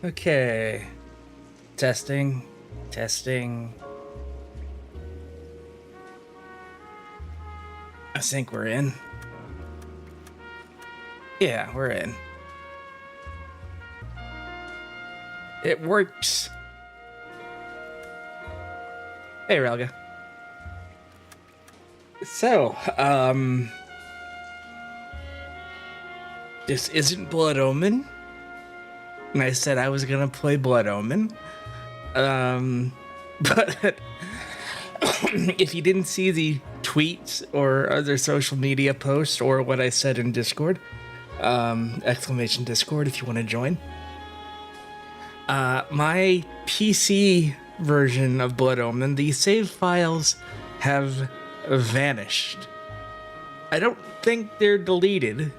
Okay. Testing. Testing. I think we're in. Yeah, we're in. It works. Hey, Relga. So, this isn't Blood Omen. And I said I was gonna play Blood Omen. But if you didn't see the tweets or other social media posts or what I said in Discord, exclamation Discord if you want to join. My PC version of Blood Omen, the save files have vanished. I don't think they're deleted.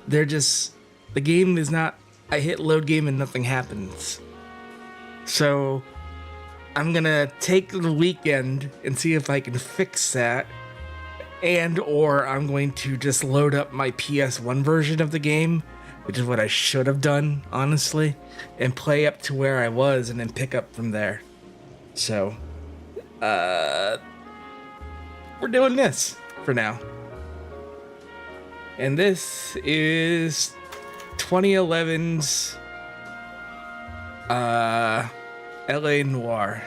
They're just, the game is not, I hit load game and nothing happens. So I'm gonna take the weekend and see if I can fix that, and or I'm going to just load up my PS1 version of the game, which is what I should have done, honestly, and play up to where I was and then pick up from there. So, we're doing this for now. And this is 2011's LA Noire.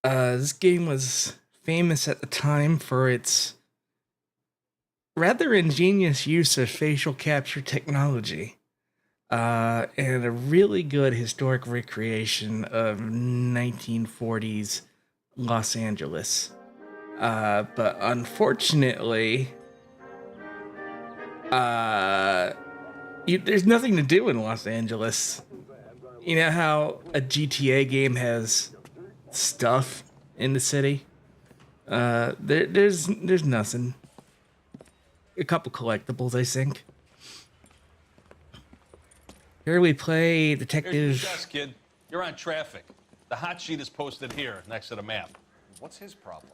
This game was famous at the time for its rather ingenious use of facial capture technology, and a really good historic recreation of 1940s Los Angeles. But unfortunately, there's nothing to do in Los Angeles. You know how a GTA game has stuff in the city? There's nothing. A couple collectibles, I think. Here we play Detective. Here's your desk, kid. You're on traffic. The hot sheet is posted here, next to the map. What's his problem?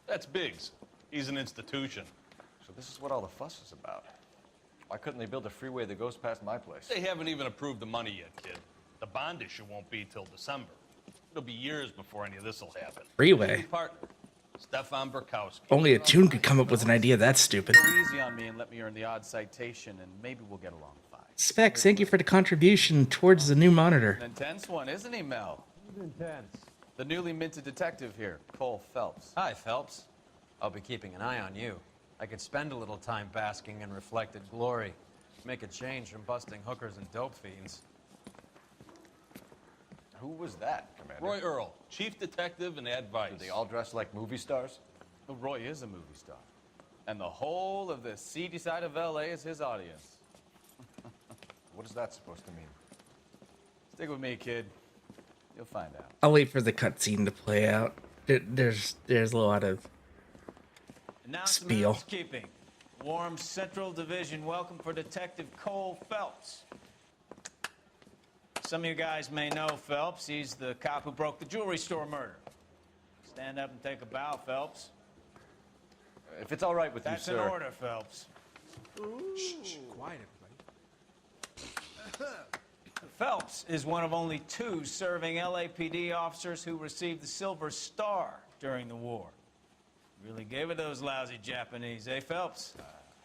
That's Biggs. He's an institution. So this is what all the fuss is about. Why couldn't they build a freeway that goes past my place? They haven't even approved the money yet, kid. The bond issue won't be till December. It'll be years before any of this will happen. Freeway? Partner, Stefan Burkowski. Only a tune could come up with an idea that stupid. Go easy on me and let me earn the odd citation, and maybe we'll get along fine. Specs, thank you for the contribution towards the new monitor. An intense one, isn't he, Mel? He's intense. The newly minted detective here, Cole Phelps. Hi, Phelps. I'll be keeping an eye on you. I could spend a little time basking in reflected glory. Make a change from busting hookers and dope fiends. Who was that, Commander? Roy Earl, chief detective and advice. Do they all dress like movie stars? Well, Roy is a movie star. And the whole of the seedy side of L.A. is his audience. What is that supposed to mean? Stick with me, kid. You'll find out. I'll wait for the cutscene to play out. There's a lot of And now spiel. some housekeeping. Warm Central Division welcome for Detective Cole Phelps. Some of you guys may know Phelps. He's the cop who broke the jewelry store murder. Stand up and take a bow, Phelps. If it's all right with That's you, an sir. order, Phelps. Shh, quiet, everybody. Phelps is one of only 2 serving LAPD officers who received the Silver Star during the war. Really gave it those lousy Japanese, eh, Phelps?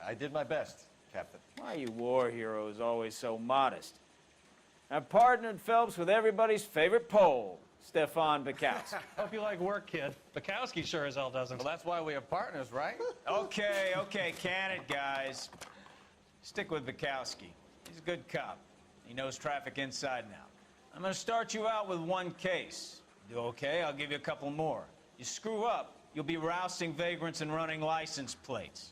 I did my best, Captain. Why are you war heroes always so modest? I've partnered Phelps with everybody's favorite Pole, Stefan Burkowski. Hope you like work, kid. Bukowski sure as hell doesn't. Well, that's why we are partners, right? Okay, can it, guys. Stick with Bukowski. He's a good cop. He knows traffic inside and out. I'm gonna start you out with 1 case. Do okay? I'll give you a couple more. You screw up, you'll be rousting vagrants and running license plates.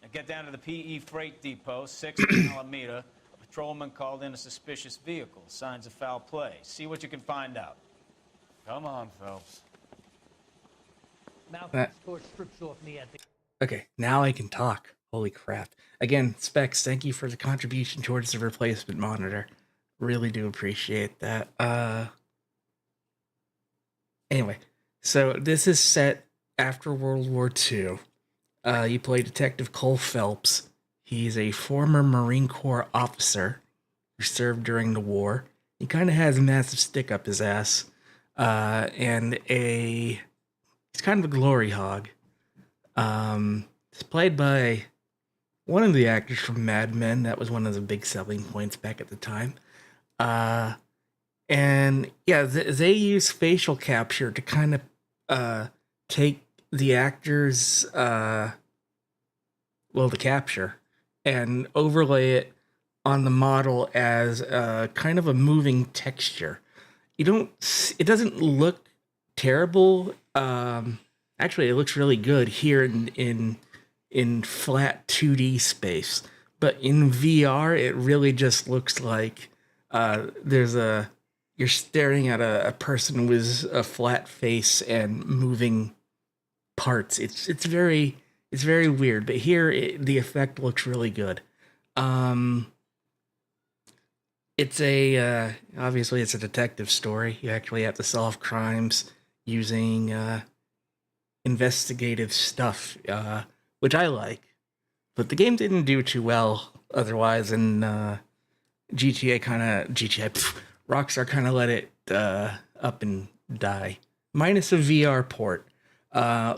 Now get down to the PE Freight Depot, 6th Alameda. A patrolman called in a suspicious vehicle. Signs of foul play. See what you can find out. Come on, Phelps. That- Torch strips off me at the Okay, now I can talk. Holy crap. Again, Specs, thank you for the contribution towards the replacement monitor. Really do appreciate that. Anyway, so this is set after World War II. You play Detective Cole Phelps. He's a former Marine Corps officer who served during the war. He kind of has a massive stick up his ass. He's kind of a glory hog. It's played by one of the actors from Mad Men. That was one of the big selling points back at the time. They use facial capture to kind of take the actors, the capture, and overlay it on the model as kind of a moving texture. It doesn't look terrible. Actually, it looks really good here in flat 2D space. But in VR, it really just looks like you're staring at a person with a flat face and moving parts. It's very weird. But here, the effect looks really good. Obviously it's a detective story. You actually have to solve crimes using investigative stuff, which I like. But the game didn't do too well otherwise, and Rockstar kind of let it up and die. Minus a VR port,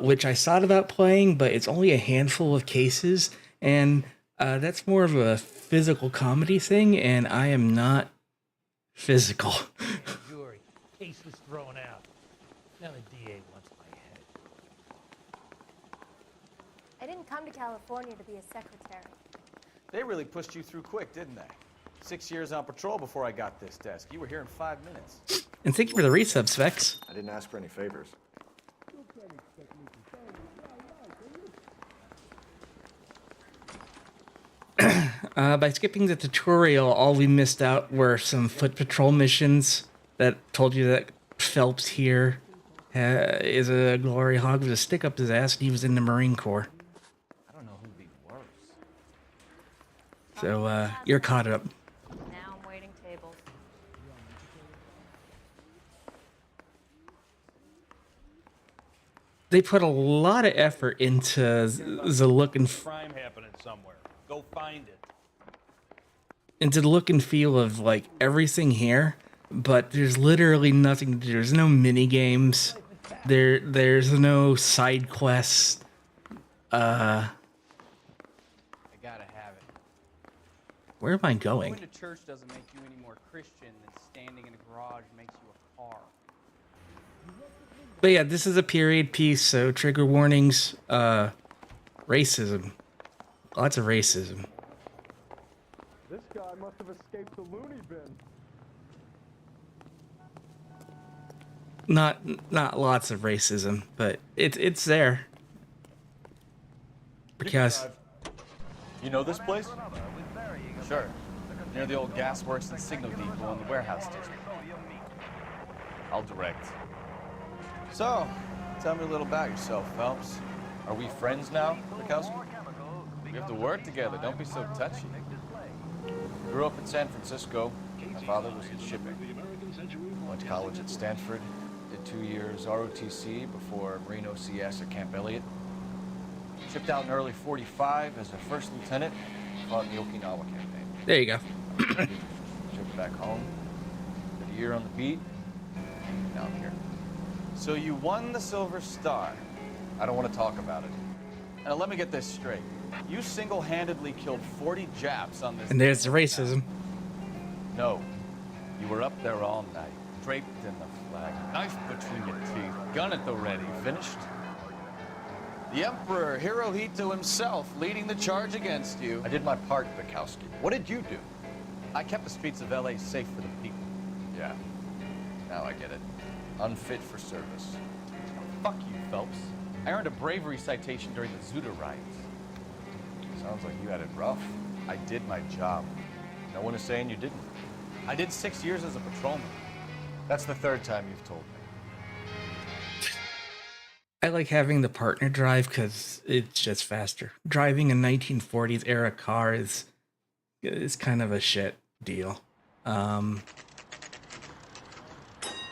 which I thought about playing, but it's only a handful of cases, and that's more of a physical comedy thing, and I am not physical. jury. Case was thrown out. Now the DA wants my head. I didn't come to California to be a secretary. They really pushed you through quick, didn't they? 6 years on patrol before I got this desk. You were here in 5 minutes. And thank you for the resub, Specs. I didn't ask for any favors. By skipping the tutorial, all we missed out were some foot patrol missions that told you that Phelps here is a glory hog with a stick up his ass, and he was in the Marine Corps. I don't know who'd be worse. So, you're caught up. Now I'm waiting tables. They put a lot of effort into the look and Crime happening somewhere. Go find it. into the look and feel of like everything here, but there's literally nothing to do. There's no mini games. There's no side quests. I gotta have it. Where am I going? Going to church doesn't make you any more Christian than standing in a garage makes you a car. But yeah, this is a period piece, so trigger warnings. Racism. Lots of racism. This guy must have escaped the loony bin. Not lots of racism, but it's there. Because You know this place? Sure. Near the old gasworks and signal depot in the warehouse district. I'll direct. So, tell me a little about yourself, Phelps. Are we friends now, Bukowski? We have to work together. Don't be so touchy. Grew up in San Francisco. My father was in shipping. Went to college at Stanford. Did 2 years ROTC before Marine OCS at Camp Elliott. Shipped out in early '45 as a first lieutenant. Fought in the Okinawa campaign. there you go. Shipped back home. Did a year on the beat. Now I'm here. So you won the Silver Star. I don't want to talk about it. Now let me get this straight. You single-handedly killed 40 Japs on this... And there's the racism. No. You were up there all night, draped in the flag, knife between your teeth, gun at the ready. Finished? The Emperor Hirohito himself leading the charge against you. I did my part, Bukowski. What did you do? I kept the streets of L.A. safe for the people. Yeah. Now I get it. Unfit for service. Fuck you, Phelps. I earned a bravery citation during the Zuda riots. Sounds like you had it rough. I did my job. No one is saying you didn't. I did 6 years as a patrolman. That's the third time you've told me. I like having the partner drive because it's just faster. Driving a 1940s era car is kind of a shit deal. But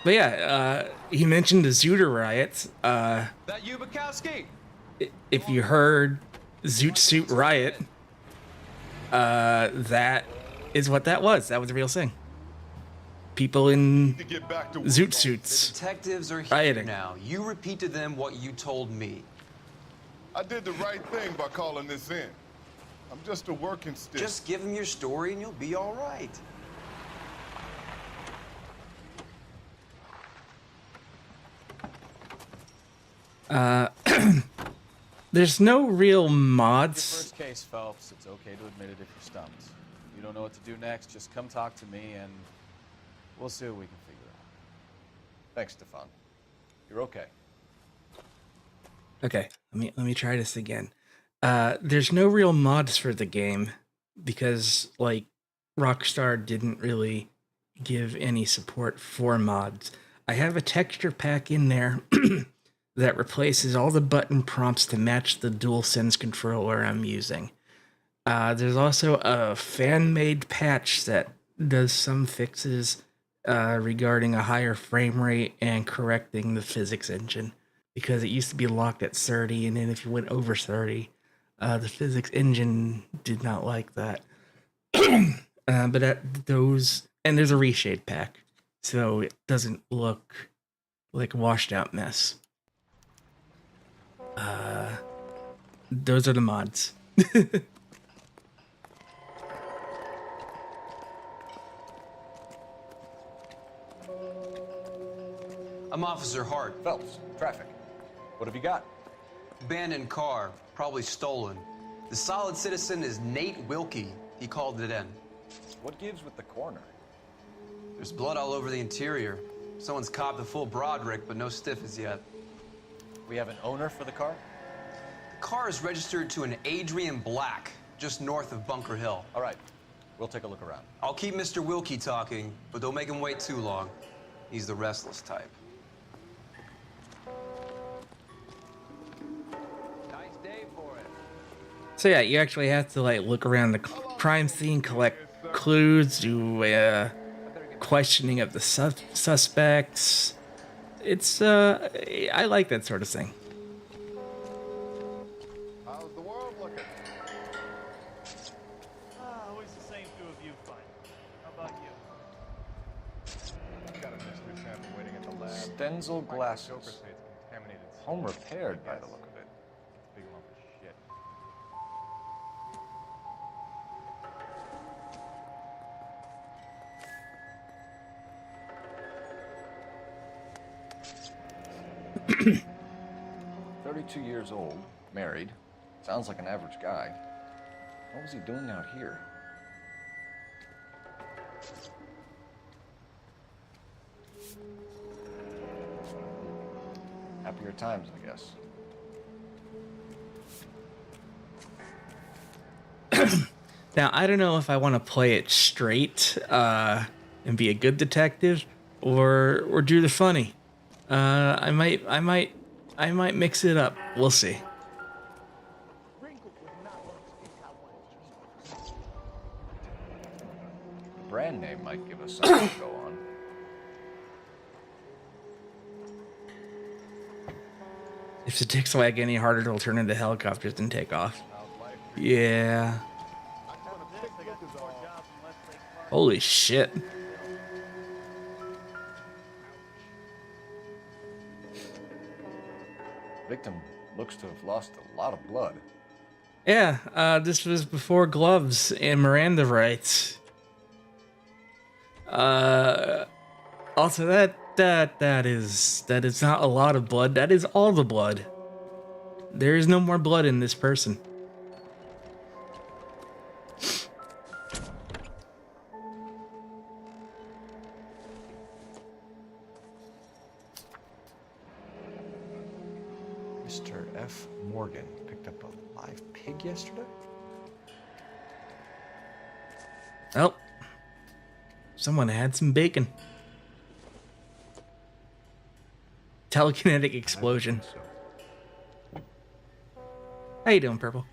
yeah, he mentioned the Zooter riots. That you, Bukowski? If you heard Zoot Suit Riot, that is what that was. That was a real thing. People in zoot suits. The detectives are here rioting. now. You repeat to them what you told me. I did the right thing by calling this in. I'm just a working stick. Just give them your story and you'll be all right. There's no real mods. First case, Phelps. It's okay to admit it if you're stumped. You don't know what to do next, just come talk to me and we'll see what we can figure out. Thanks, Stefan. You're okay. Okay, let me try this again. There's no real mods for the game because like Rockstar didn't really give any support for mods. I have a texture pack in there that replaces all the button prompts to match the DualSense controller I'm using. There's also a fan-made patch that does some fixes regarding a higher frame rate and correcting the physics engine, because it used to be locked at 30, and then if you went over 30, the physics engine did not like that. But those, and there's a reshade pack, so it doesn't look like a washed out mess. Those are the mods. I'm Officer Hart. Phelps, traffic. What have you got? Abandoned car, probably stolen. The solid citizen is Nate Wilkie. He called it in. What gives with the coroner? There's blood all over the interior. Someone's copped a full Broderick, but no stiff as yet. We have an owner for the car? The car is registered to an Adrian Black, just north of Bunker Hill. All right, we'll take a look around. I'll keep Mr. Wilkie talking, but don't make him wait too long. He's the restless type. Nice day for it. So yeah, you actually have to like look around the crime scene, collect clues, do questioning of the suspects. It's I like that sort of thing. How's the world looking? Always the same two of you fight. How about you? Got a mystery sample waiting at the lab. Stenzel glasses. Say it's contaminated. Home repaired by the look of it. Big lump of shit. it. 32 years old, married. Sounds like an average guy. What was he doing out here? Happier times, I guess. Now I don't know if I want to play it straight and be a good detective, or do the funny. I might mix it up. We'll see. The brand name might give us something to go on. If the dicks wag any harder, it'll turn into helicopters and take off. Yeah. Holy shit. Victim looks to have lost a lot of blood. Yeah, this was before gloves and Miranda rights. Also, that is not a lot of blood. That is all the blood. There is no more blood in this person. Mr. F. Morgan picked up a live pig yesterday? Well, someone had some bacon. Telekinetic explosion. How you doing, Purple?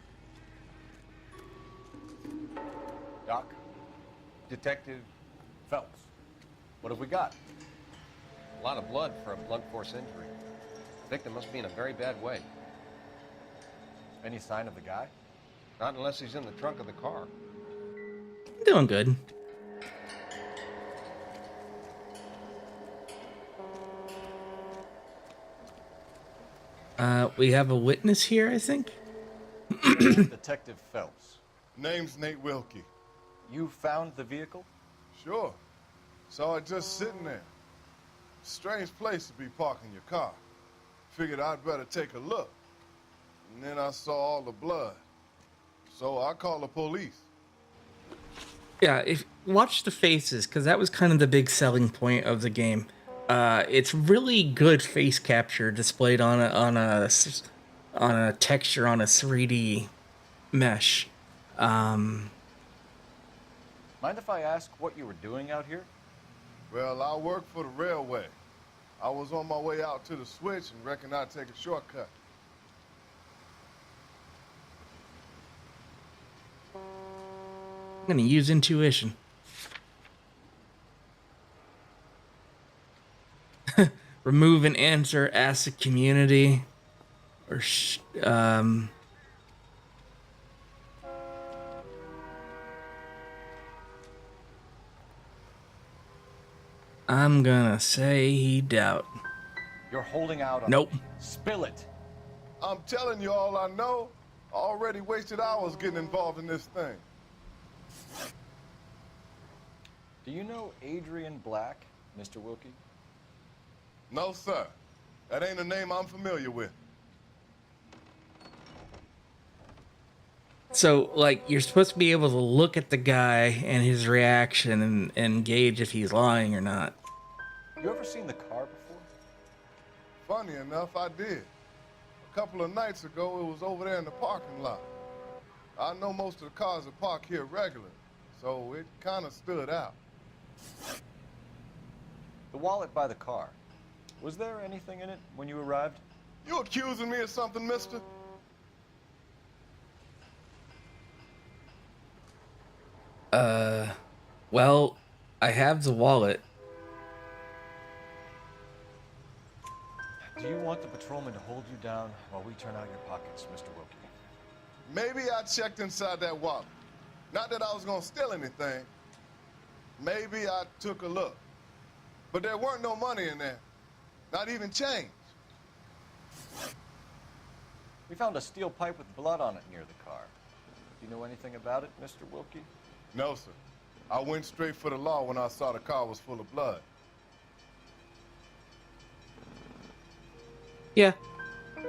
Doc, Detective Phelps, what have we got? A lot of blood for a blunt force injury. The victim must be in a very bad way. Any sign of the guy? Not unless he's in the trunk of the car. Doing good. We have a witness here, I think. Detective Phelps. Name's Nate Wilkie. You found the vehicle? Sure. Saw it just sitting there. Strange place to be parking your car. Figured I'd better take a look. And then I saw all the blood. So I called the police. Yeah, if watch the faces, because that was kind of the big selling point of the game. It's really good face capture displayed on a texture on a 3D mesh. Mind if I ask what you were doing out here? Well, I work for the railway. I was on my way out to the switch and reckoned I'd take a shortcut. I'm gonna use intuition. Remove an answer, ask the community, or I'm gonna say he doubt. You're holding out on Nope. me. Spill it. I'm telling you all I know. Already wasted hours getting involved in this thing. Do you know Adrian Black, Mr. Wilkie? No, sir. That ain't a name I'm familiar with. So, like, you're supposed to be able to look at the guy and his reaction and gauge if he's lying or not. You ever seen the car before? Funny enough, I did. A couple of nights ago, it was over there in the parking lot. I know most of the cars are parked here regularly, so it kind of stood out. The wallet by the car. Was there anything in it when you arrived? You accusing me of something, mister? Well, I have the wallet. Do you want the patrolman to hold you down while we turn out your pockets, Mr. Wilkie? Maybe I checked inside that wallet. Not that I was gonna steal anything. Maybe I took a look. But there weren't no money in there. Not even change. We found a steel pipe with blood on it near the car. Do you know anything about it, Mr. Wilkie? No, sir. I went straight for the law when I saw the car was full of blood. Yeah.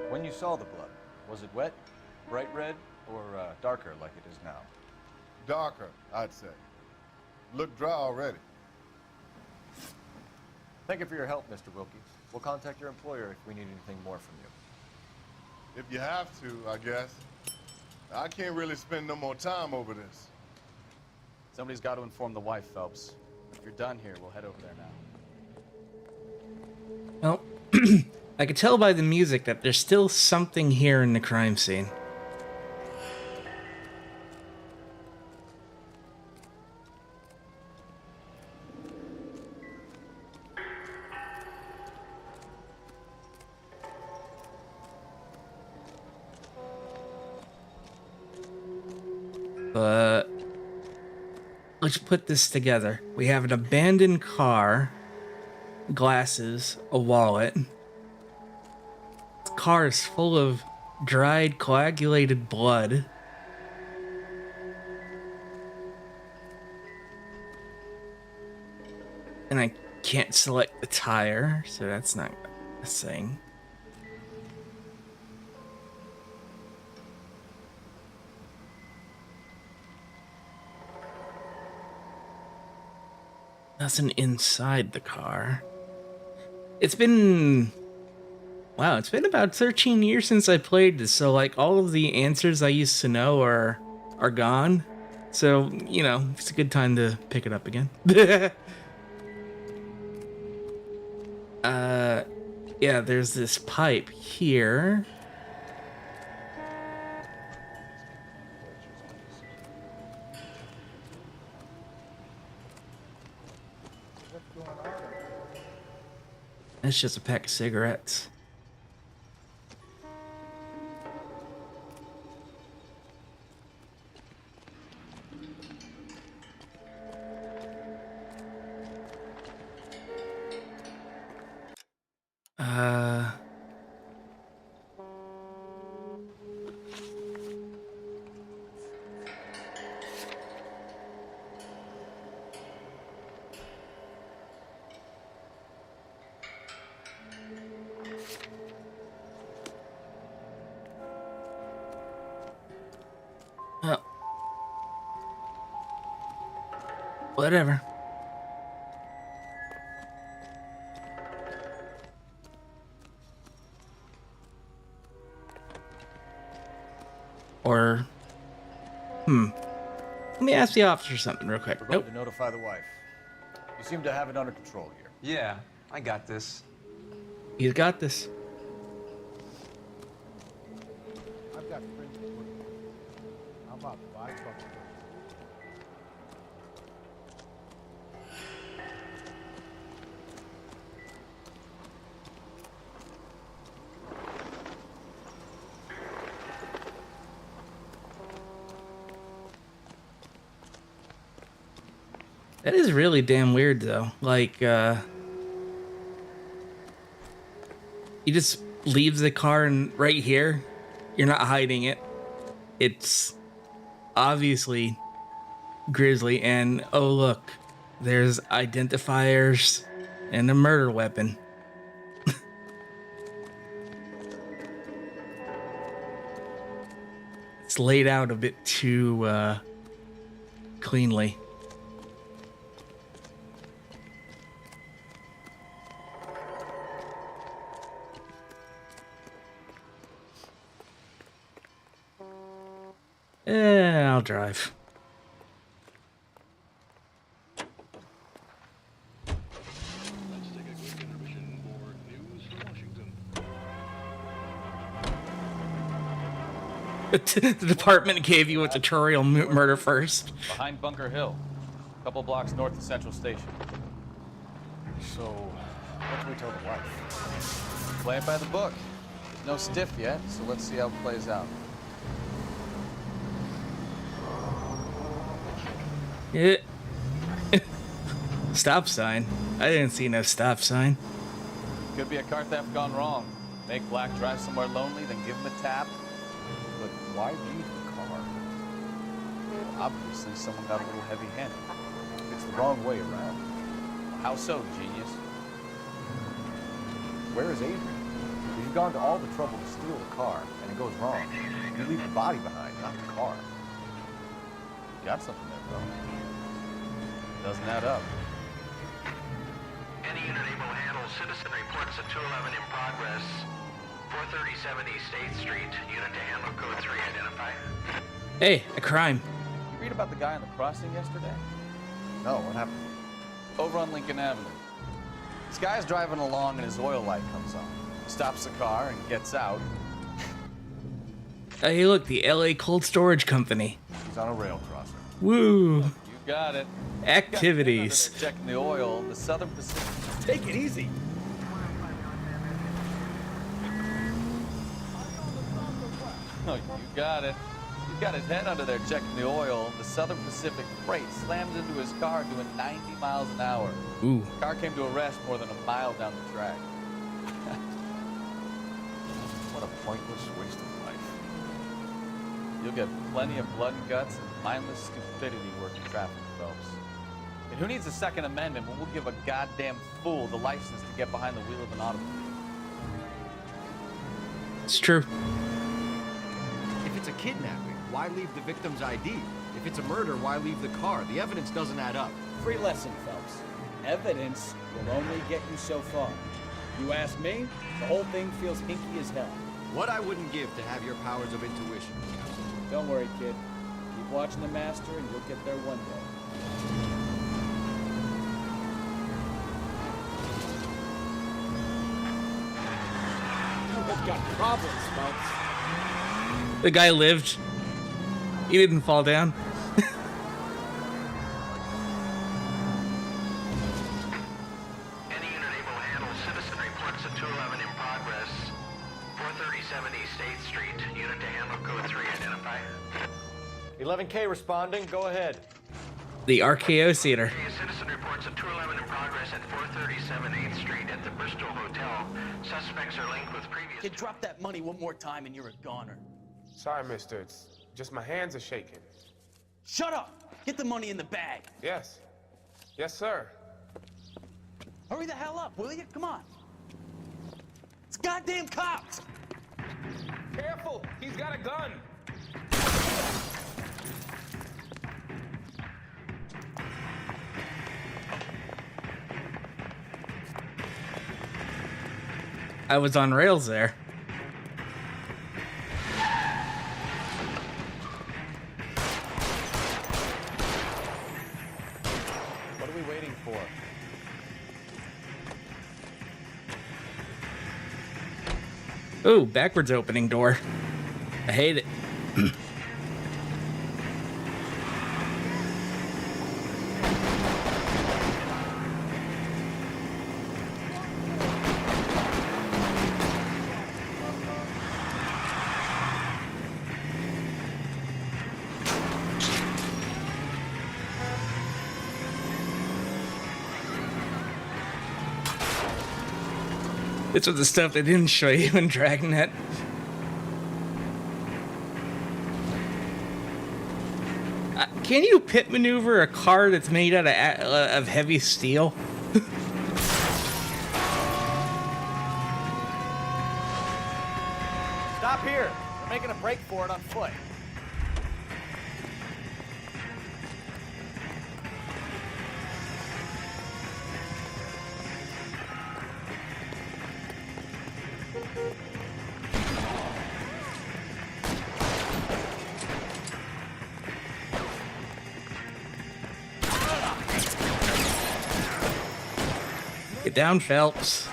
When you saw the blood, was it wet, bright red, or darker like it is now? Darker, I'd say. Looked dry already. Thank you for your help, Mr. Wilkie. We'll contact your employer if we need anything more from you. If you have to, I guess. I can't really spend no more time over this. Somebody's got to inform the wife, Phelps. If you're done here, we'll head over there now. Well, I could tell by the music that there's still something here in the crime scene. But let's put this together. We have an abandoned car, glasses, a wallet. The car is full of dried, coagulated blood. And I can't select the tire, so that's not a thing. Nothing inside the car. It's been... Wow, it's been about 13 years since I played this, so like all of the answers I used to know are gone. So, you know, it's a good time to pick it up again. Yeah, there's this pipe here. That's just a pack of cigarettes. Uh... Oh. Whatever. Or, let me ask the officer something real quick. We're going Nope. to notify the wife. You seem to have it under control here. Yeah, I got this. He's got this. I've got friends that work for you. How about $5 a day? That is really damn weird, though. Like, you just leave the car right here. You're not hiding it. It's obviously grisly, and oh look, there's identifiers and a murder weapon. It's laid out a bit too cleanly. I'll drive. Let's take a quick intermission for news from Washington. The department gave you a tutorial murder first. Behind Bunker Hill, a couple blocks north of Central Station. So, what do we tell the wife? Play it by the book. No stiff yet, so let's see how it plays out. Yeah. Stop sign. I didn't see no stop sign. Could be a car theft gone wrong. Make Black drive somewhere lonely, then give him a tap. But why leave the car? Obviously, someone got a little heavy-handed. It's the wrong way around. How so, genius? Where is Adrian? If you've gone to all the trouble to steal the car, and it goes wrong, you leave the body behind, not the car. You got something there, bro. Doesn't add up. Any unit able to handle citizen reports at 211 in progress. 437 East 8th Street. Unit to handle code 3 identify. Hey, a crime. You read about the guy on the crossing yesterday? No, what happened? Over on Lincoln Avenue. This guy's driving along and his oil light comes on. He stops the car and gets out. Hey, look, the LA Cold Storage Company. He's on a rail crosser. Woo. You got it. Activities. Checking the oil. The Southern Pacific. Take it easy. Oh, you got it. He's got his head under there checking the oil. The Southern Pacific freight slams into his car doing 90 miles an hour. Ooh. The car came to a rest more than a mile down the track. What a pointless waste of life. You'll get plenty of blood and guts and mindless stupidity working traffic, Phelps. And who needs a Second Amendment when we'll give a goddamn fool the license to get behind the wheel of an automobile? It's true. If it's a kidnapping, why leave the victim's ID? If it's a murder, why leave the car? The evidence doesn't add up. Free lesson, Phelps. Evidence will only get you so far. You ask me, the whole thing feels hinky as hell. What I wouldn't give to have your powers of intuition. Don't worry, kid. Keep watching the master and you'll get there one day. You've got problems, Phelps. The guy lived. He didn't fall down. Any unit able to handle citizen reports 11K responding. Go ahead. The RKO Theater. A citizen reports a 211 in progress at 437 8th Street at the Bristol Hotel. Suspects are linked with previous... Kid, drop that money one more time and you're a goner. Sorry, mister. It's just my hands are shaking. Shut up! Get the money in the bag. Yes. Yes, sir. Hurry the hell up, will you? Come on. It's goddamn cops! Careful! He's got a gun! I was on rails there. What are we waiting for? Ooh, backwards opening door. I hate it. This was the stuff they didn't show you in Dragnet. Can you pit maneuver a car that's made out of heavy steel? Stop here. We're making a break for it on foot. Get down, Phelps.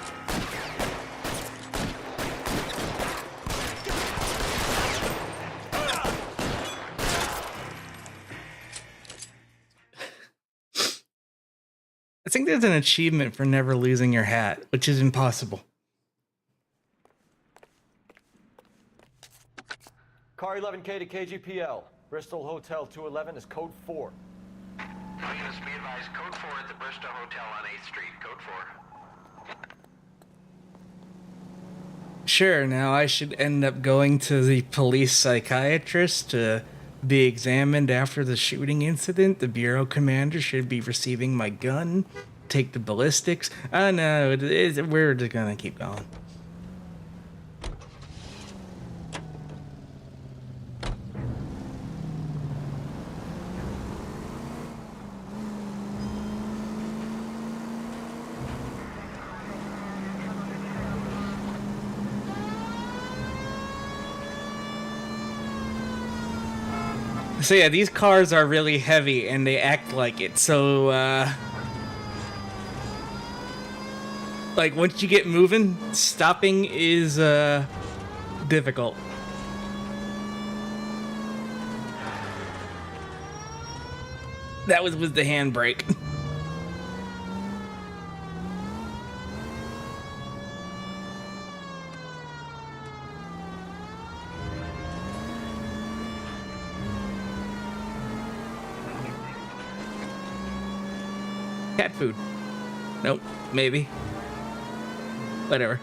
I think there's an achievement for never losing your hat, which is impossible. Car 11K to KGPL. Bristol Hotel 211 is code 4. Units be advised, code 4 at the Bristol Hotel on 8th Street, code 4. Sure, now I should end up going to the police psychiatrist to be examined after the shooting incident. The bureau commander should be receiving my gun, take the ballistics. Oh no, we're just gonna keep going. So yeah, these cars are really heavy and they act like it. So, like once you get moving, stopping is, difficult. That was with the handbrake. Cat food. Nope, maybe. Whatever.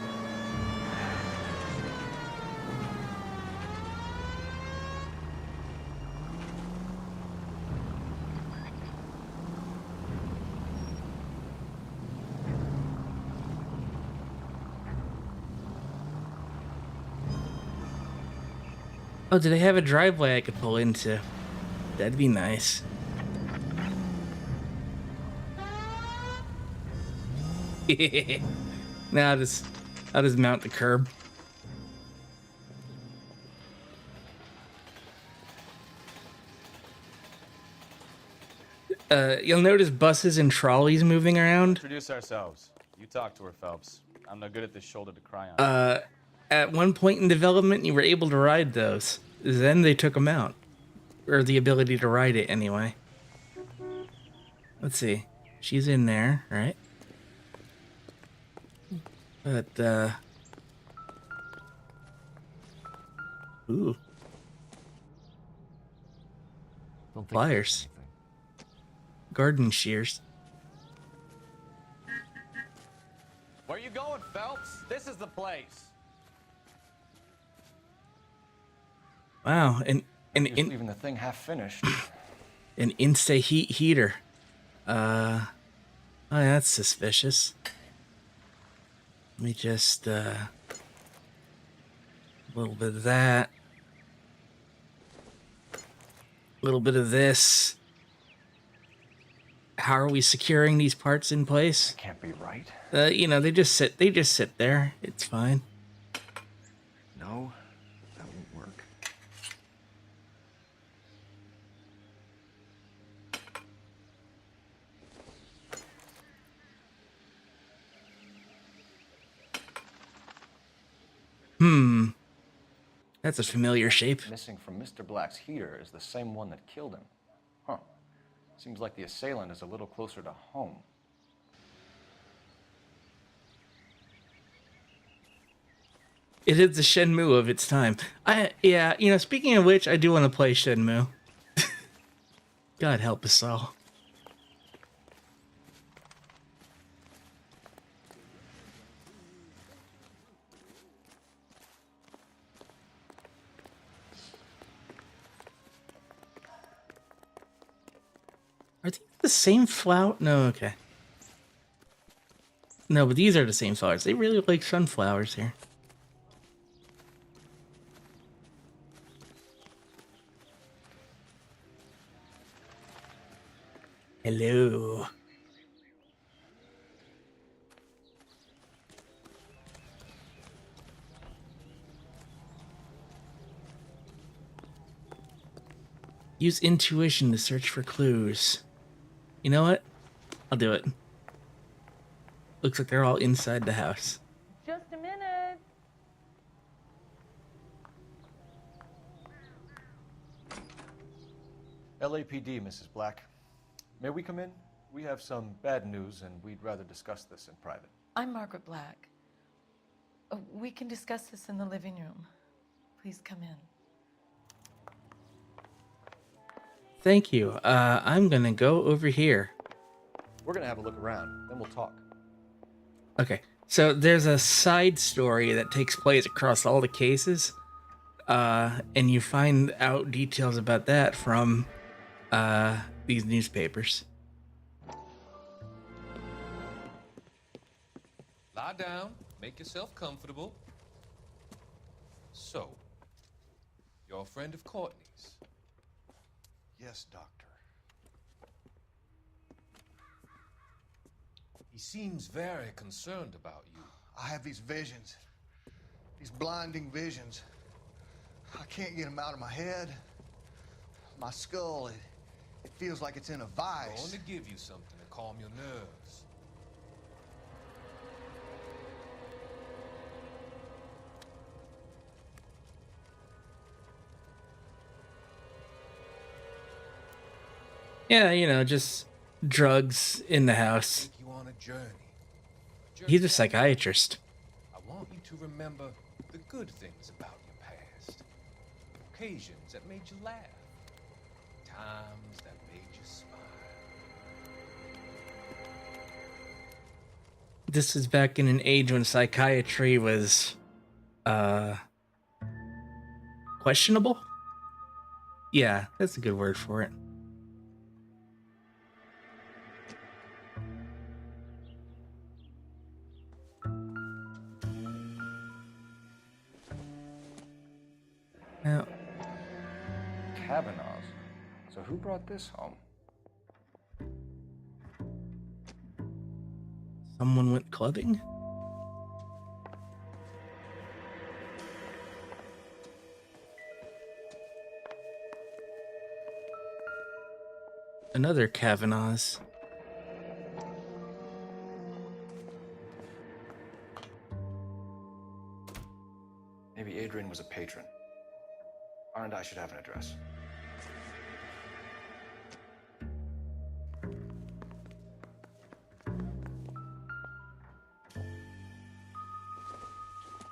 Oh, do they have a driveway I could pull into? That'd be nice. Now I'll just mount the curb. You'll notice buses and trolleys moving around. Introduce ourselves. You talk to her, Phelps. I'm no good at this shoulder to cry on. At one point in development, you were able to ride those. Then they took them out. Or the ability to ride it, anyway. Let's see. She's in there, right? But, ooh. Don't think Pliers. Garden shears. Where you going, Phelps? This is the place. Wow, You're just leaving the thing half finished. an insta heater. Oh, that's suspicious. Let me just a little bit of that. A little bit of this. How are we securing these parts in place? That can't be right. You know, they just sit there. It's fine. No, that won't work. That's a familiar shape. Missing from Mr. Black's heater is the same one that killed him. Huh. Seems like the assailant is a little closer to home. It is the Shenmue of its time. Yeah, you know, speaking of which, I do want to play Shenmue. God help us all. Are these the same flower? No, okay. No, but these are the same flowers. They really look like sunflowers here. Hello. Use intuition to search for clues. You know what? I'll do it. Looks like they're all inside the house. Just a minute. LAPD, Mrs. Black. May we come in? We have some bad news, and we'd rather discuss this in private. I'm Margaret Black. We can discuss this in the living room. Please come in. Thank you. I'm gonna go over here. We're gonna have a look around, then we'll talk. Okay, so there's a side story that takes place across all the cases, and you find out details about that from these newspapers. Lie down, make yourself comfortable. So, you're a friend of Courtney's? Yes, Doctor. He seems very concerned about you. I have these visions. These blinding visions. I can't get them out of my head. My skull, it feels like it's in a I'm vice. going to give you something to calm your nerves. Yeah, you know, just drugs in the house. Take you on a journey. He's a psychiatrist. I want you to remember the good things about your past. Occasions that made you laugh. Times that made you smile. This is back in an age when psychiatry was questionable? Yeah, that's a good word for it. Now, Kavanaugh's. So who brought this home? someone went clubbing? Another Kavanaugh's. Maybe Adrian was a patron. R&I should have an address.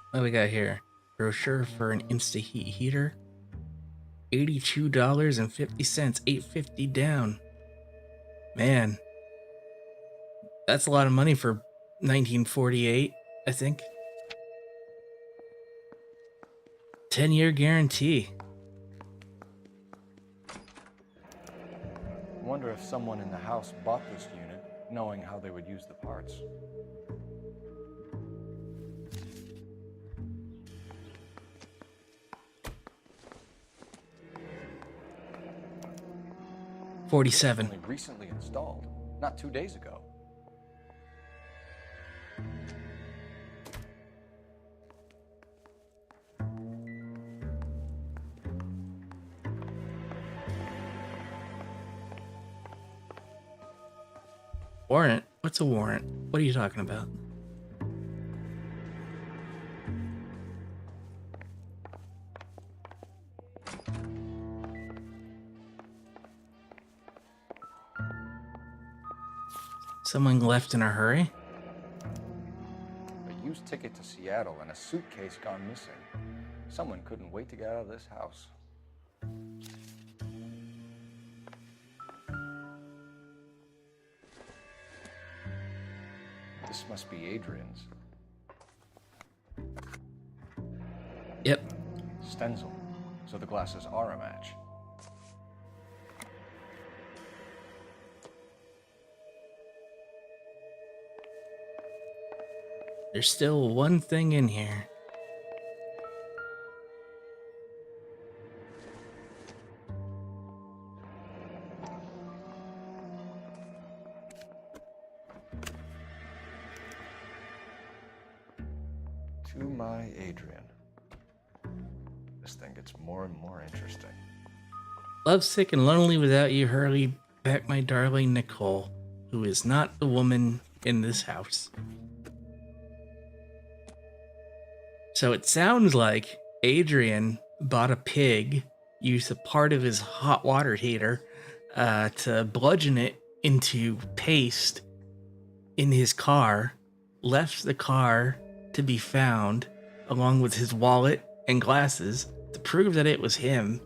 What do we got here? Brochure for an Insta heat heater. $82.50, $8.50 down. Man, that's a lot of money for 1948, I think. 10-year guarantee. I wonder if someone in the house bought this unit knowing how they would use the parts. $47. Only recently installed, not 2 days ago. Warrant? What's a warrant? What are you talking about? Someone left in a hurry? A used ticket to Seattle and a suitcase gone missing. Someone couldn't wait to get out of this house. This must be Adrian's. Yep. Stencil. So the glasses are a match. There's still one thing in here. To my Adrian. This thing gets more and more interesting. Lovesick and lonely without you, hurry back, my darling Nicole, who is not the woman in this house. So it sounds like Adrian bought a pig, used a part of his hot water heater to bludgeon it into paste in his car, left the car to be found along with his wallet and glasses to prove that it was him,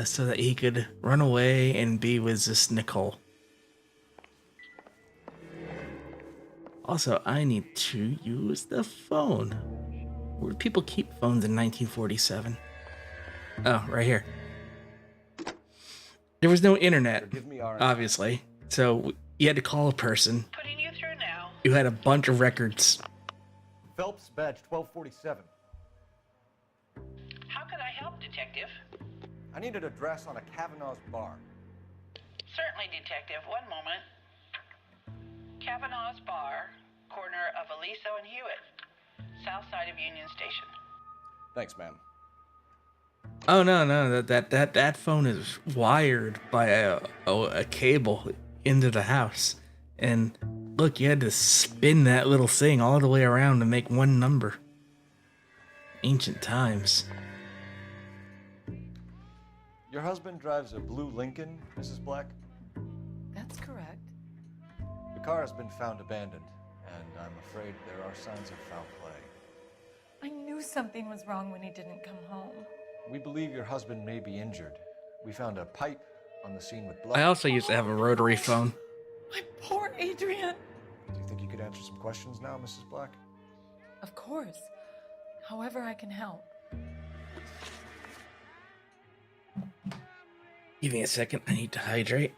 so that he could run away and be with this Nicole. Also, I need to use the phone. Where did people keep phones in 1947? Oh, right here. There was no internet, obviously, so you had to call a person who had a bunch of records. Phelps, badge 1247. How can I help, Detective? I need an address on a Kavanaugh's bar. Certainly, Detective. One moment. Kavanaugh's Bar, corner of Aliso and Hewitt, south side of Union Station. Thanks, ma'am. Oh no, that phone is wired by a cable into the house, and look, you had to spin that little thing all the way around to make one number. Ancient times. Your husband drives a blue Lincoln, Mrs. Black? That's correct. The car has been found abandoned, and I'm afraid there are signs of foul play. I knew something was wrong when he didn't come home. We believe your husband may be injured. We found a pipe on the scene with blood. I also used to have a rotary phone. My poor Adrian. Do you think you could answer some questions now, Mrs. Black? Of course. However I can help. Give me a second, I need to hydrate.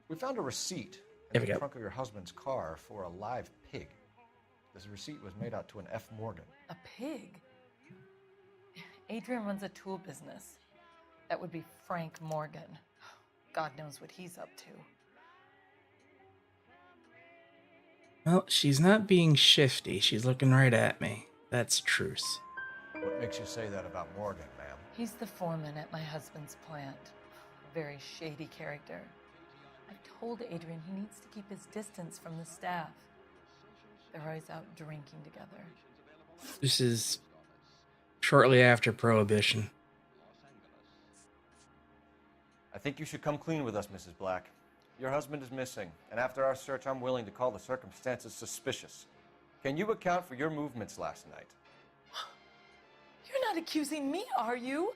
We found a receipt Here in we the go. trunk of your husband's car for a live pig. This receipt was made out to an F. Morgan. A pig? Adrian runs a tool business. That would be Frank Morgan. God knows what he's up to. Well, she's not being shifty. She's looking right at me. That's truce. What makes you say that about Morgan, ma'am? He's the foreman at my husband's plant. A very shady character. I've told Adrian he needs to keep his distance from the staff. They're always out drinking together. This is shortly after Prohibition. I think you should come clean with us, Mrs. Black. Your husband is missing, and after our search, I'm willing to call the circumstances suspicious. Can you account for your movements last night? You're not accusing me, are you?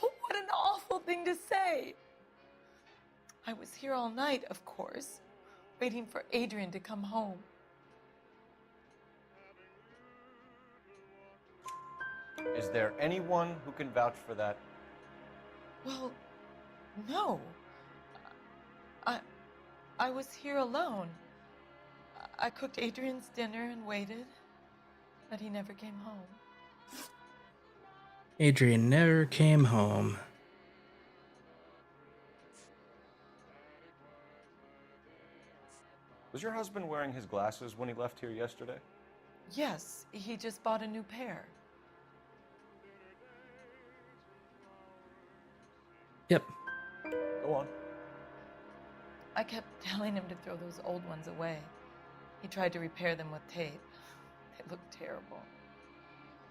What an awful thing to say. I was here all night, of course, waiting for Adrian to come home. Is there anyone who can vouch for that? Well, no. I was here alone. I cooked Adrian's dinner and waited, but he never came home. Adrian never came home. Was your husband wearing his glasses when he left here yesterday? Yes, he just bought a new pair. Yep. Go on. I kept telling him to throw those old ones away. He tried to repair them with tape. They look terrible.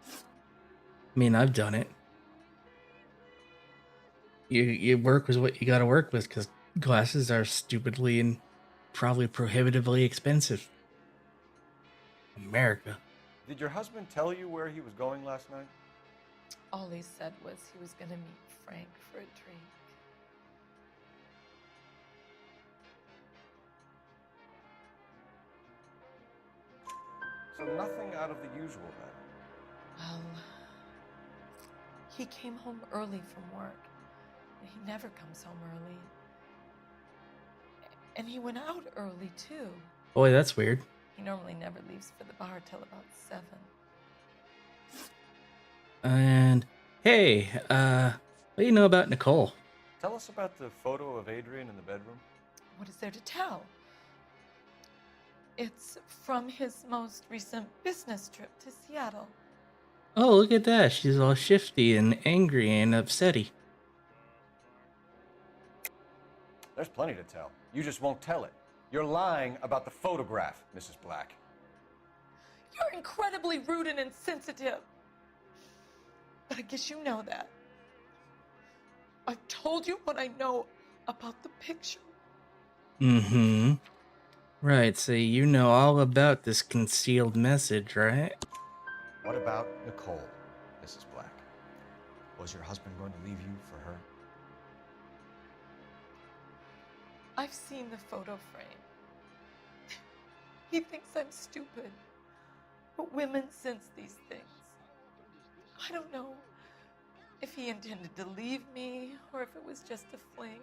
I mean, I've done it. You work with what you gotta work with, because glasses are stupidly and probably prohibitively expensive. America. Did your husband tell you where he was going last night? All he said was he was going to meet Frank for a drink. So nothing out of the usual then? Well, he came home early from work. He never comes home early. And he went out early, too. Boy, that's weird. He normally never leaves for the bar till about 7. And, hey, what do you know about Nicole? Tell us about the photo of Adrian in the bedroom. What is there to tell? It's from his most recent business trip to Seattle. Oh, look at that. She's all shifty and angry and upsetty. There's plenty to tell. You just won't tell it. You're lying about the photograph, Mrs. Black. You're incredibly rude and insensitive. But I guess you know that. I've told you what I know about the picture. Mm-hmm. Right, so you know all about this concealed message, right? What about Nicole, Mrs. Black? Was your husband going to leave you for her? I've seen the photo frame. He thinks I'm stupid. But women sense these things. I don't know if he intended to leave me or if it was just a fling.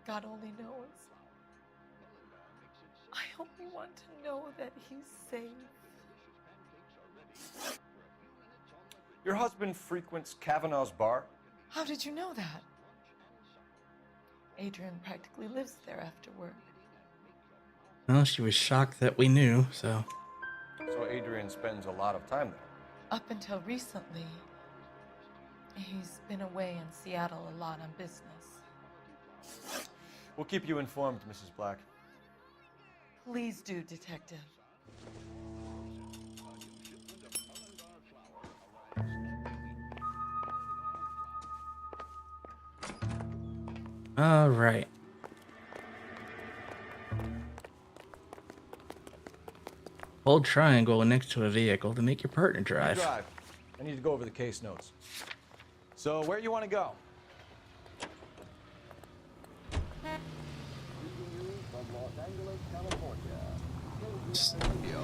God only knows. I only want to know that he's safe. Your husband frequents Kavanaugh's bar? How did you know that? Adrian practically lives there after work. Well, she was shocked that we knew, so... So Adrian spends a lot of time there? Up until recently, he's been away in Seattle a lot on business. We'll keep you informed, Mrs. Black. Please do, Detective. All right. Hold triangle next to a vehicle to make your partner drive. Drive. I need to go over the case notes. So, where you want to go?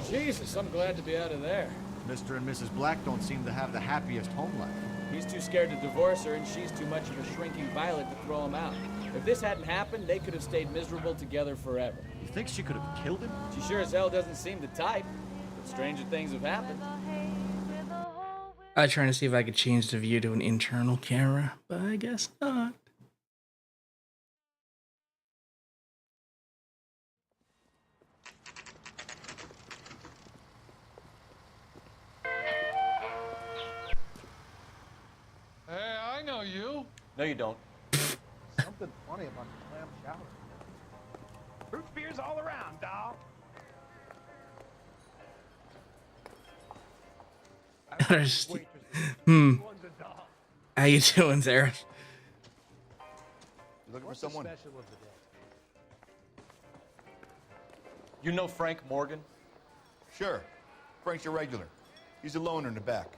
Jesus, I'm glad to be out of there. Mr. and Mrs. Black don't seem to have the happiest home life. He's too scared to divorce her, and she's too much of a shrinking violet to throw him out. If this hadn't happened, they could have stayed miserable together forever. You think she could have killed him? She sure as hell doesn't seem the type, but stranger things have happened. I was trying to see if I could change the view to an internal camera, but I guess not. No, you don't. Something funny about the clam chowder. Root beers all around, doll. How you doing, Sarah? You looking for What's the someone? special of the day? You know Frank Morgan? Sure. Frank's a regular. He's a loner in the back.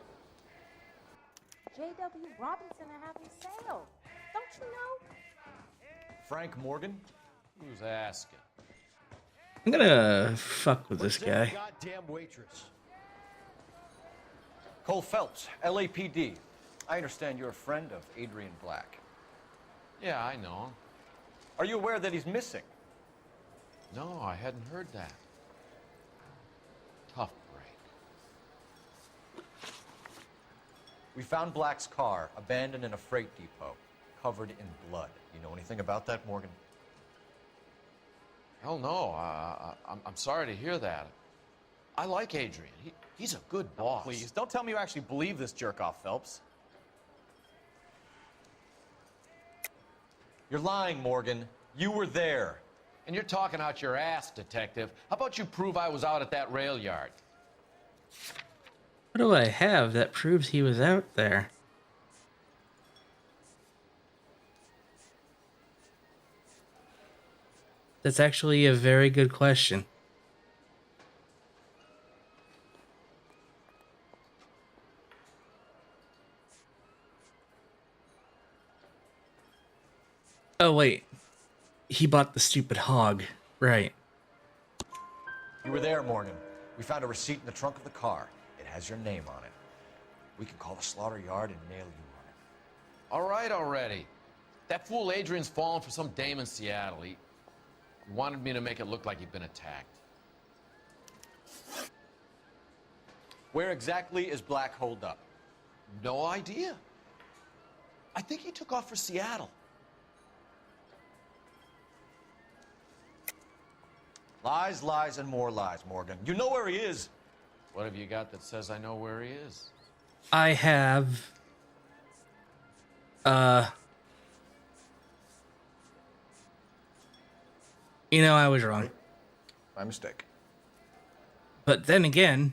J.W. Robinson are having sale. Don't you know? Frank Morgan? Who's asking? I'm gonna fuck with this guy. Goddamn waitress. Cole Phelps, LAPD. I understand you're a friend of Adrian Black. Yeah, I know him. Are you aware that he's missing? No, I hadn't heard that. Tough break. We found Black's car abandoned in a freight depot, covered in blood. You know anything about that, Morgan? Hell no. I'm sorry to hear that. I like Adrian. He's a good boss. Please, don't tell me you actually believe this jerk-off, Phelps. You're lying, Morgan. You were there. And you're talking out your ass, detective. How about you prove I was out at that rail yard? What do I have that proves he was out there? That's actually a very good question. Oh, wait. He bought the stupid hog. Right. You were there, Morgan. We found a receipt in the trunk of the car. It has your name on it. We can call the slaughter yard and nail you on it. All right already. That fool Adrian's fallen for some dame in Seattle. He wanted me to make it look like he'd been attacked. Where exactly is Black holed up? No idea. I think he took off for Seattle. Lies, lies, and more lies, Morgan. You know where he is. What have you got that says I know where he is? I have... You know, I was wrong. My mistake. But then again...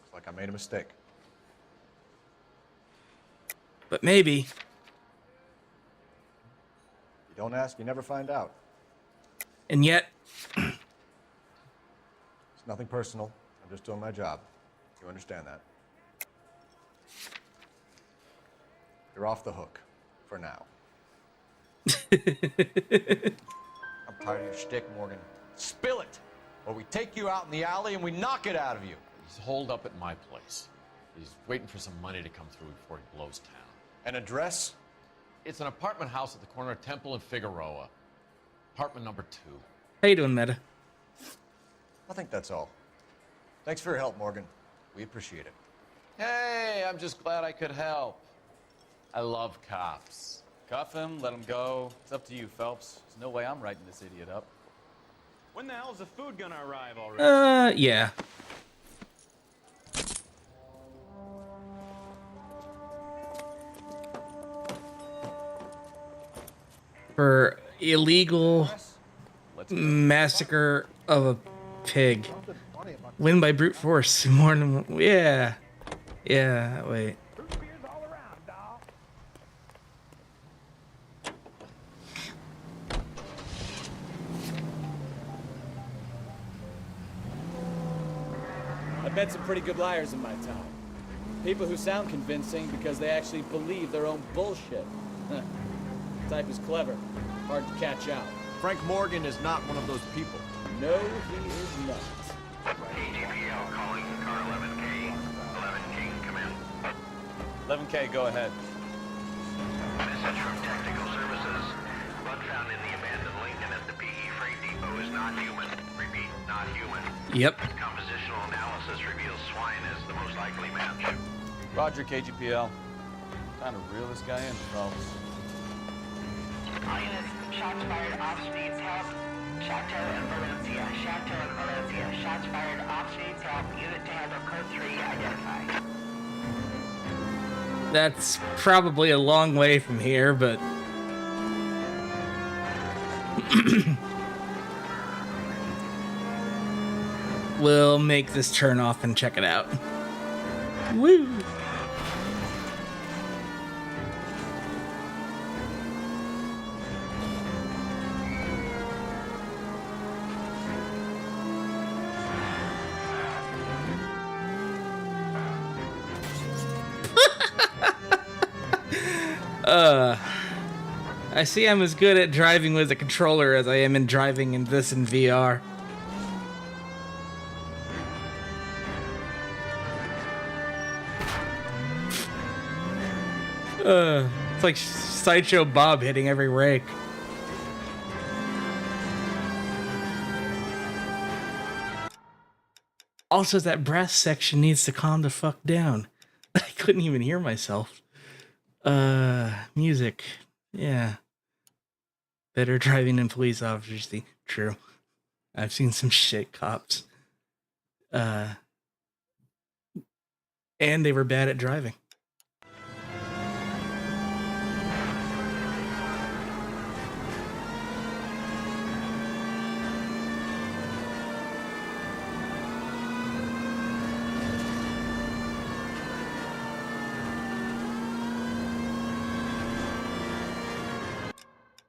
Looks like I made a mistake. But maybe... You don't ask, you never find out. And yet... It's nothing personal. I'm just doing my job. You understand that? You're off the hook. For now. I'm tired of your shtick, Morgan. Spill it! Or we take you out in the alley and we knock it out of you. He's holed up at my place. He's waiting for some money to come through before he blows town. An address? It's an apartment house at the corner of Temple and Figueroa. Apartment number 2. How you doing, Meta? I think that's all. Thanks for your help, Morgan. We appreciate it. Hey, I'm just glad I could help. I love cops. Cuff him, let him go. It's up to you, Phelps. There's no way I'm writing this idiot up. When the hell's the food gonna arrive already? Yeah. For illegal massacre of a pig. Win by brute force. More than... Yeah. Yeah, wait. I've met some pretty good liars in my time. People who sound convincing because they actually believe their own bullshit. Type is clever, hard to catch out. Frank Morgan is not one of those people. No, he is not. ATPL calling car 11K. 11K, come in. 11K, go ahead. Message from Technical Services. Blood found in the abandoned Lincoln at the PE freight depot is not human. Repeat, not human. Yep. Compositional analysis reveals swine as the most likely match. Roger, KGPL. Time to reel this guy in, Phelps. All units, shots fired, ops needs help. Chateau and Valencia. Chateau and Valencia. Shots fired, ops needs help. Unit to handle code 3 identified. That's probably a long way from here, but... we'll make this turn off and check it out. Woo! I see I'm as good at driving with a controller as I am in driving in this in VR. It's like Sideshow Bob hitting every rake. Also, that brass section needs to calm the fuck down. I couldn't even hear myself. Music. Yeah. Better driving than police officers. True. I've seen some shit cops. And they were bad at driving.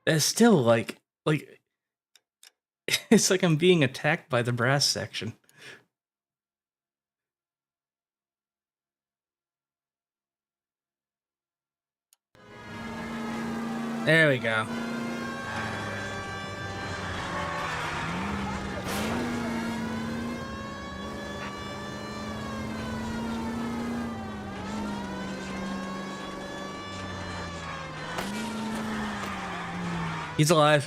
It's still like it's like I'm being attacked by the brass section. There we go. He's alive.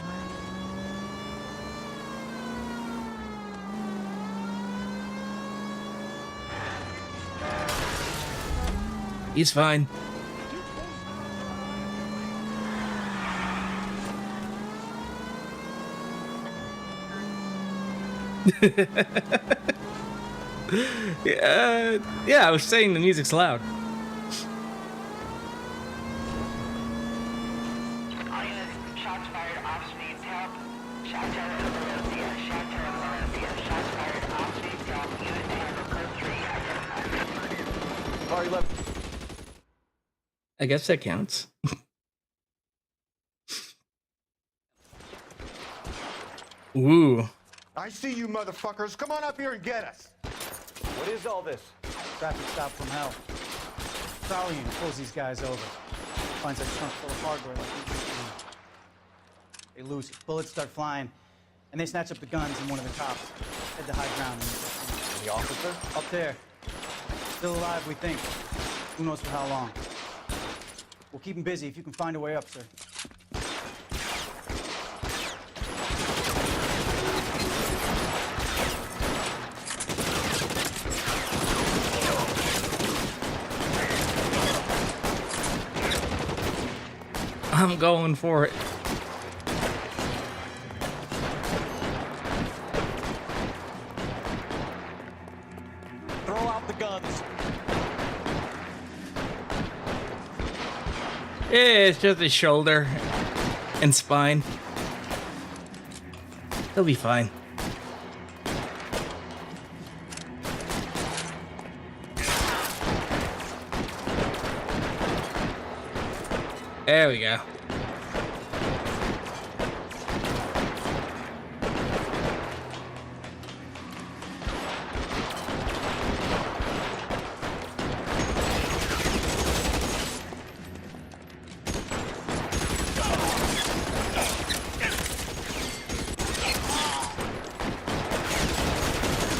He's fine. Yeah, I was saying the music's loud. I guess that counts. Woo. I see you motherfuckers. Come on up here and get us. What is all this? Traffic stop from hell. Prowler unit pulls these guys over. Finds a trunk full of hardware like we just found. They lose it. Bullets start flying, and they snatch up the guns and one of the cops. Head to high ground. And the officer? Up there. Still alive, we think. Who knows for how long. We'll keep him busy if you can find a way up, sir. I'm going for it. Throw out the guns. It's just his shoulder and spine. He'll be fine. There we go.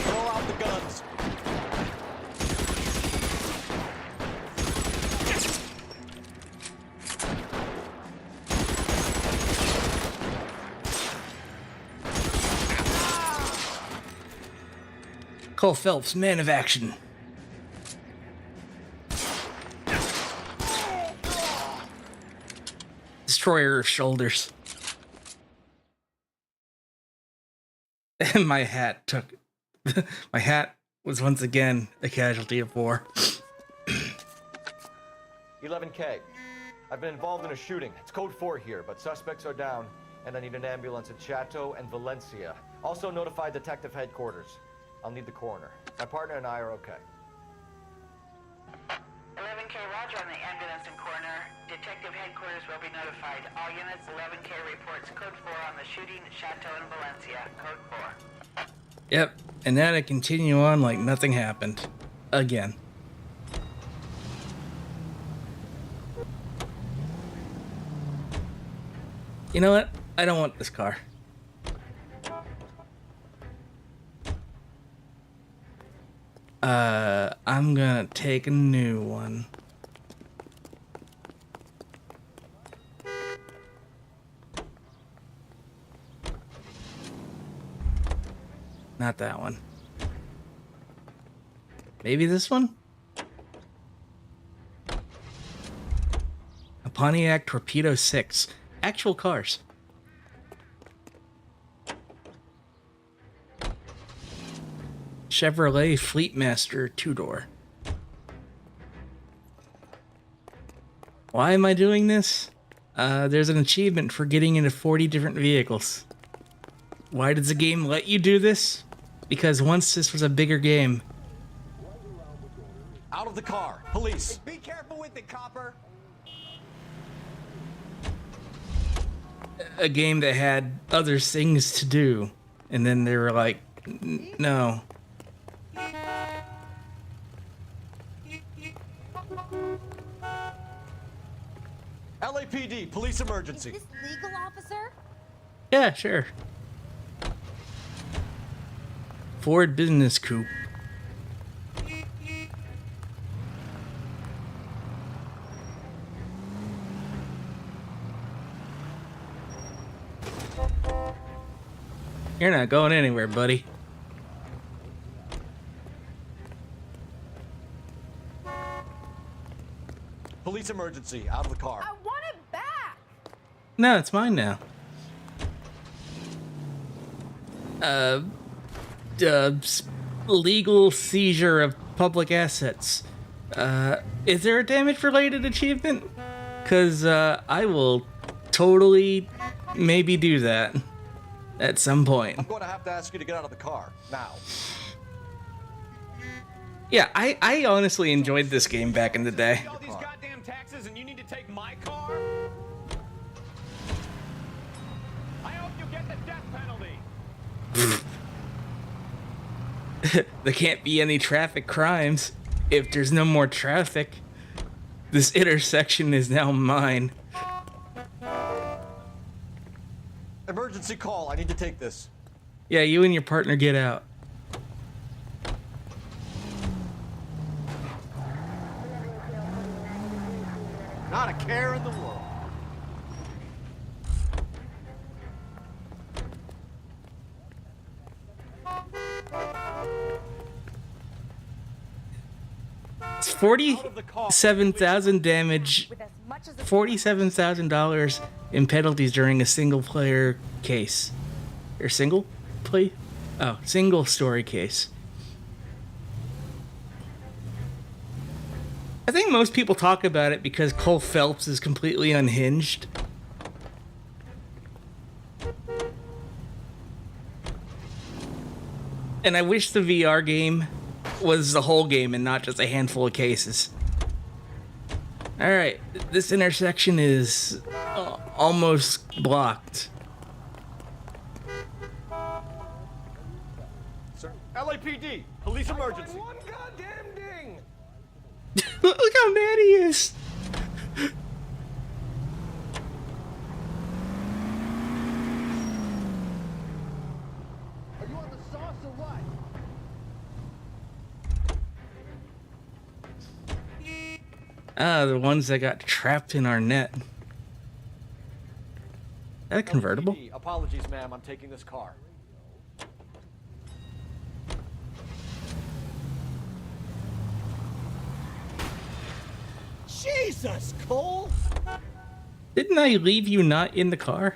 Throw out the guns. Cole Phelps, man of action. Destroyer of shoulders. And my hat took... my hat was once again a casualty of war. 11K. I've been involved in a shooting. It's code 4 here, but suspects are down, and I need an ambulance at Chateau and Valencia. Also notify detective headquarters. I'll need the coroner. My partner and I are okay. 11K, roger on the ambulance and coroner. Detective headquarters will be notified. All units, 11K reports code 4 on the shooting at Chateau and Valencia. Code 4. Yep, and now to continue on like nothing happened. Again. You know what? I don't want this car. I'm gonna take a new one. Not that one. Maybe this one? A Pontiac Torpedo 6. Actual cars. Chevrolet Fleetmaster 2-door. Why am I doing this? There's an achievement for getting into 40 different vehicles. Why does the game let you do this? Because once this was a bigger game. Out of the car. Police. Be careful with the copper. A game that had other things to do. And then they were like, no. LAPD, police emergency. Is this legal, officer? Yeah, sure. Ford Business Coupe. You're not going anywhere, buddy. Police emergency, out of the car. I want it back! No, it's mine now. Legal seizure of public assets. Is there a damage-related achievement? Because, I will totally maybe do that at some point. I'm going to have to ask you to get out of the car, now. Yeah, I honestly enjoyed this game back in the day. All these goddamn taxes and you need to take my car? I hope you get the death penalty. There can't be any traffic crimes if there's no more traffic. This intersection is now mine. Emergency call, I need to take this. Yeah, you and your partner get out. Not a care in the world. It's $47,000 damage, $47,000 in penalties during a single-player case. Or single play? Oh, single story case. I think most people talk about it because Cole Phelps is completely unhinged. And I wish the VR game was the whole game and not just a handful of cases. Alright, this intersection is almost blocked. Sir, LAPD, police emergency. One goddamn ding. Look how mad he is. Are you on the sauce or what? Ah, the ones that got trapped in our net. Is that a convertible? LAPD, apologies, ma'am. I'm taking this car. Jesus, Cole! Didn't I leave you not in the car?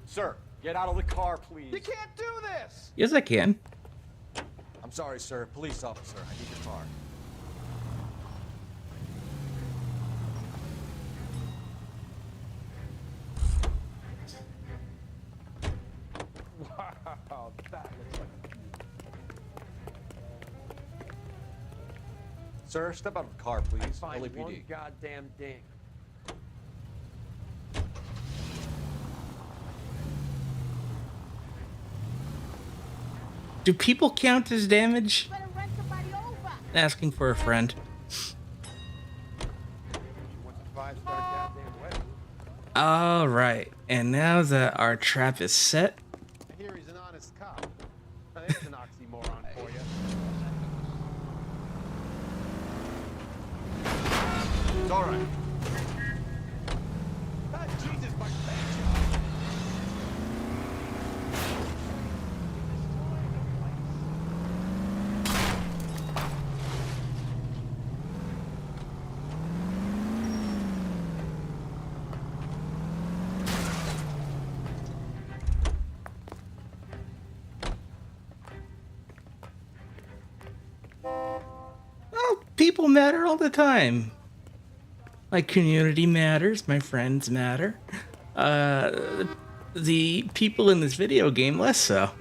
Sir, get out of the car, please. You can't do this. Yes, I can. I'm sorry, sir. Police officer, I need your car. Wow, that looks like Sir, step out of the car, please. Find LAPD. one goddamn ding. Do people count as damage? Asking for a friend. All right, and now that our trap is set, I hear he's an honest cop. There's an oxymoron for you. It's all right. Ah, Jesus, my well, people matter all the time. My community matters, my friends matter. The people in this video game less so.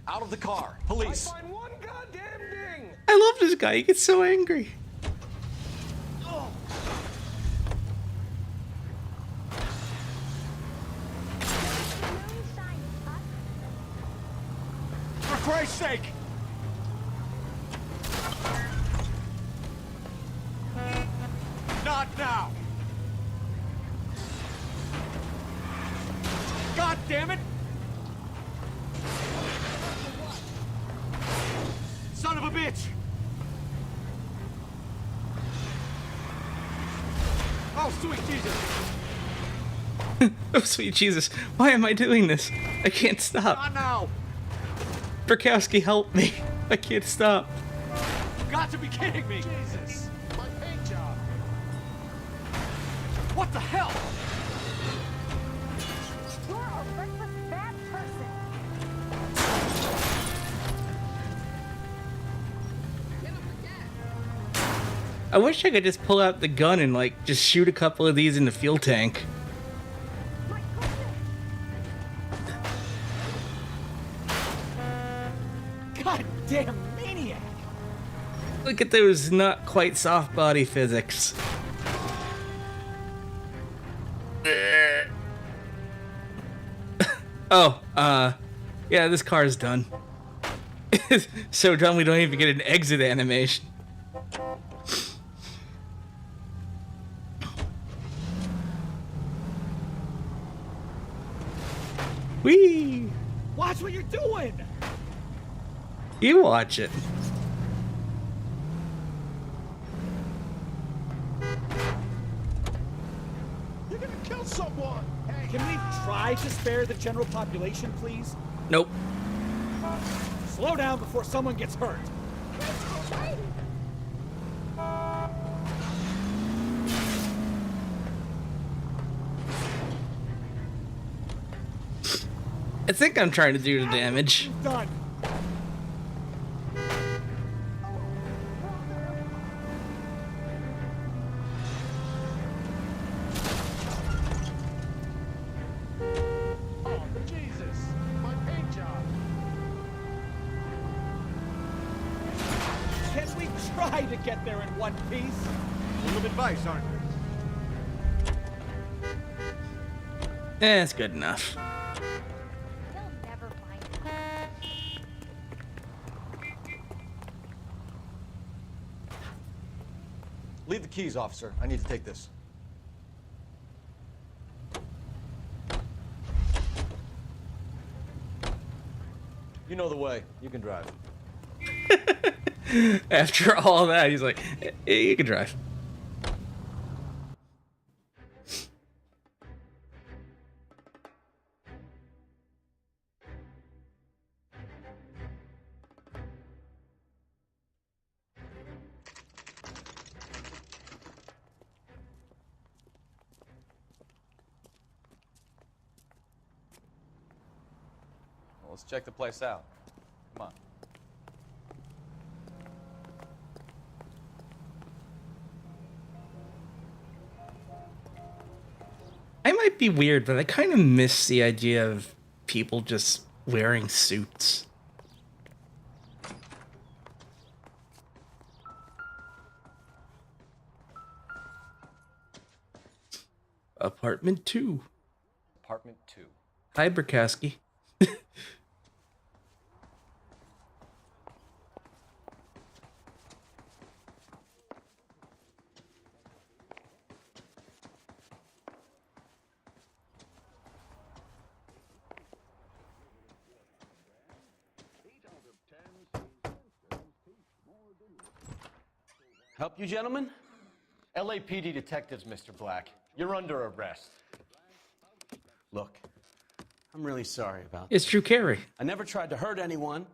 Out of the car, police. Find one goddamn ding. I love this guy, he gets so angry. For Christ's sake! Not now! God damn it! Son of a bitch! Oh, sweet Jesus! Oh, sweet Jesus, why am I doing this? I can't stop. Not now! Bukowski, help me. I can't stop. You've got to be kidding me! Jesus, my paint job. What the hell? You're a reckless, bad person. I wish I could just pull out the gun and, like, just shoot a couple of these in the fuel tank. Goddamn maniac! Look at those not quite soft body physics. Oh, yeah, this car's done. So done we don't even get an exit animation. Whee! Watch what you're doing! You watch it. You're gonna kill someone. Hey, Can we try to spare the general population, please? Nope. Slow down before someone gets hurt. I think I'm trying to do the damage. Done. oh, Jesus, my paint job. Can we try to get there in one piece? Full of advice, aren't you? It's good enough. They'll never find out. Leave the keys, officer. I need to take this. You know the way. You can drive. After all that, he's like, you can drive. let's check the place out. Come on. I might be weird, but I kind of miss the idea of people just wearing suits. Apartment 2. Apartment 2. Hi, Brikowski. Help you, gentlemen? LAPD detectives, Mr. Black. You're under arrest. Look, I'm really sorry about It's Drew Carey. I never tried to hurt anyone.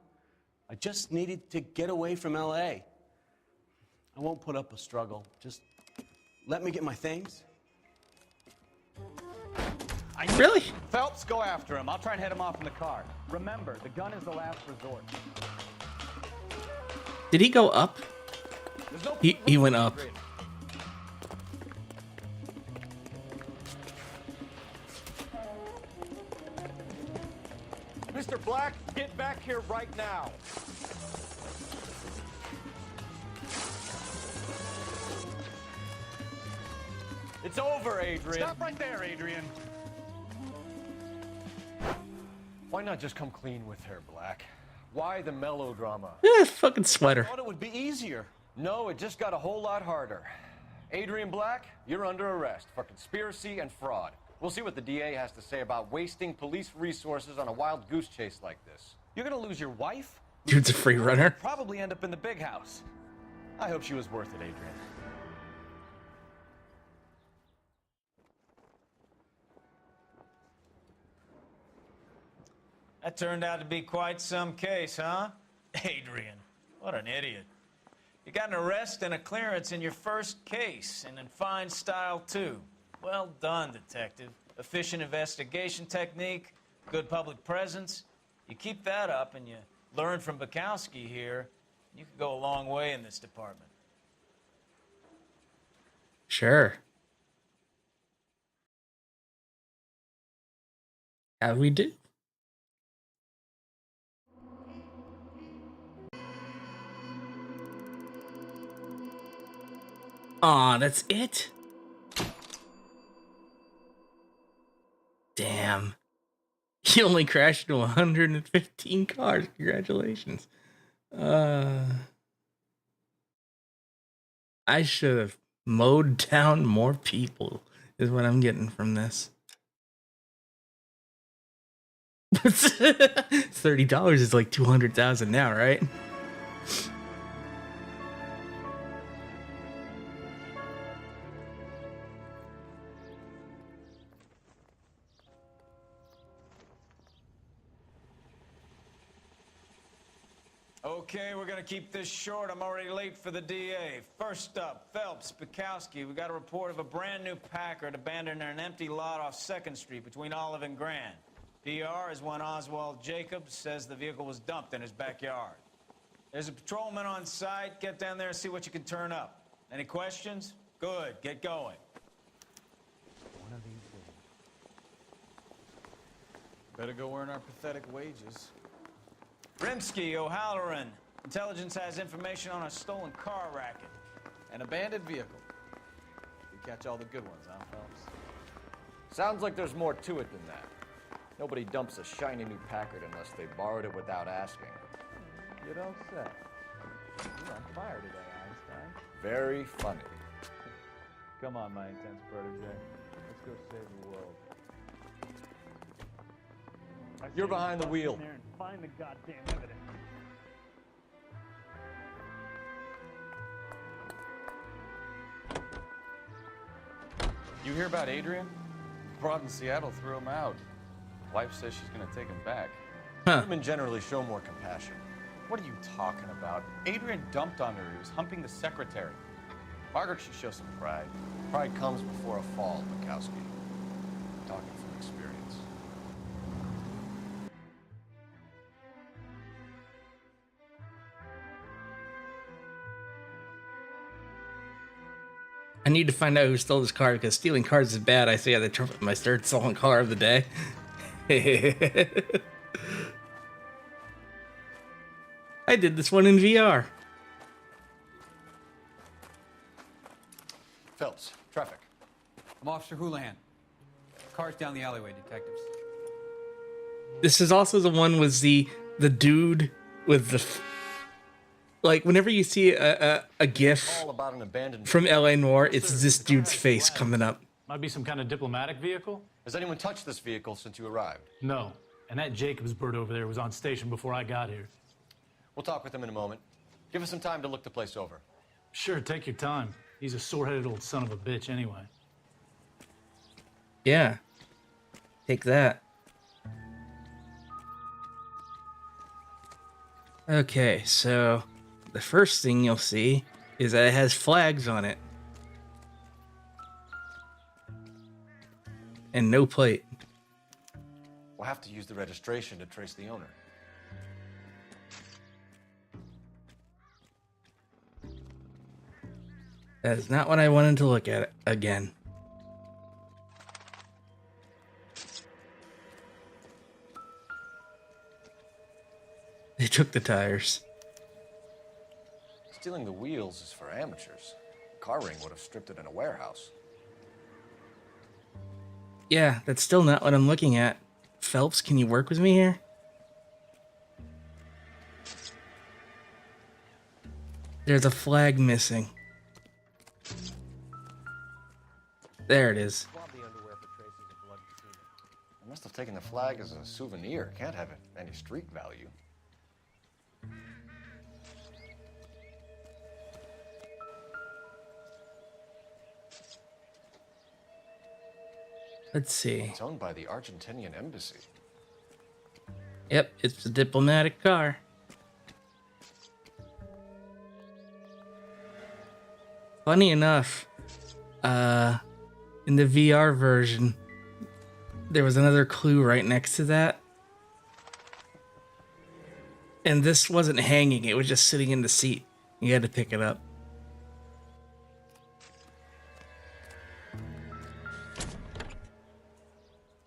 I just needed to get away from L.A. I won't put up a struggle. Just let me get my things. Really? Phelps, go after him. I'll try and head him off in the car. Remember, the gun is the last resort. Did he go up? He went up. Mr. Black, get back here right now. It's over, Adrian. Stop right there, Adrian. Why not just come clean with her, Black? Why the melodrama? Yeah, fucking sweater. I thought it would be easier. No, it just got a whole lot harder. Adrian Black, you're under arrest for conspiracy and fraud. We'll see what the DA has to say about wasting police resources on a wild goose chase like this. You're gonna lose your wife? Dude's a free runner. Probably end up in the big house. I hope she was worth it, Adrian. That turned out to be quite some case, huh? Adrian, what an idiot. You got an arrest and a clearance in your first case, and in fine style, too. Well done, detective. Efficient investigation technique, good public presence. You keep that up and you learn from Bukowski here, you could go a long way in this department. Sure. How we do? Aw, that's it? Damn. He only crashed into 115 cars. Congratulations. I should have mowed down more people, is what I'm getting from this. $30 is like 200,000 now, right? Okay, we're gonna keep this short. I'm already late for the DA. First up, Phelps, Bukowski. We got a report of a brand new Packard abandoned in an empty lot off 2nd Street between Olive and Grand. PR is one Oswald Jacobs says the vehicle was dumped in his backyard. There's a patrolman on site. Get down there and see what you can turn up. Any questions? Good, get going. One of these days. Better go earn our pathetic wages. Rimsky, O'Halloran. Intelligence has information on a stolen car racket. An abandoned vehicle. You catch all the good ones, huh, Phelps? Sounds like there's more to it than that. Nobody dumps a shiny new Packard unless they borrowed it without asking. You don't say. You're on fire today, Einstein. Very funny. Come on, my intense protege. Let's go save the world. You're behind the wheel. There and find the goddamn evidence. You hear about Adrian? Broad in Seattle threw him out. Wife says she's gonna take him back. Women generally show more compassion. What are you talking about? Adrian dumped on her. He was humping the secretary. Margaret should show some pride. Pride comes before a fall, Bukowski. I'm talking from experience. I need to find out who stole this car because stealing cars is bad. I say at the top of my third stolen car of the day. I did this one in VR. Phelps, traffic. I'm Officer Houlihan. Car's down the alleyway, detectives. This is also the one with the dude with the like. Whenever you see a GIF All about an abandoned from LA Noire, it's this dude's face coming up. Might be some kind of diplomatic vehicle? Has anyone touched this vehicle since you arrived? No. And that Jacobs bird over there was on station before I got here. We'll talk with him in a moment. Give us some time to look the place over. Sure, take your time. He's a sore-headed old son of a bitch anyway. Yeah. Take that. Okay, so the first thing you'll see is that it has flags on it. And no plate. We'll have to use the registration to trace the owner. That is not what I wanted to look at again. They took the tires. Stealing the wheels is for amateurs. A car ring would have stripped it in a warehouse. Yeah, that's still not what I'm looking at. Phelps, can you work with me here? There's a flag missing. There it is. I must have taken the flag as a souvenir. Can't have any street value. Let's see. It's owned by the Argentinian embassy. Yep, it's a diplomatic car. Funny enough, in the VR version, there was another clue right next to that. And this wasn't hanging, it was just sitting in the seat. You had to pick it up.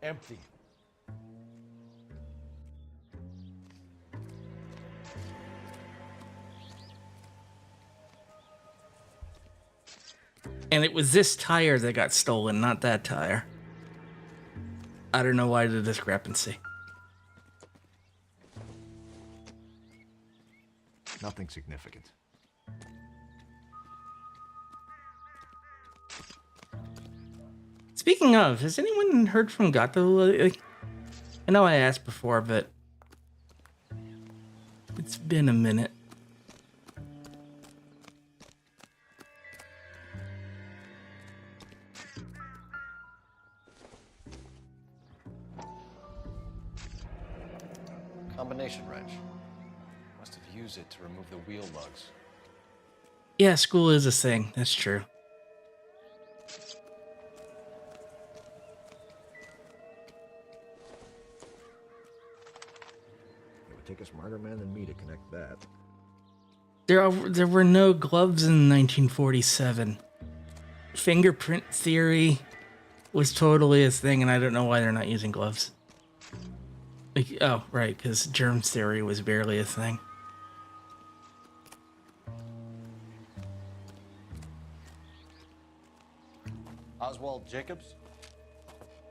Empty. And it was this tire that got stolen, not that tire. I don't know why the discrepancy. Nothing significant. Speaking of, has anyone heard from Gato? I know I asked before, but it's been a minute. Combination wrench. Must have used it to remove the wheel lugs. Yeah, school is a thing. That's true. It would take a smarter man than me to connect that. There were no gloves in 1947. Fingerprint theory was totally a thing, and I don't know why they're not using gloves. Like, oh, right, because germ theory was barely a thing. Oswald Jacobs?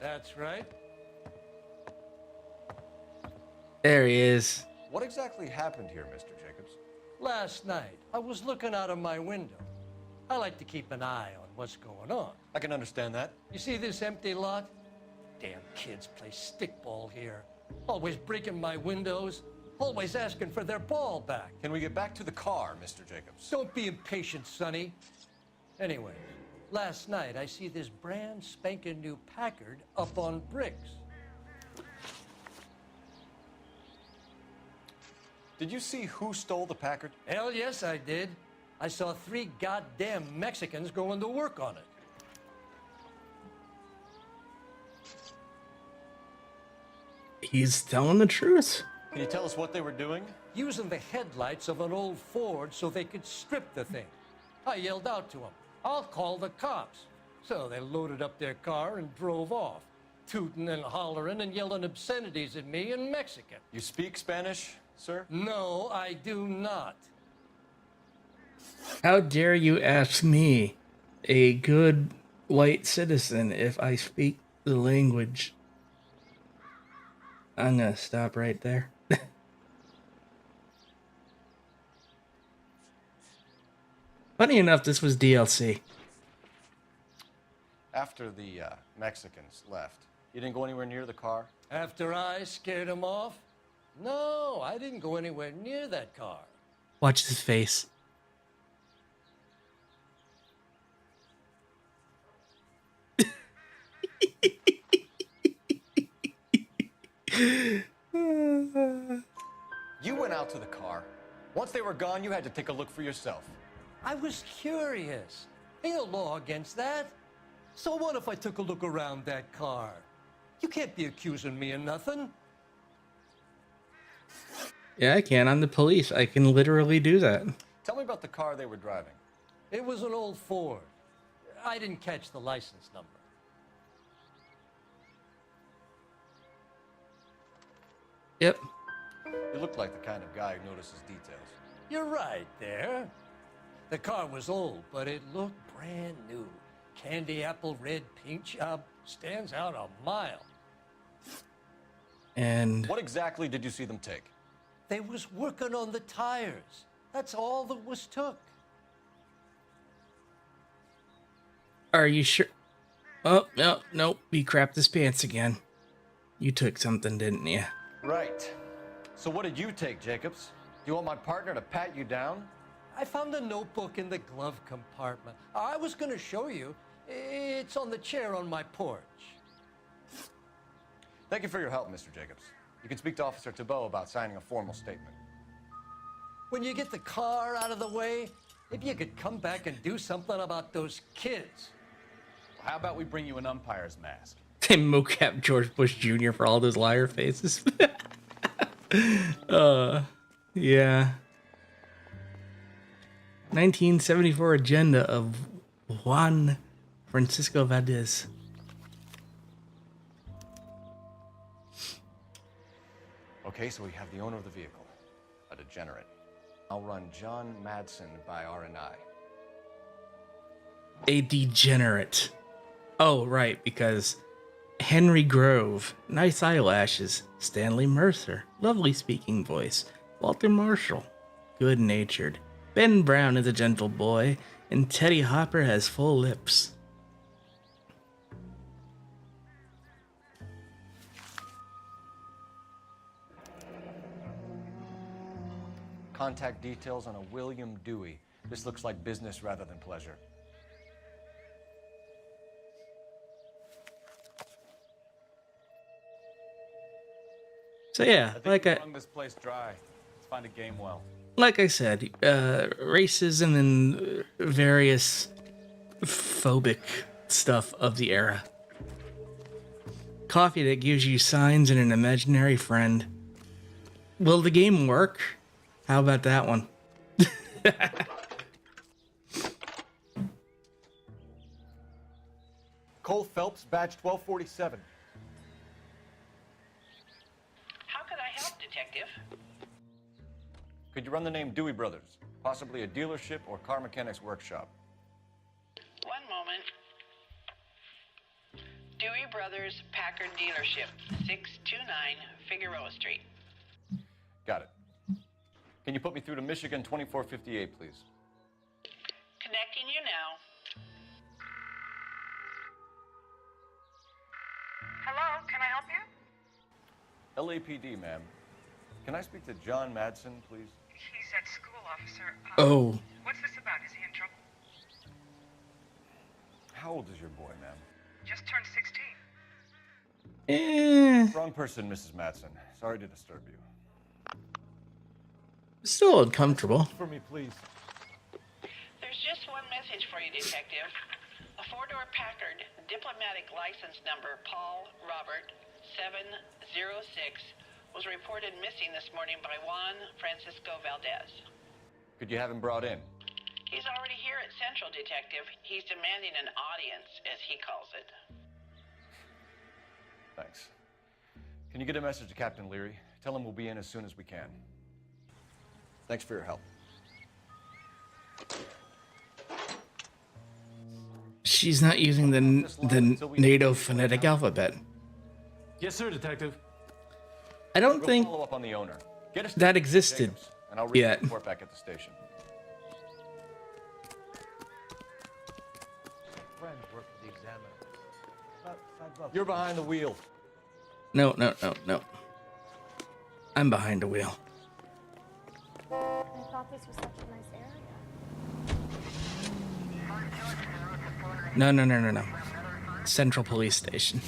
That's right. There he is. What exactly happened here, Mr. Jacobs? Last night, I was looking out of my window. I like to keep an eye on what's going on. I can understand that. You see this empty lot? Damn kids play stickball here. Always breaking my windows. Always asking for their ball back. Can we get back to the car, Mr. Jacobs? Don't be impatient, Sonny. Anyway, last night I see this brand spanking new Packard up on bricks. Did you see who stole the Packard? Hell yes, I did. I saw 3 goddamn Mexicans going to work on it. He's telling the truth. Can you tell us what they were doing? Using the headlights of an old Ford so they could strip the thing. I yelled out to them, I'll call the cops. So they loaded up their car and drove off, tooting and hollering and yelling obscenities at me in Mexican. You speak Spanish, sir? No, I do not. How dare you ask me, a good white citizen, if I speak the language? I'm gonna stop right there. Funny enough, this was DLC. After the Mexicans left, you didn't go anywhere near the car? After I scared him off? No, I didn't go anywhere near that car. Watch his face. You went out to the car. Once they were gone, you had to take a look for yourself. I was curious. Ain't no law against that. So what if I took a look around that car? You can't be accusing me of nothing. Yeah, I can. I'm the police. I can literally do that. Tell me about the car they were driving. It was an old Ford. I didn't catch the license number. Yep. You look like the kind of guy who notices details. You're right there. The car was old, but it looked brand new. Candy apple red paint job stands out a mile. And what exactly did you see them take? They was working on the tires. That's all that was took. Are you sure? Oh, no, nope. He crapped his pants again. You took something, didn't you? Right. So what did you take, Jacobs? Do you want my partner to pat you down? I found a notebook in the glove compartment. I was going to show you. It's on the chair on my porch. Thank you for your help, Mr. Jacobs. You can speak to Officer Thibault about signing a formal statement. When you get the car out of the way, if you could come back and do something about those kids. How about we bring you an umpire's mask? And mocap George Bush Jr. for all those liar faces. Yeah. 1974 agenda of Juan Francisco Valdez. Okay, so we have the owner of the vehicle, a degenerate. I'll run John Madsen by R&I. A degenerate. Oh, right, because Henry Grove, nice eyelashes. Stanley Mercer, lovely speaking voice. Walter Marshall, good-natured. Ben Brown is a gentle boy, and Teddy Hopper has full lips. Contact details on a William Dewey. This looks like business rather than pleasure. So yeah, like I This place dry. Let's find a game well. like I said, racism and various phobic stuff of the era. Coffee that gives you signs and an imaginary friend. Will the game work? How about that one? Cole Phelps, badge 1247. How could I help, Detective? Could you run the name Dewey Brothers? Possibly a dealership or car mechanics workshop. One moment. Dewey Brothers Packard Dealership, 629 Figueroa Street. Got it. Can you put me through to Michigan 2458, please? Connecting you now. Hello, can I help you? LAPD, ma'am. Can I speak to John Madsen, please? He's at school, officer. Oh. What's this about? Is he in trouble? How old is your boy, ma'am? Just turned 16. Wrong person, Mrs. Madsen. Sorry to disturb you. Still uncomfortable. For me, please. There's just one message for you, Detective. A four-door Packard, diplomatic license number Paul Robert 706, was reported missing this morning by Juan Francisco Valdez. Could you have him brought in? He's already here at Central, Detective. He's demanding an audience, as he calls it. Thanks. Can you get a message to Captain Leary? Tell him we'll be in as soon as we can. Thanks for your help. She's not using the NATO phonetic alphabet. Yes, sir, Detective. I don't We'll think follow up on the owner. Get us that existed Jacobs, and I'll read yet. the report back at the station. Friends work for the Examiner. You're behind the wheel. No. I'm behind the wheel. I thought this was such a nice area. No. Central Police Station.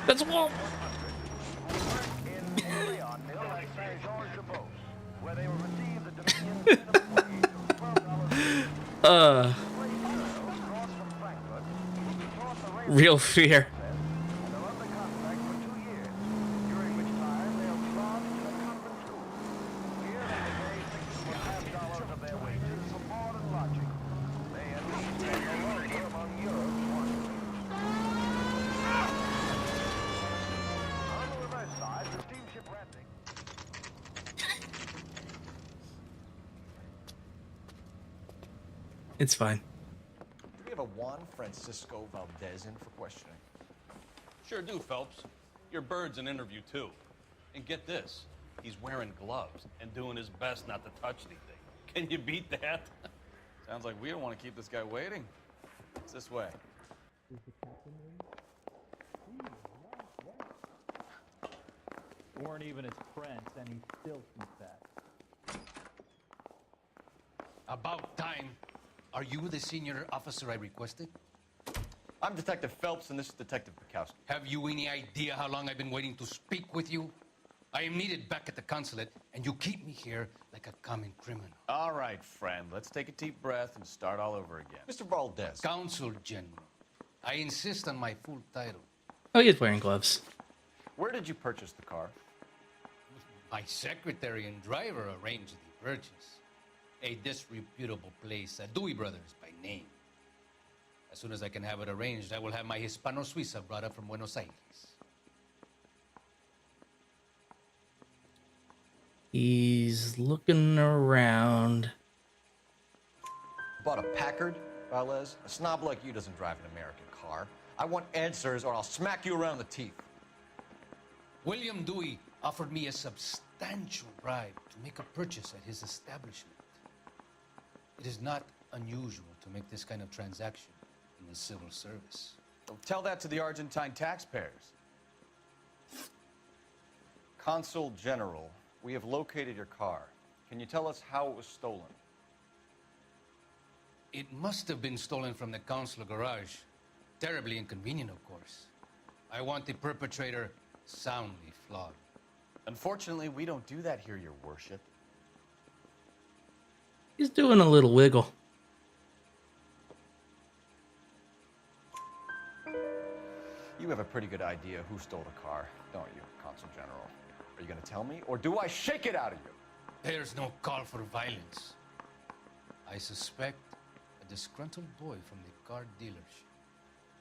That's a wall. Real fear. It's fine. Do we have a Juan Francisco Valdez in for questioning? Sure do, Phelps. Your bird's an interview, too. And get this, he's wearing gloves and doing his best not to touch anything. Can you beat that? Sounds like we don't want to keep this guy waiting. It's this way. Weren't even his friends, and he still keeps that. About time. Are you the senior officer I requested? I'm Detective Phelps, and this is Detective Bukowski. Have you any idea how long I've been waiting to speak with you? I am needed back at the consulate, and you keep me here like a common criminal. All right, friend. Let's take a deep breath and start all over again. Mr. Valdez. Consul General. I insist on my full title. Oh, he's wearing gloves. Where did you purchase the car? My secretary and driver arranged the purchase. A disreputable place, Dewey Brothers by name. As soon as I can have it arranged, I will have my Hispano Suiza brought up from Buenos Aires. He's looking around. Bought a Packard, Valdez? A snob like you doesn't drive an American car. I want answers, or I'll smack you around the teeth. William Dewey offered me a substantial bribe to make a purchase at his establishment. It is not unusual to make this kind of transaction in the civil service. Well, tell that to the Argentine taxpayers. Consul General, we have located your car. Can you tell us how it was stolen? It must have been stolen from the consular garage. Terribly inconvenient, of course. I want the perpetrator soundly flogged. Unfortunately, we don't do that here, Your Worship. He's doing a little wiggle. You have a pretty good idea who stole the car, don't you, Consul General? Are you going to tell me, or do I shake it out of you? There's no call for violence. I suspect a disgruntled boy from the car dealership.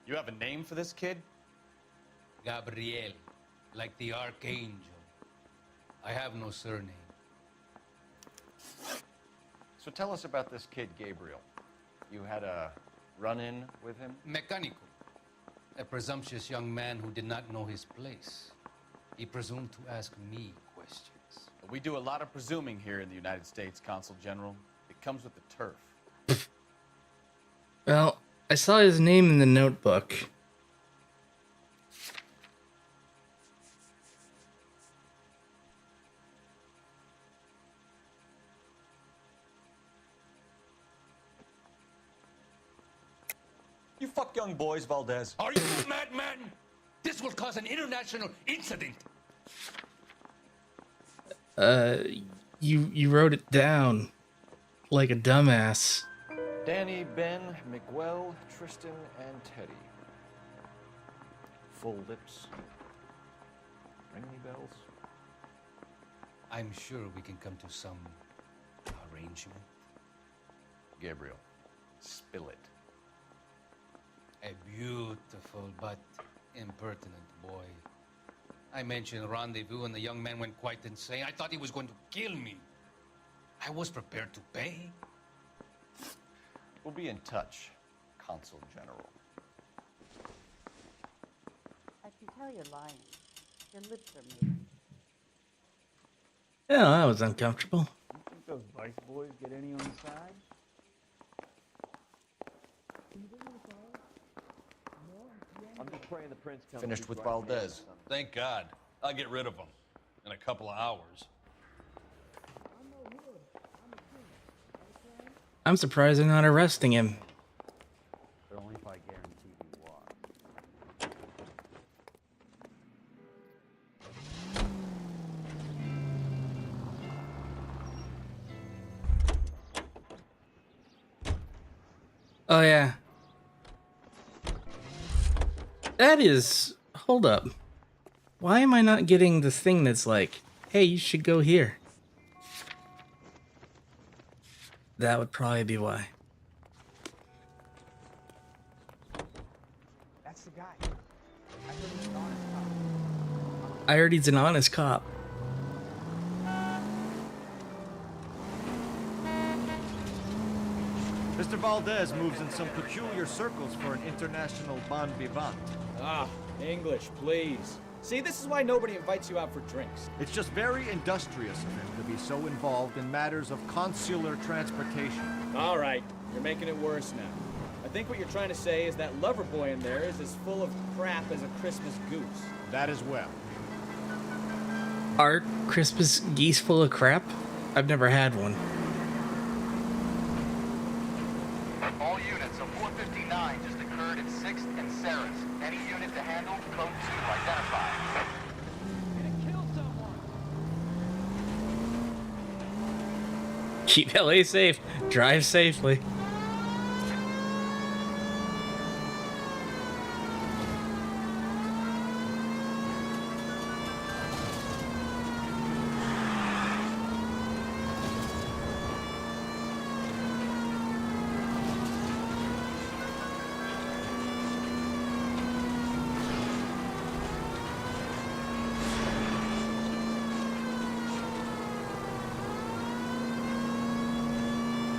You have a name for this kid? Gabriel, like the archangel. I have no surname. So tell us about this kid, Gabriel. You had a run-in with him? Mecánico. A presumptuous young man who did not know his place. He presumed to ask me questions. We do a lot of presuming here in the United States, Consul General. It comes with the turf. Well, I saw his name in the notebook. You fuck young boys, Valdez. Are you a madman? This will cause an international incident. You wrote it down like a dumbass. Danny, Ben, Miguel, Tristan, and Teddy. full lips. Ring any bells? I'm sure we can come to some arrangement. Gabriel, spill it. A beautiful but impertinent boy. I mentioned rendezvous and the young man went quite insane. I thought he was going to kill me. I was prepared to pay. We'll be in touch, Consul General. I can tell you're lying. Your lips are moving. Yeah, that was uncomfortable. You think those Vice boys get any on the side? I'm just praying the prince comes. Finished with Valdez. Thank God. I'll get rid of him in a couple of hours. I'm surprised they're not arresting him. But only if I guarantee you are. Oh, yeah. That is... Hold up. Why am I not getting the thing that's like, hey, you should go here? That would probably be why. That's the guy. I heard he's an honest cop. Mr. Valdez moves in some peculiar circles for an international bon vivant. Ah, English, please. See, this is why nobody invites you out for drinks. It's just very industrious of him to be so involved in matters of consular transportation. All right, you're making it worse now. I think what you're trying to say is that lover boy in there is as full of crap as a Christmas goose. That as well. Are Christmas geese full of crap? I've never had one. All units of 459 just occurred in 6th and Sarah's. Any unit to handle, code 2 identified. Keep LA safe. Drive safely.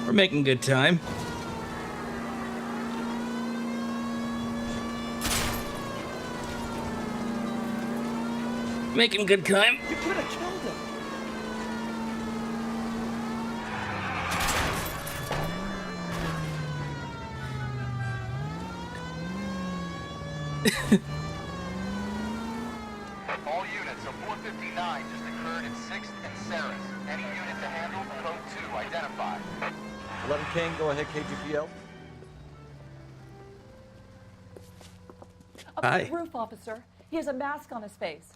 We're making good time. Making good time. You could have killed him. All units of 459 just occurred in 6th and Sarah's. Any unit to handle, code 2 identified. 11 King, go ahead, KGPL. Up Hi. the roof, officer. He has a mask on his face.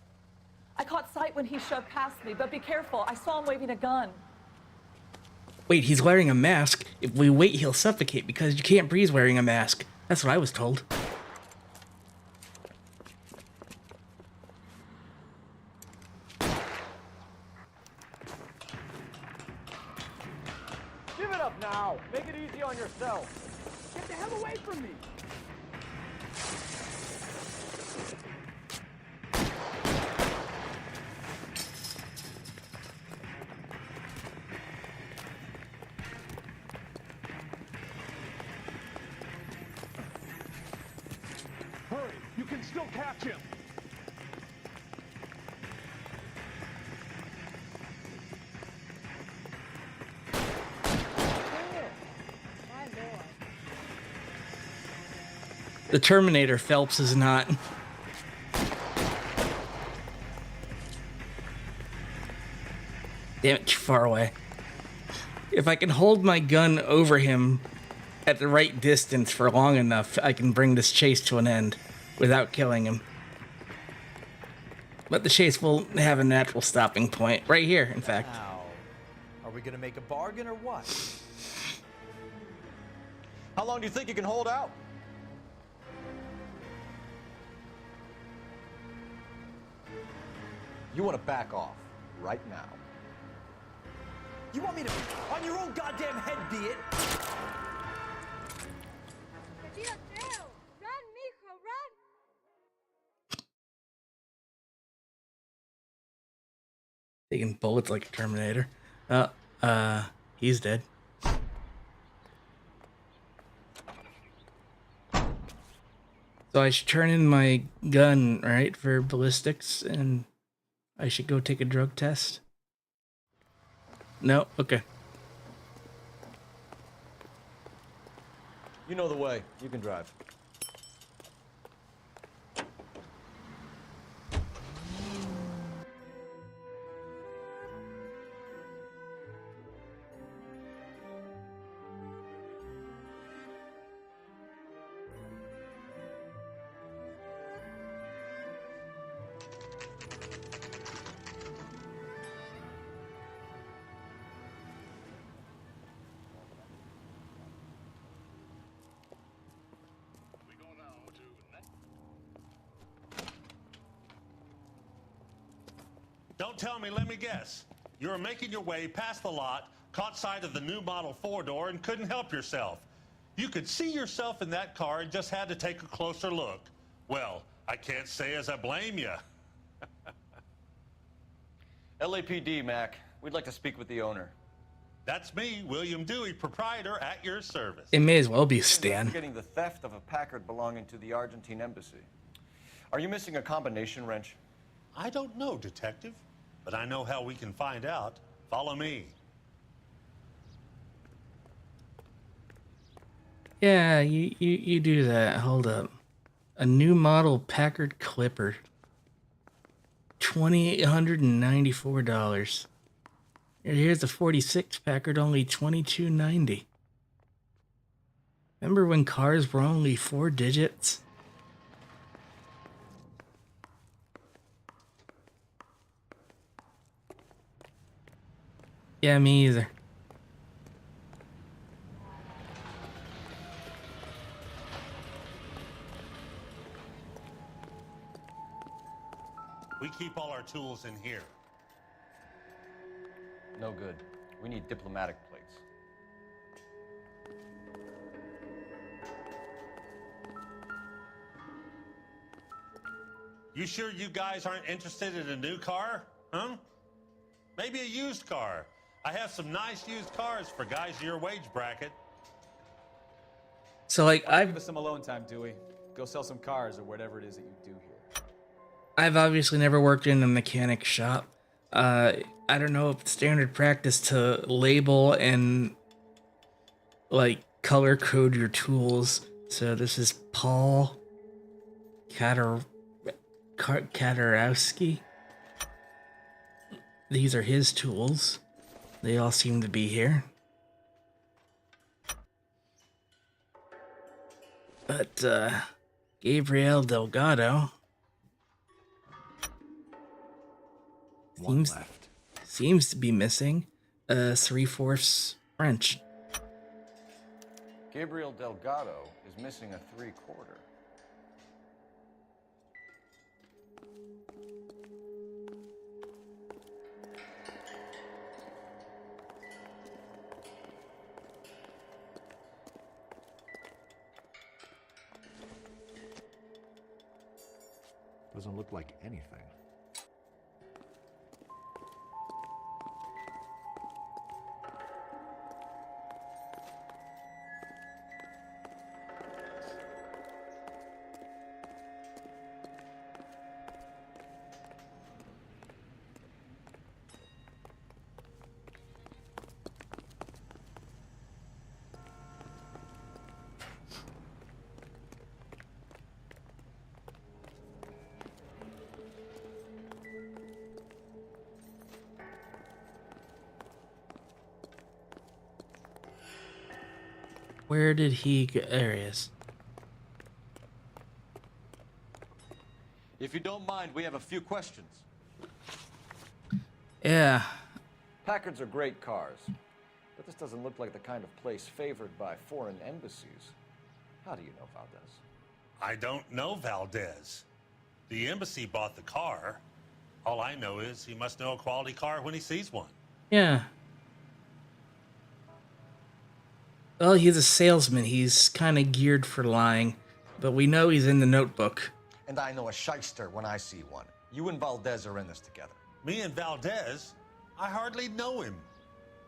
I caught sight when he shoved past me, but be careful. I saw him waving a gun. Wait, he's wearing a mask. If we wait, he'll suffocate because you can't breathe wearing a mask. That's what I was told. Give it up now. Make it easy on yourself. Get the hell away from me! Hurry! You can still catch him! The Terminator Phelps is not. Damn it, too far away. If I can hold my gun over him at the right distance for long enough, I can bring this chase to an end without killing him. But the chase will have a natural stopping point. Right here, in fact. Now, are we gonna make a bargain or what? How long do you think you can hold out? You want to back off right now. You want me to on your own goddamn head, be it? Run, mijo, run! Taking bullets like a Terminator. He's dead. So I should turn in my gun, right, for ballistics, and I should go take a drug test? No? Okay. You know the way. You can drive. Don't tell me, let me guess. You were making your way past the lot, caught sight of the new model 4-door, and couldn't help yourself. You could see yourself in that car and just had to take a closer look. Well, I can't say as I blame you. LAPD, Mac. We'd like to speak with the owner. That's me, William Dewey, proprietor, at your service. It may as well be Stan. Investigating the theft of a Packard belonging to the Argentine embassy. Are you missing a combination wrench? I don't know, Detective, but I know how we can find out. Follow me. Yeah, you do that. Hold up. A new model Packard Clipper. $2,894. Here's a 46 Packard, only $2,290. Remember when cars were only 4 digits? Yeah, me either. We keep all our tools in here. No good. We need diplomatic plates. You sure you guys aren't interested in a new car? Huh? Maybe a used car. I have some nice used cars for guys your wage bracket. So, like, Give us some alone time, Dewey. Go sell some cars or whatever it is that you do here. I've obviously never worked in a mechanic shop. I don't know if it's standard practice to label and, like, color code your tools. So this is Paul Katarowski. These are his tools. They all seem to be here. But, Gabriel Delgado seems to be missing a 3/4 wrench. Gabriel Delgado is missing a 3/4. Doesn't look like anything. Where did he go? There he is. If you don't mind, we have a few questions. Yeah. Packards are great cars, but this doesn't look like the kind of place favored by foreign embassies. How do you know Valdez? I don't know Valdez. The embassy bought the car. All I know is he must know a quality car when he sees one. Yeah. Well, he's a salesman. He's kind of geared for lying. But we know he's in the Notebook. And I know a shyster when I see one. You and Valdez are in this together. Me and Valdez? I hardly know him.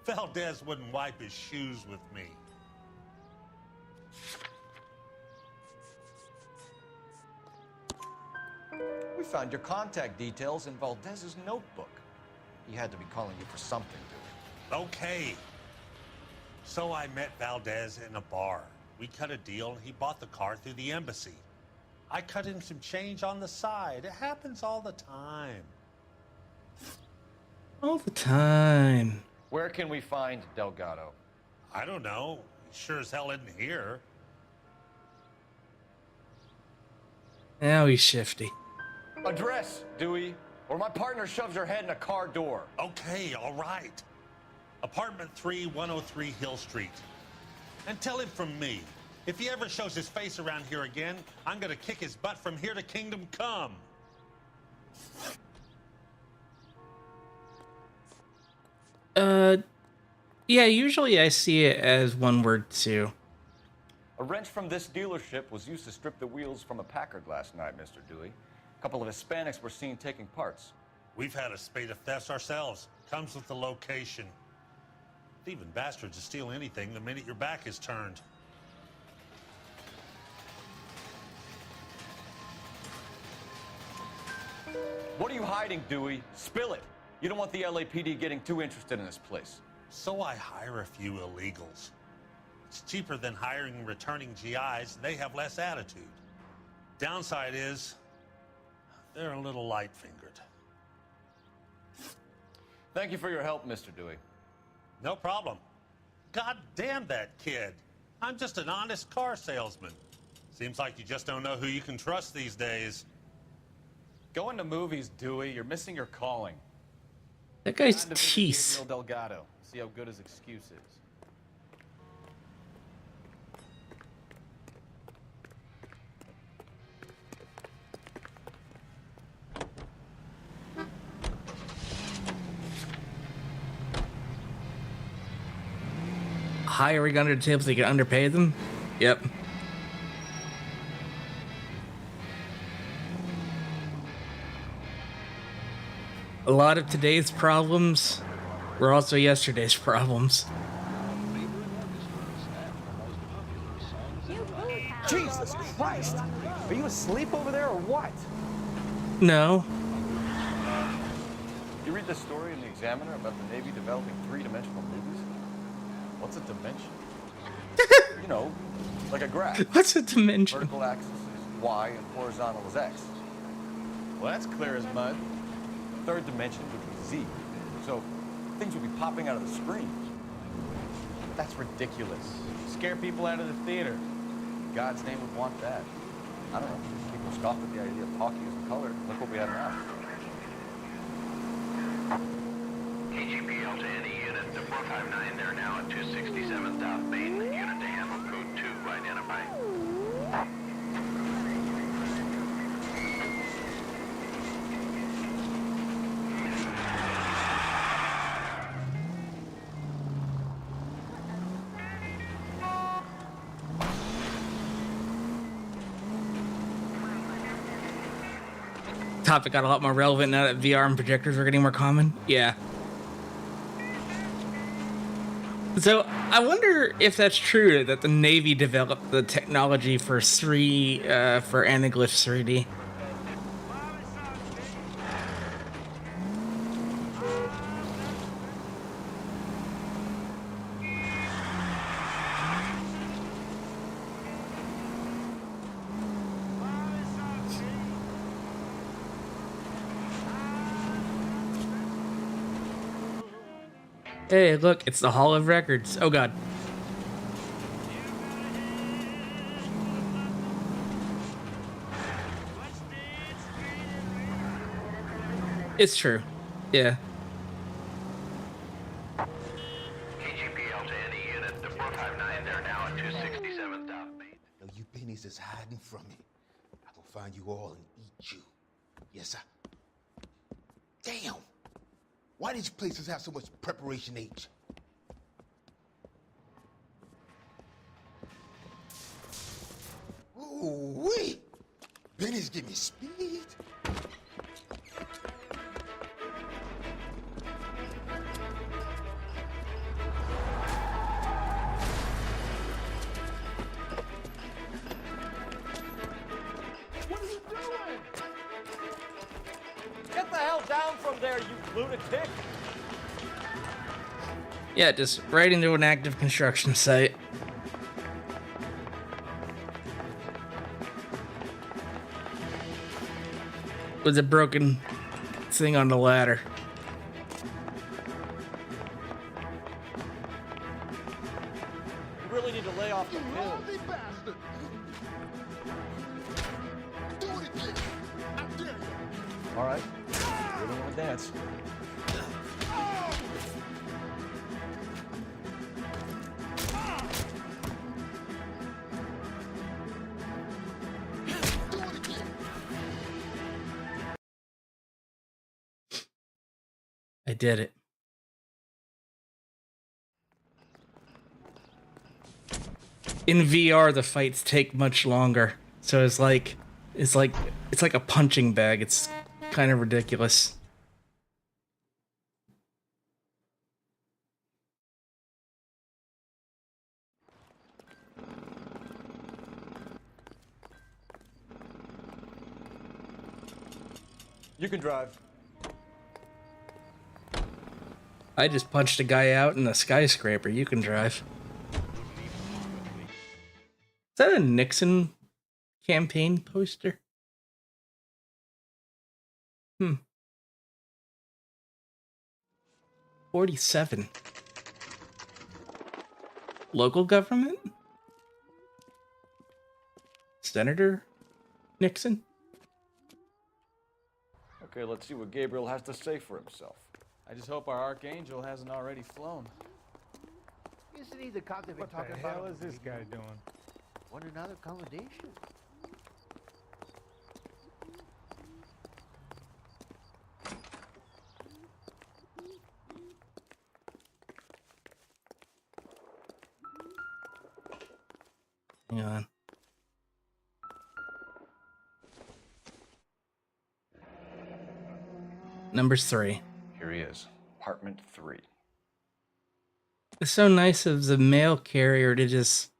Valdez wouldn't wipe his shoes with me. We found your contact details in Valdez's notebook. He had to be calling you for something, dude. Okay. So I met Valdez in a bar. We cut a deal, and he bought the car through the embassy. I cut him some change on the side. It happens all the time. All the time. Where can we find Delgado? I don't know. He sure as hell isn't here. Now he's shifty. Address, Dewey, or my partner shoves her head in a car door. Okay, all right. Apartment 3, 103 Hill Street. And tell him from me, if he ever shows his face around here again, I'm gonna kick his butt from here to Kingdom Come. Yeah, usually I see it as one word too. A wrench from this dealership was used to strip the wheels from a Packard last night, Mr. Dewey. A couple of Hispanics were seen taking parts. We've had a spate of thefts ourselves. Comes with the location. Thieving bastards will steal anything the minute your back is turned. What are you hiding, Dewey? Spill it. You don't want the LAPD getting too interested in this place. So I hire a few illegals. It's cheaper than hiring returning GIs. They have less attitude. Downside is, they're a little light-fingered. Thank you for your help, Mr. Dewey. No problem. God damn that kid. I'm just an honest car salesman. Seems like you just don't know who you can trust these days. Going to movies, Dewey. You're missing your calling. That guy's Time to visit teeth. Gabriel Delgado. See how good his excuse is. Hiring under the table so you can underpay them? Yep. A lot of today's problems were also yesterday's problems. Jesus Christ! Are you asleep over there or what? No. You read this story in the Examiner about the Navy developing three-dimensional movies? What's a dimension? You know, like a graph. What's a dimension? Vertical axis is Y and horizontal is X. Well, that's clear as mud. Third dimension would be Z. So things would be popping out of the screen. That's ridiculous. Scare people out of the theater. God's name would want that. I don't know. People scoffed at the idea of talkie using color. Look what we have now. KGPL to any unit to 459. They're now at 267 South Main. Unit to handle code 2 identified. Topic got a lot more relevant now that VR and projectors are getting more common. Yeah. So I wonder if that's true that the Navy developed the technology for for anaglyph 3D. Hey, look, it's the Hall of Records. Oh, God. It's true. Yeah. KGPL to any unit to 459. They're now at 267 South Main. Yo, you pennies is hiding from me. I will find you all and eat you. Yes, sir. Damn! Why these places have so much preparation H? Ooh-wee! Benny's give me speed. What are you doing? Get the hell down from there, you lunatic! Yeah, just right into an active construction site. With a broken thing on the ladder. You really need to lay off the pills. Bastard! Do it again! I dare you! All right. You really want to dance? I did it. In VR, the fights take much longer, so it's like a punching bag. It's kind of ridiculous. You can drive. I just punched a guy out in a skyscraper. You can drive. Is that a Nixon campaign poster? 47. Local government? Senator Nixon? Okay, let's see what Gabriel has to say for himself. I just hope our Archangel hasn't already flown. Isn't he the cop they've been What talking the about? hell is this guy doing? Want another accommodation? Hang on. Number 3. Here he is, apartment 3. It's so nice of the mail carrier to just...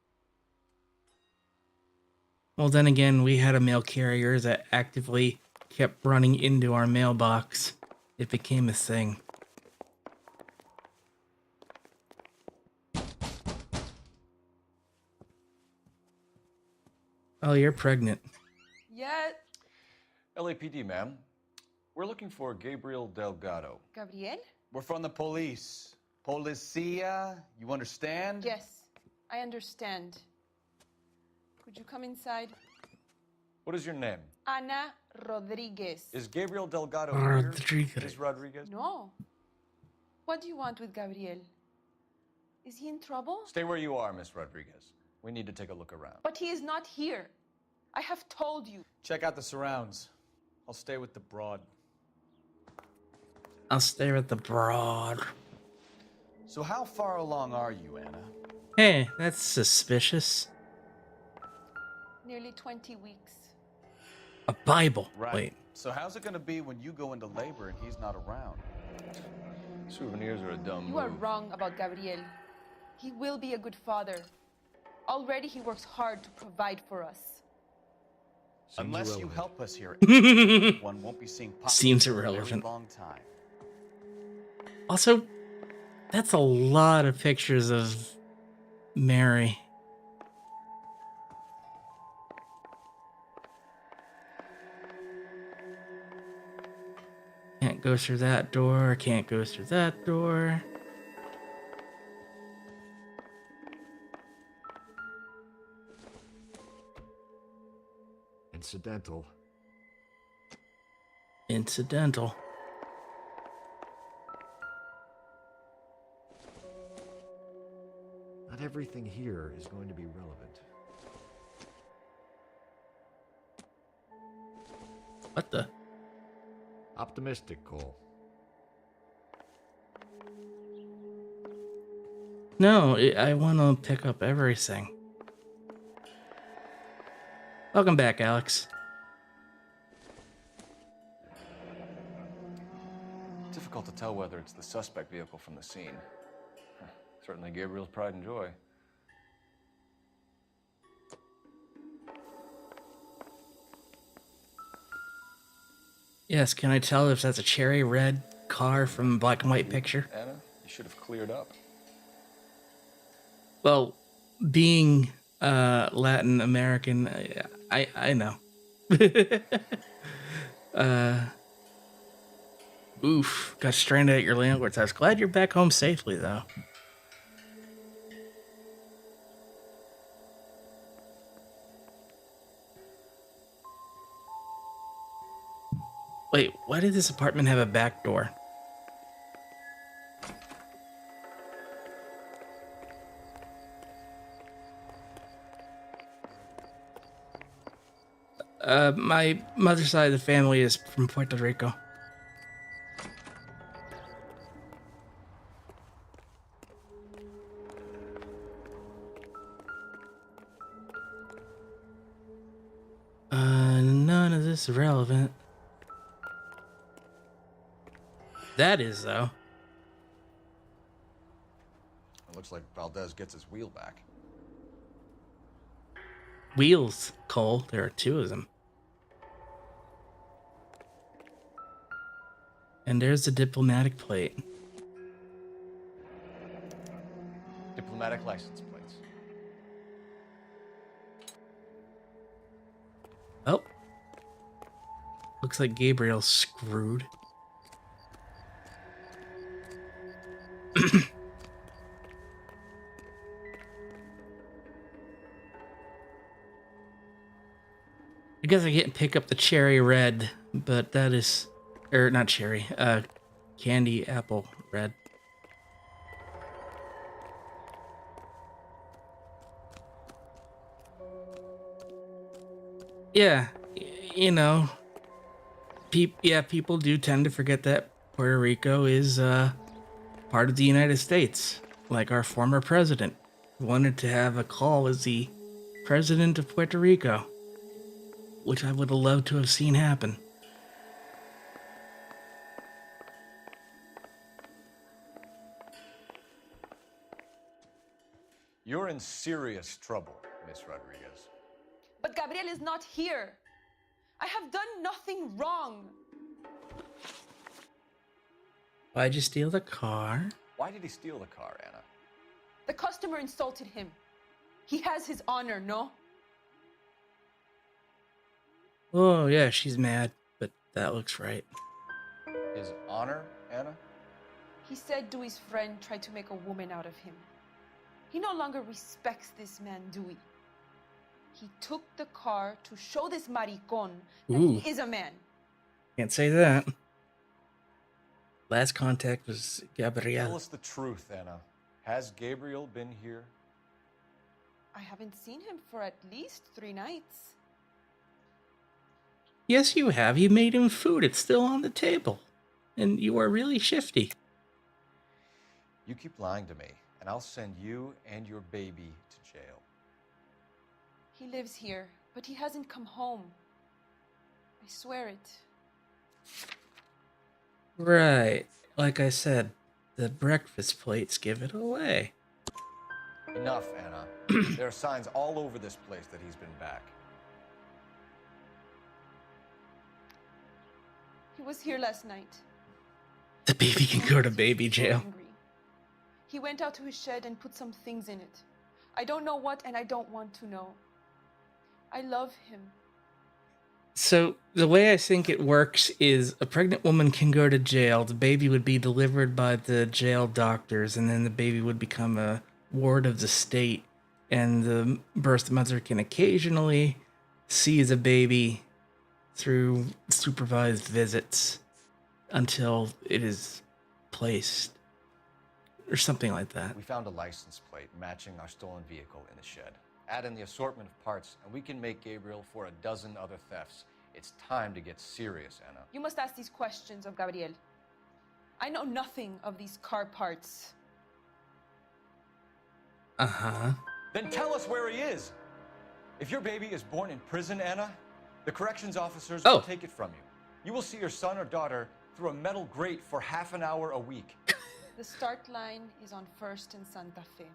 Well, then again, we had a mail carrier that actively kept running into our mailbox. It became a thing. Oh, you're pregnant. Yet. LAPD, ma'am. We're looking for Gabriel Delgado. Gabriel? We're from the police. Policia, you understand? Yes, I understand. Could you come inside? What is your name? Ana Rodriguez. Is Gabriel Delgado Rodriguez. here? Ms. Rodriguez? No. What do you want with Gabriel? Is he in trouble? Stay where you are, Miss Rodriguez. We need to take a look around. But he is not here. I have told you. Check out the surrounds. I'll stay with the broad. I'll stay with the broad. So how far along are you, Anna? Hey, that's suspicious. Nearly 20 weeks. A Bible. Right. Wait. So how's it going to be when you go into labor and he's not around? Souvenirs are a dumb You are wrong about Gabriel. He will be a good father. Already he works hard to provide for us. Unless you help us here, one won't be seeing Papa Seems for a very irrelevant. long time. Also, that's a lot of pictures of Mary. Can't go through that door, can't go through that door. Incidental. Incidental. Not everything here is going to be relevant. What the? Optimistic, Cole. No, I want to pick up everything. Welcome back, Alex. Difficult to tell whether it's the suspect vehicle from the scene. Certainly Gabriel's pride and joy. Yes, can I tell if that's a cherry red car from a black and white picture? Anna, you should have cleared up. Well, being Latin American, I know. Oof, got stranded at your landlord's house. Glad you're back home safely, though. Wait, why did this apartment have a back door? My mother's side of the family is from Puerto Rico. None of this is relevant. That is, though. It looks like Valdez gets his wheel back. Wheels, Cole. There are two of them. And there's the diplomatic plate. Diplomatic license plates. Oh. Looks like Gabriel's screwed. I guess I can't pick up the cherry red, but that is, or not cherry, candy apple red. Yeah, you know, people do tend to forget that Puerto Rico is part of the United States, like our former president wanted to have a call as the president of Puerto Rico, which I would have loved to have seen happen. You're in serious trouble, Miss Rodriguez. But Gabriel is not here. I have done nothing wrong. Why'd you steal the car? Why did he steal the car, Anna? The customer insulted him. He has his honor, no? Oh, yeah, she's mad, but that looks right. His honor, Anna? He said Dewey's friend tried to make a woman out of him. He no longer respects this man, Dewey. He took the car to show this maricon that he is a man. Can't say that. Last contact was Gabriel. Tell us the truth, Anna. Has Gabriel been here? I haven't seen him for at least 3 nights. Yes, you have. You made him food. It's still on the table. And you are really shifty. You keep lying to me, and I'll send you and your baby to jail. He lives here, but he hasn't come home. I swear it. Right. Like I said, the breakfast plates give it away. Enough, Anna. There are signs all over this place that he's been back. He was here last night. The baby can go to baby jail. Angry. He went out to his shed and put some things in it. I don't know what, and I don't want to know. I love him. So the way I think it works is a pregnant woman can go to jail. The baby would be delivered by the jail doctors, and then the baby would become a ward of the state. And the birth mother can occasionally see the baby through supervised visits until it is placed, or something like that. We found a license plate matching our stolen vehicle in the shed. Add in the assortment of parts, and we can make Gabriel for a dozen other thefts. It's time to get serious, Anna. You must ask these questions of Gabriel. I know nothing of these car parts. Uh-huh. Then tell us where he is. If your baby is born in prison, Anna, the corrections officers will take it from you. You will see your son or daughter through a metal grate for half an hour a week. The start line is on 1st and Santa Fe.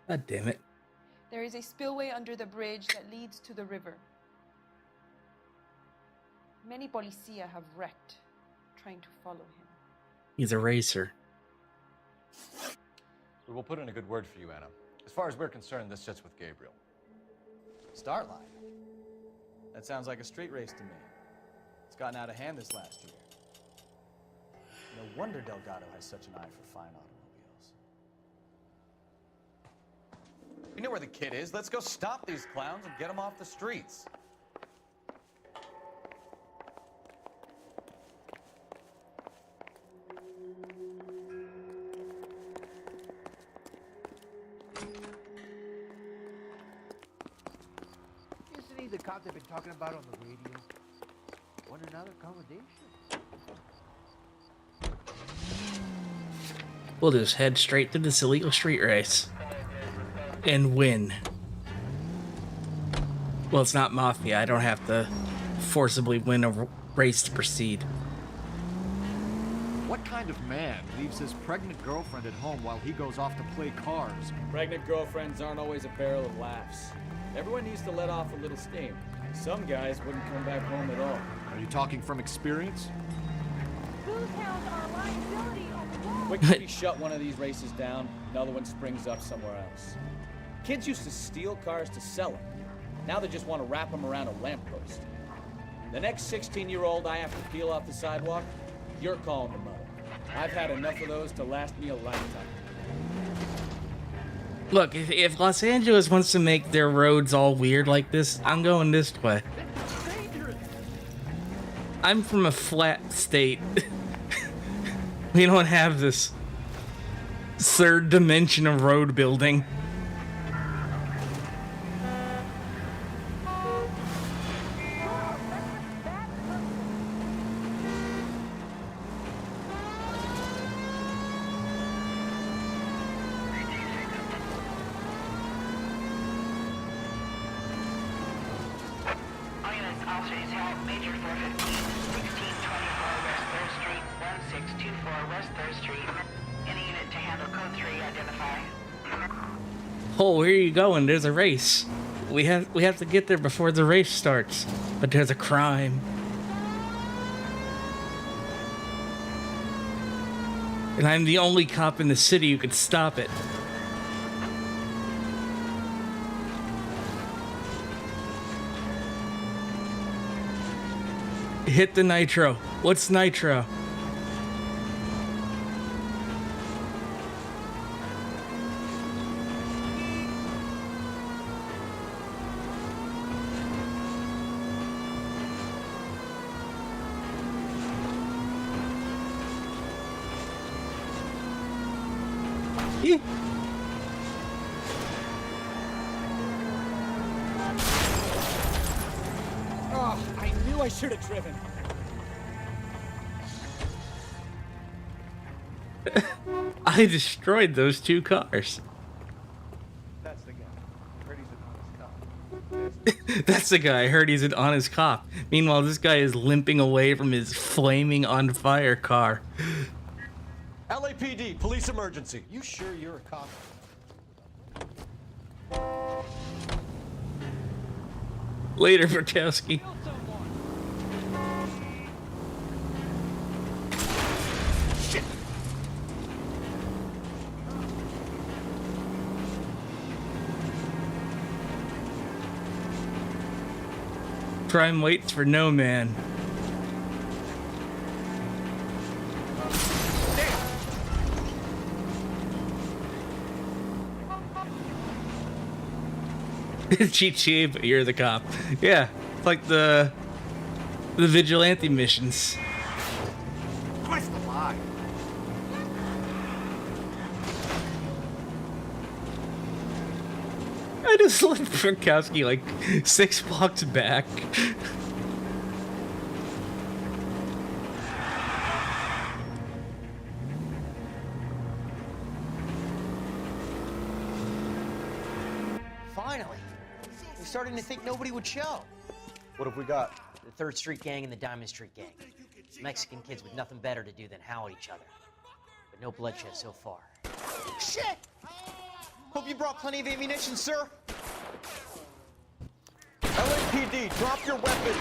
God damn it. There is a spillway under the bridge that leads to the river. Many policia have wrecked trying to follow him. He's a racer. We will put in a good word for you, Anna. As far as we're concerned, this sits with Gabriel. Start line. That sounds like a street race to me. It's gotten out of hand this last year. No wonder Delgado has such an eye for fine automobiles. We know where the kid is. Let's go stop these clowns and get them off the streets. Isn't he the cop they've been talking about on the radio? Want another accommodation? We'll just head straight to this illegal street race. And win. Well, it's not Mafia. I don't have to forcibly win a race to proceed. What kind of man leaves his pregnant girlfriend at home while he goes off to play cars? Pregnant girlfriends aren't always a barrel of laughs. Everyone needs to let off a little steam. Some guys wouldn't come back home at all. Are you talking from experience? Booze hounds are a liability on the road. Quickly shut one of these races down, another one springs up somewhere else. Kids used to steal cars to sell them. Now they just want to wrap them around a lamppost. The next 16-year-old I have to peel off the sidewalk, you're calling the mother. I've had enough of those to last me a lifetime. Look, if Los Angeles wants to make their roads all weird like this, I'm going this way. I'm from a flat state. We don't have this third dimension of road building. Oh, where are you going? There's a race. We have to get there before the race starts. But there's a crime. And I'm the only cop in the city who could stop it. Hit the nitro. What's nitro? Oh, I knew I should have driven. I destroyed those two cars. That's the guy. Heard he's an honest cop. That's the guy. I heard he's an honest cop. Meanwhile, this guy is limping away from his flaming on fire car. LAPD, police emergency. You sure you're a cop? Later, Verkowski. Crime waits for no man. GTA, but you're the cop. Yeah, it's like the vigilante missions. Christ alive! I just left Frykowski like 6 blocks back. Finally. We're starting to think nobody would show. What have we got? The 3rd Street Gang and the Diamond Street Gang. Mexican kids with nothing better to do than howl at each other. But no bloodshed so far. Shit! Hope you brought plenty of ammunition, sir. LAPD, drop your weapons!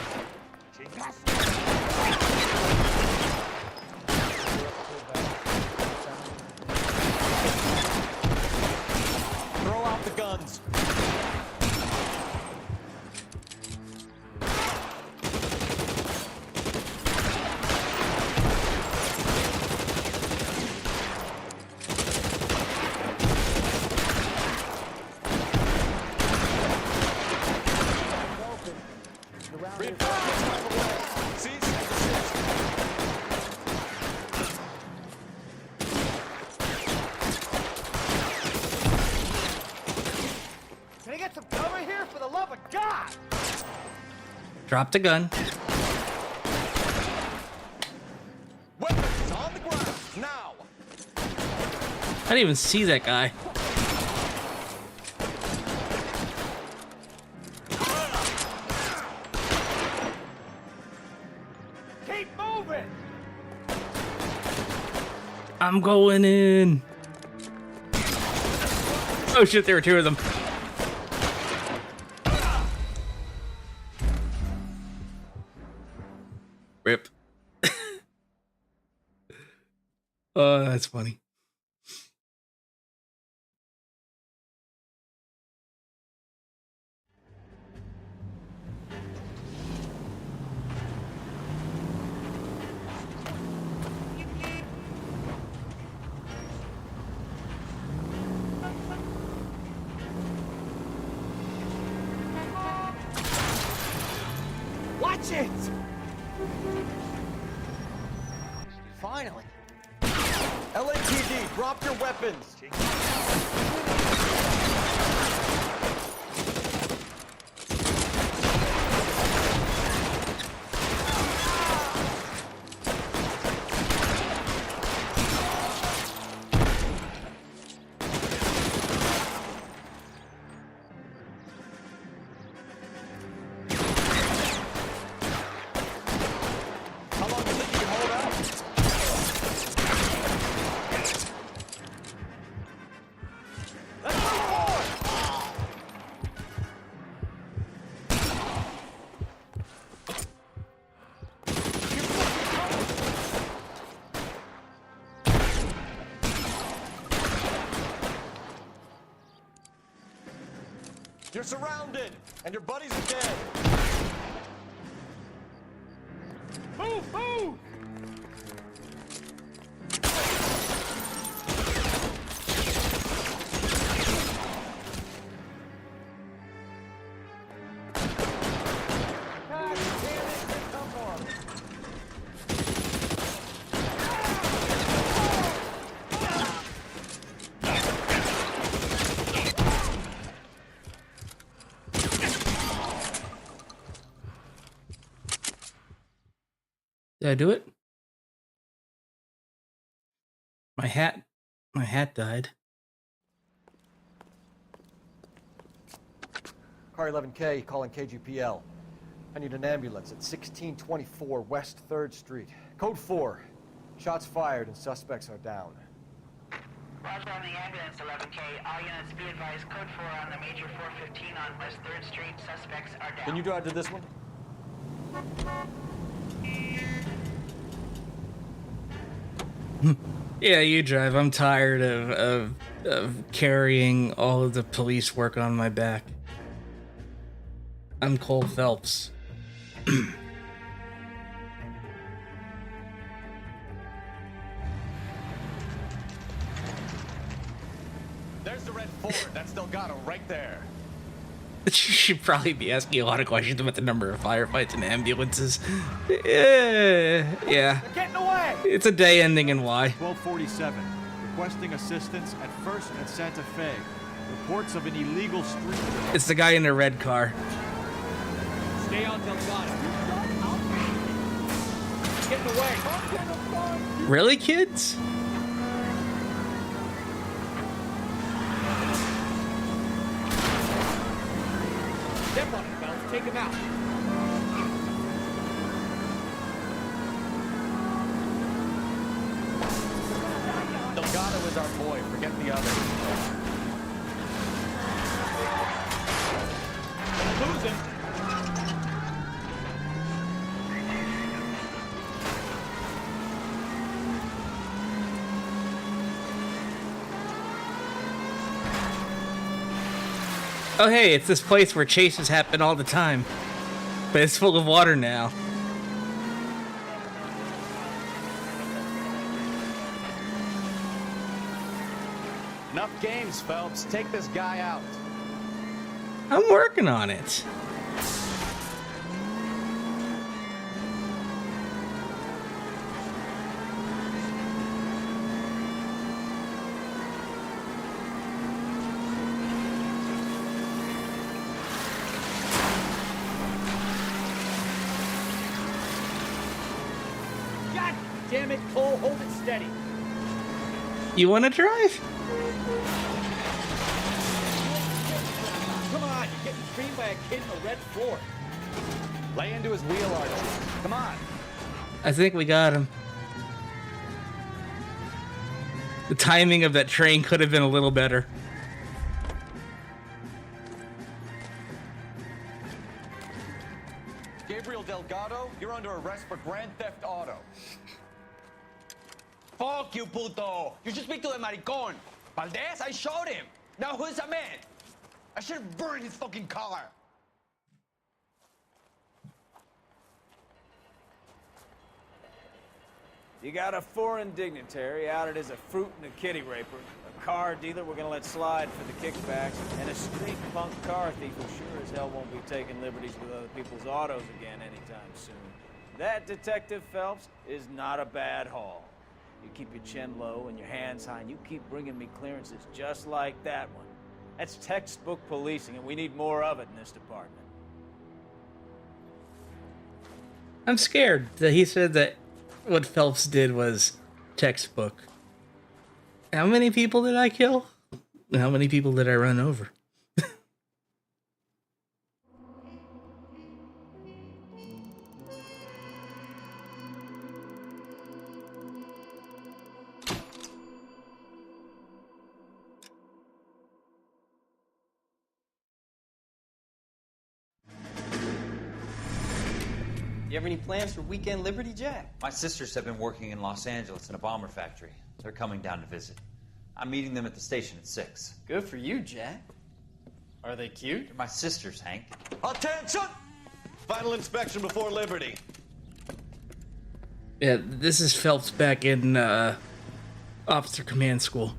Throw out the guns. Can I get some cover here for the love of God? Drop the gun. Weapons on the ground, now! I didn't even see that guy. Keep moving! I'm going in. Oh shit, there were 2 of them. Rip. Oh, that's funny. Watch it! Finally. LAPD, drop your weapons! How long do you think you can hold out? Let's move forward! You're surrounded, and your buddies are dead. Move, move! God damn it, come on. Did I do it? My hat died. Car 11K calling KGPL. I need an ambulance at 1624 West 3rd Street. Code 4. Shots fired and suspects are down. Roger on the ambulance, 11K. All units be advised, code 4 on the major 415 on West 3rd Street. Suspects are down. Can you drive to this one? Yeah, you drive. I'm tired of carrying all of the police work on my back. I'm Cole Phelps. There's the red Ford. That's Delgado right there. You should probably be asking a lot of questions about the number of firefights and ambulances. Yeah. They're getting away! It's a day ending in Y. 1247. Requesting assistance at 1st and Santa Fe. Reports of an illegal street. It's the guy in the red car. Stay on Delgado. Getting away. Really, kids? Step on it, Phelps. Take him out. Delgado is our boy. Forget the others. Lose him. Oh hey, it's this place where chases happen all the time. But it's full of water now. Enough games, Phelps. Take this guy out. I'm working on it. God damn it, Cole. Hold it steady. You want to drive? Come on, you're getting creamed by a kid in a red Ford. Lay into his wheel arches. Come on. I think we got him. The timing of that train could have been a little better. Gabriel Delgado, you're under arrest for Grand Theft Auto. Fuck you, puto. You should speak to the maricón. Valdez, I showed him. Now who's the man? I should have burned his fucking car. You got a foreign dignitary outed as a fruit and a kitty raper, a car dealer we're gonna let slide for the kickbacks, and a street punk car thief who sure as hell won't be taking liberties with other people's autos again anytime soon. That, Detective Phelps, is not a bad haul. You keep your chin low and your hands high, and you keep bringing me clearances just like that one. That's textbook policing, and we need more of it in this department. I'm scared that he said that what Phelps did was textbook. How many people did I kill? How many people did I run over? You have any plans for Weekend Liberty, Jack? My sisters have been working in Los Angeles in a bomber factory. They're coming down to visit. I'm meeting them at the station at 6. Good for you, Jack. Are they cute? They're my sisters, Hank. Attention! Final inspection before Liberty. Yeah, this is Phelps back in Officer Command School.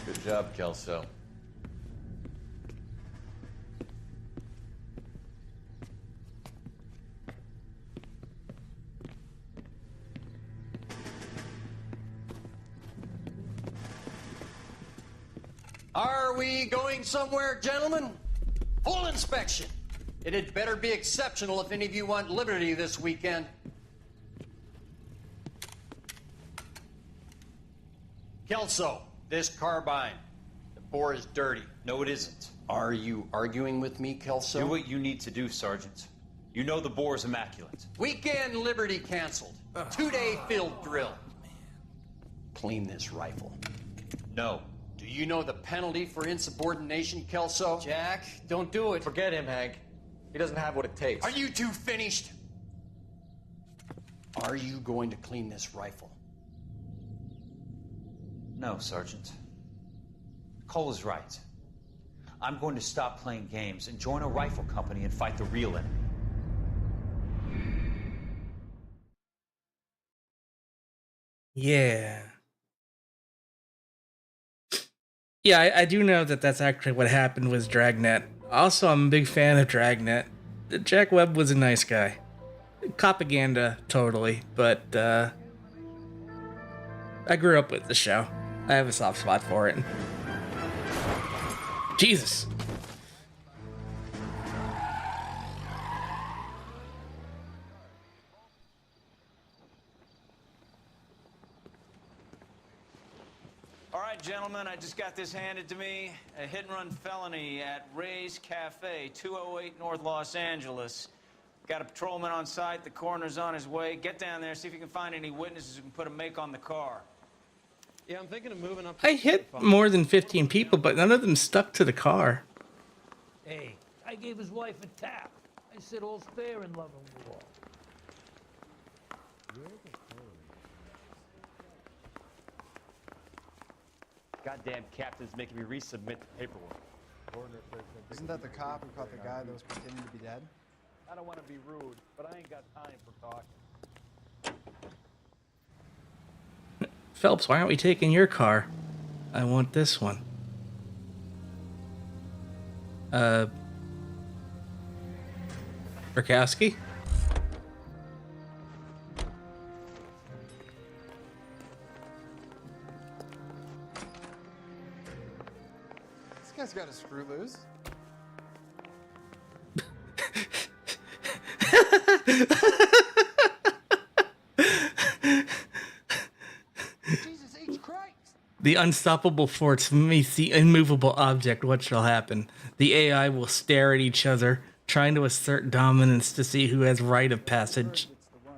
Good job, Kelso. Are we going somewhere, gentlemen? Full inspection. It had better be exceptional if any of you want liberty this weekend. Kelso, this carbine. The bore is dirty. No, it isn't. Are you arguing with me, Kelso? Do what you need to do, Sergeant. You know the bore's immaculate. Weekend liberty canceled. 2-day field drill. Clean this rifle. No. Do you know the penalty for insubordination, Kelso? Jack, don't do it. Forget him, Hank. He doesn't have what it takes. Are you two finished? Are you going to clean this rifle? No, Sergeant. Cole is right. I'm going to stop playing games and join a rifle company and fight the real enemy. Yeah. Yeah, I do know that that's actually what happened with Dragnet. Also, I'm a big fan of Dragnet. Jack Webb was a nice guy. Propaganda, totally, but I grew up with the show. I have a soft spot for it. Jesus. All right, gentlemen, I just got this handed to me. A hit-and-run felony at Ray's Cafe, 208 North Los Angeles. Got a patrolman on site. The coroner's on his way. Get down there, see if you can find any witnesses who can put a make on the car. Yeah, I'm thinking of moving up. I hit more than 15 people, but none of them stuck to the car. Hey, I gave his wife a tap. I said all's fair in love and war. Goddamn captain's making me resubmit the paperwork. Isn't that the cop who caught the guy that was pretending to be dead? I don't want to be rude, but I ain't got time for talking. Phelps, why aren't we taking your car? I want this one. Burkowski? This guy's got a screw loose. Jesus H. Christ! The unstoppable force meets the immovable object. What shall happen? The AI will stare at each other, trying to assert dominance to see who has right of passage. Gets the worm.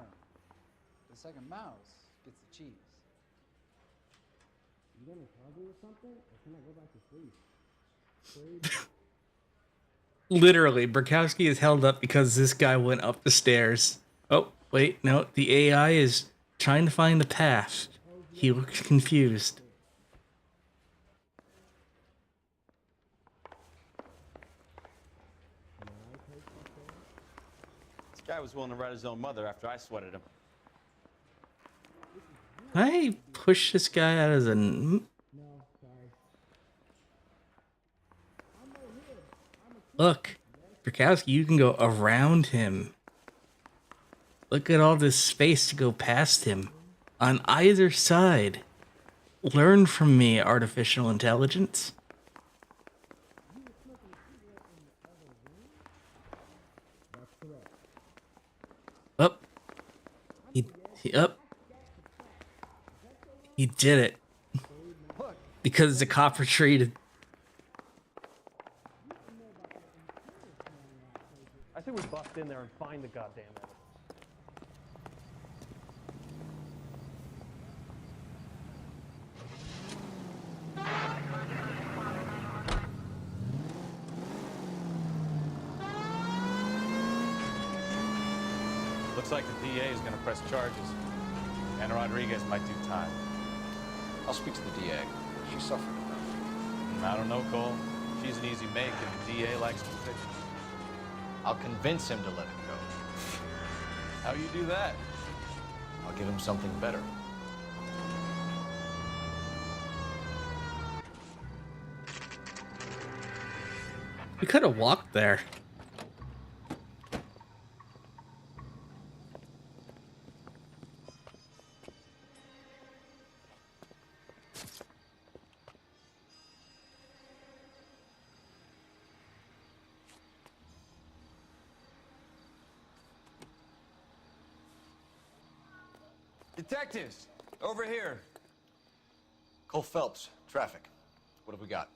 The second mouse gets the cheese. You gonna toggle or something? Or can I go back to sleep? Literally, Burkowski is held up because this guy went up the stairs. Oh, wait, no. The AI is trying to find the path. He looks confused. This guy was willing to write his own mother after I sweated him. Can I push this guy out of the... Look, Burkowski, you can go around him. Look at all this space to go past him. On either side. Learn from me, artificial intelligence. Up. Up. He did it. Because the cop retreated. I think we bust in there and find the goddamn evidence. Looks like the DA is going to press charges. And Rodriguez might do time. I'll speak to the DA. She suffered enough. I don't know, Cole. She's an easy make, and the DA likes conviction. I'll convince him to let it go. How you do that? I'll give him something better. We could have walked there. Detectives, over here. Cole Phelps, traffic. What have we got?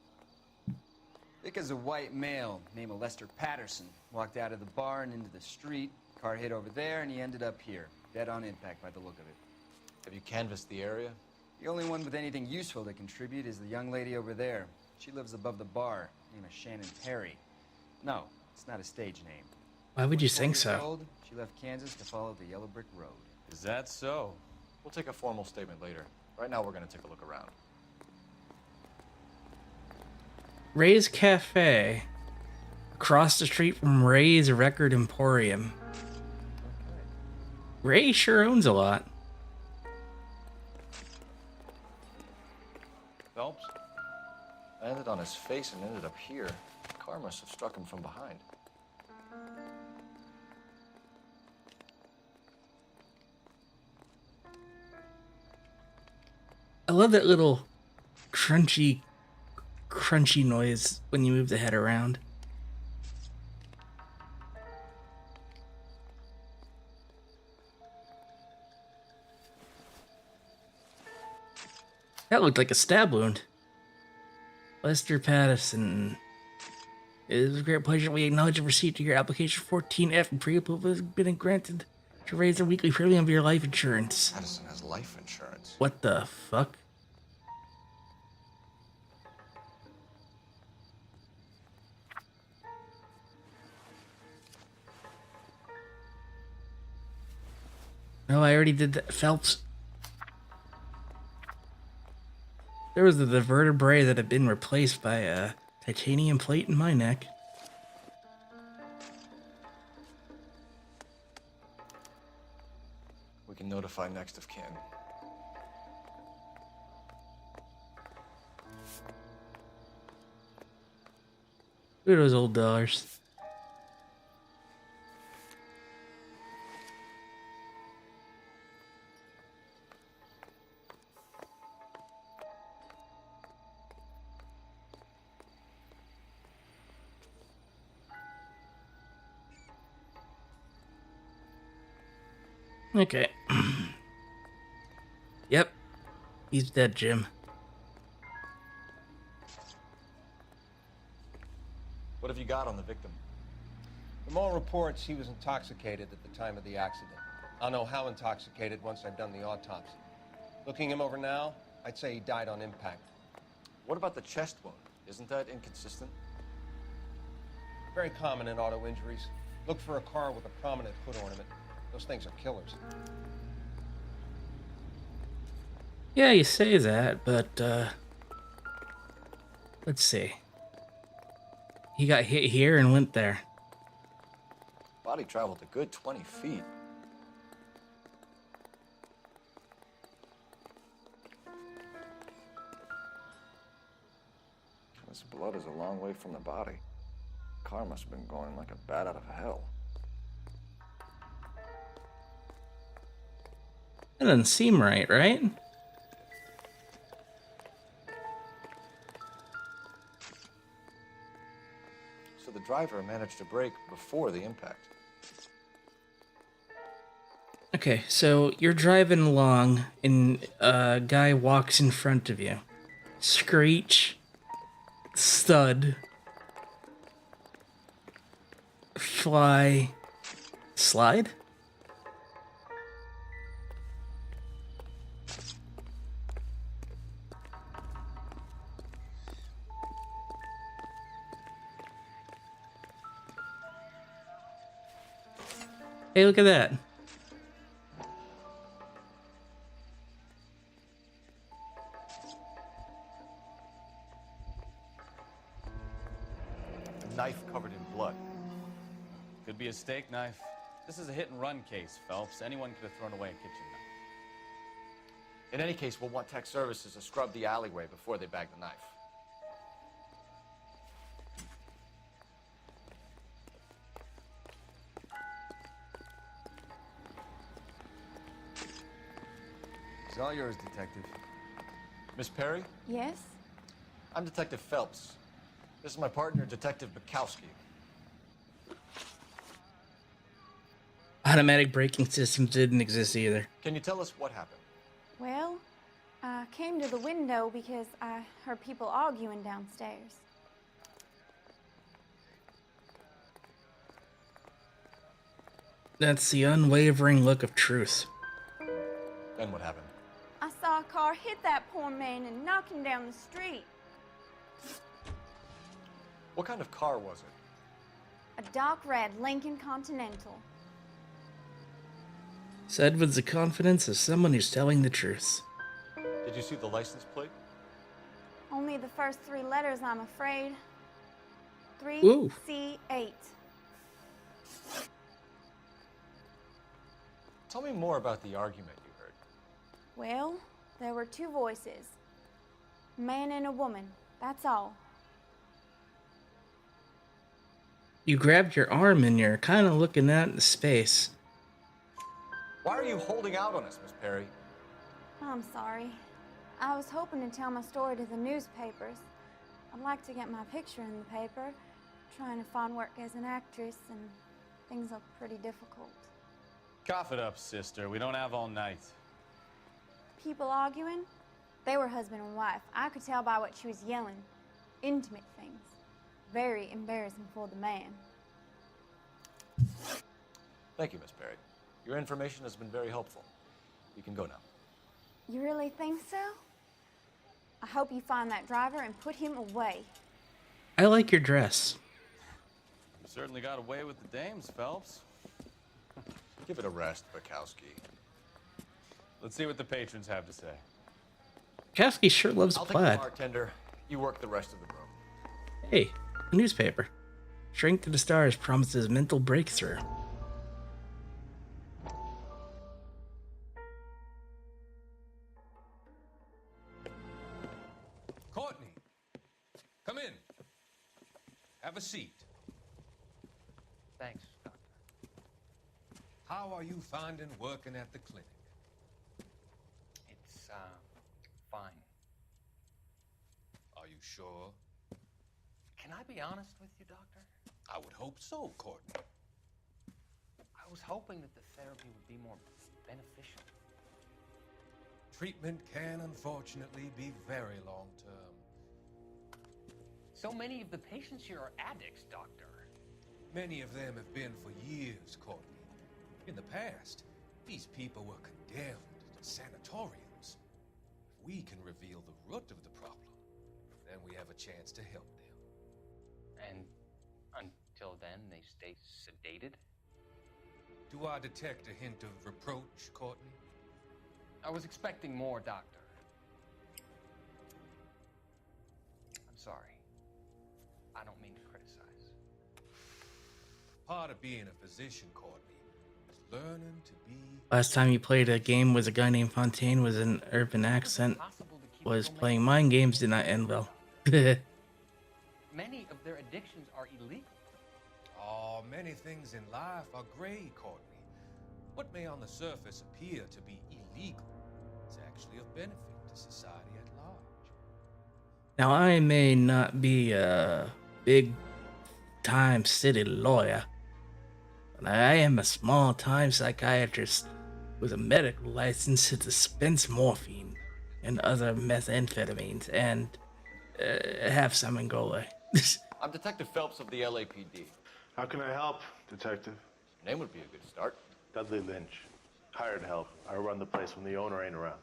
Vic is a white male named Lester Patterson. Walked out of the bar and into the street. Car hit over there, and he ended up here. Dead on impact by the look of it. Have you canvassed the area? The only one with anything useful to contribute is the young lady over there. She lives above the bar. Name is Shannon Perry. No, it's not a stage name. Why would you think 24 years so? old, she left Kansas to follow the Yellow Brick Road. Is that so? We'll take a formal statement later. Right now, we're going to take a look around. Ray's Cafe. Across the street from Ray's Record Emporium. Ray sure owns a lot. Phelps? Landed on his face and ended up here. The car must have struck him from behind. I love that little crunchy noise when you move the head around. That looked like a stab wound. Lester Patterson. It is a great pleasure we acknowledge the receipt of your application 14F and pre-approval has been granted to raise the weekly premium of your life insurance. Patterson has life insurance. What the fuck? No, I already did that. Phelps. There was the vertebrae that had been replaced by a titanium plate in my neck. We can notify next of kin. Look at those old dollars. Okay. Yep. He's dead, Jim. What have you got on the victim? From all reports, he was intoxicated at the time of the accident. I'll know how intoxicated once I've done the autopsy. Looking him over now, I'd say he died on impact. What about the chest wound? Isn't that inconsistent? Very common in auto injuries. Look for a car with a prominent hood ornament. Those things are killers. Yeah, you say that, but, let's see. He got hit here and went there. Body traveled a good 20 feet. This blood is a long way from the body. Car must have been going like a bat out of hell. That doesn't seem right, right? So the driver managed to brake before the impact. Okay, so you're driving along and a guy walks in front of you. Screech. Stud. Fly. Slide? Hey, look at that. A knife covered in blood. Could be a steak knife. This is a hit-and-run case, Phelps. Anyone could have thrown away a kitchen knife. In any case, we'll want tech services to scrub the alleyway before they bag the knife. It's all yours, Detective. Miss Perry? Yes? I'm Detective Phelps. This is my partner, Detective Bukowski. Automatic braking systems didn't exist either. Can you tell us what happened? Well, I came to the window because I heard people arguing downstairs. That's the unwavering look of truth. Then what happened? I saw a car hit that poor man and knock him down the street. What kind of car was it? A dark red Lincoln Continental. Said with the confidence of someone who's telling the truth. Did you see the license plate? Only the first three letters, I'm afraid. Ooh. 3C8. Tell me more about the argument you heard. Well, there were two voices. A man and a woman, that's all. You grabbed your arm and you're kind of looking out into space. Why are you holding out on us, Miss Perry? I'm sorry. I was hoping to tell my story to the newspapers. I'd like to get my picture in the paper. Trying to find work as an actress, and things are pretty difficult. Cough it up, sister. We don't have all night. People arguing? They were husband and wife. I could tell by what she was yelling. Intimate things. Very embarrassing for the man. Thank you, Miss Perry. Your information has been very helpful. You can go now. You really think so? I hope you find that driver and put him away. I like your dress. You certainly got away with the dames, Phelps. Give it a rest, Bukowski. Let's see what the patrons have to say. Kasky sure loves I'll take plaid. the bartender. You work the rest of the room. Hey, a newspaper. Strength to the Stars promises mental breakthrough. Courtney, come in. Have a seat. Thanks, Doctor. How are you finding working at the clinic? It's, fine. Are you sure? Can I be honest with you, Doctor? I would hope so, Courtney. I was hoping that the therapy would be more beneficial. Treatment can unfortunately be very long-term. So many of the patients here are addicts, Doctor. Many of them have been for years, Courtney. In the past, these people were condemned to sanatoriums. If we can reveal the root of the problem, then we have a chance to help them. And until then, they stay sedated? Do I detect a hint of reproach, Courtney? I was expecting more, Doctor. I'm sorry. I don't mean to criticize. Part of being a physician, Courtney, is learning to be... Last time you played a game was a guy named Fontaine with an urban accent. Was playing mind games, did not end well. Many of their addictions are illegal. Oh, many things in life are gray, Courtney. What may on the surface appear to be illegal is actually of benefit to society at large. Now, I may not be a big-time city lawyer, but I am a small-time psychiatrist with a medical license to dispense morphine and other methamphetamines and have some in Angola. I'm Detective Phelps of the LAPD. How can I help, Detective? Your name would be a good start. Dudley Lynch. Hired help. I run the place when the owner ain't around.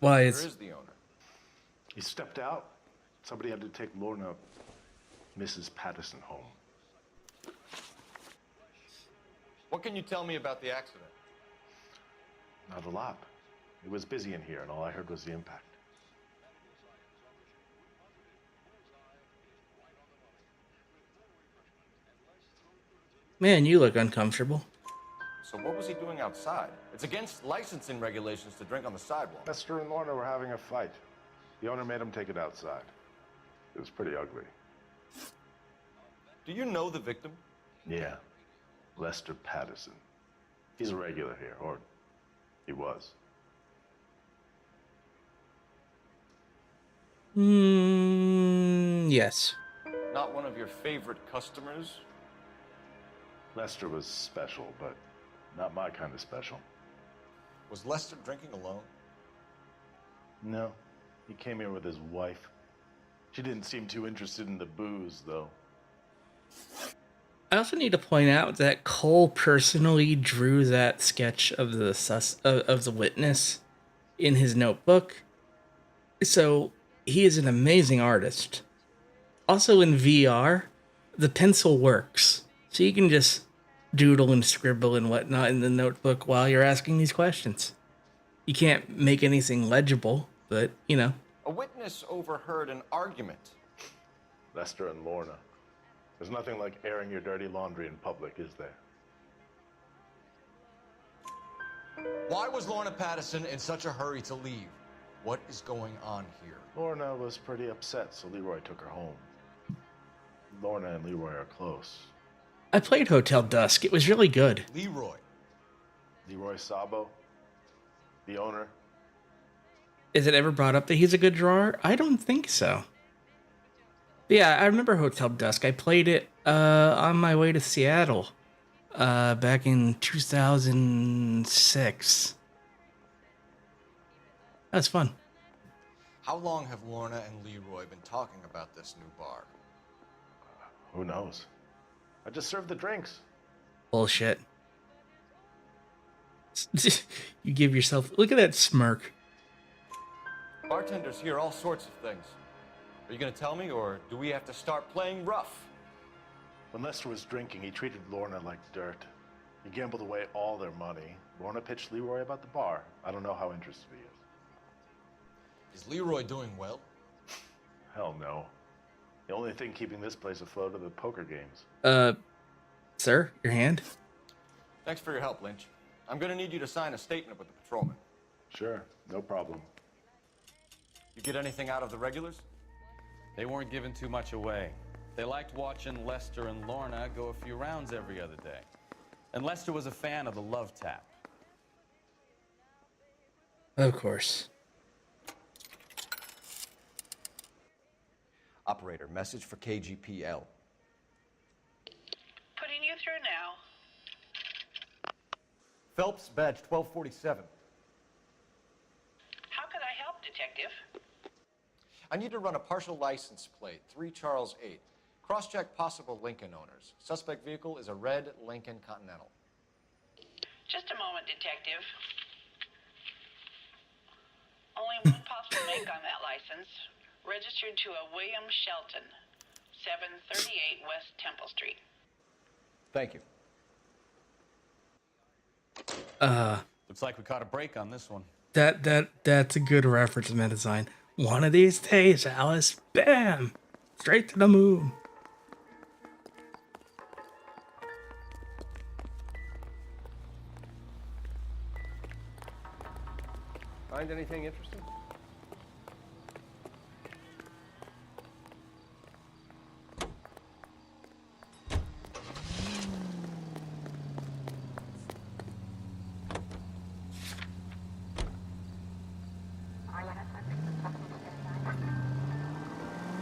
Why Where is is the owner? He stepped out. Somebody had to take Lorna, Mrs. Patterson, home. What can you tell me about the accident? Not a lot. It was busy in here, and all I heard was the impact. Man, you look uncomfortable. So what was he doing outside? It's against licensing regulations to drink on the sidewalk. Lester and Lorna were having a fight. The owner made him take it outside. It was pretty ugly. Do you know the victim? Yeah. Lester Patterson. He's a regular here, or he was. Yes. Not one of your favorite customers? Lester was special, but not my kind of special. Was Lester drinking alone? No. He came here with his wife. She didn't seem too interested in the booze, though. I also need to point out that Cole personally drew that sketch of the witness in his notebook. So he is an amazing artist. Also in VR, the pencil works. So you can just doodle and scribble and whatnot in the notebook while you're asking these questions. You can't make anything legible, but, you know. A witness overheard an argument. Lester and Lorna. There's nothing like airing your dirty laundry in public, is there? Why was Lorna Patterson in such a hurry to leave? What is going on here? Lorna was pretty upset, so Leroy took her home. Lorna and Leroy are close. I played Hotel Dusk. It was really good. Leroy. Leroy Sabo, the owner. Is it ever brought up that he's a good drawer? I don't think so. But yeah, I remember Hotel Dusk. I played it on my way to Seattle back in 2006. That was fun. How long have Lorna and Leroy been talking about this new bar? Who knows? I just served the drinks. Bullshit. You give yourself... Look at that smirk. Bartenders hear all sorts of things. Are you gonna tell me, or do we have to start playing rough? When Lester was drinking, he treated Lorna like dirt. He gambled away all their money. Lorna pitched Leroy about the bar. I don't know how interested he is. Is Leroy doing well? Hell no. The only thing keeping this place afloat are the poker games. Sir, your hand? Thanks for your help, Lynch. I'm gonna need you to sign a statement with the patrolman. Sure, no problem. You get anything out of the regulars? They weren't giving too much away. They liked watching Lester and Lorna go a few rounds every other day. And Lester was a fan of the love tap. Of course. Operator, message for KGPL. Putting you through now. Phelps, badge 1247. How could I help, Detective? I need to run a partial license plate, 3 Charles 8. Cross-check possible Lincoln owners. Suspect vehicle is a red Lincoln Continental. Just a moment, Detective. Only one possible make on that license. Registered to a William Shelton, 738 West Temple Street. Thank you. Looks like we caught a break on this one. That's a good reference to design. One of these days, Alice, bam, straight to the moon. Find anything interesting?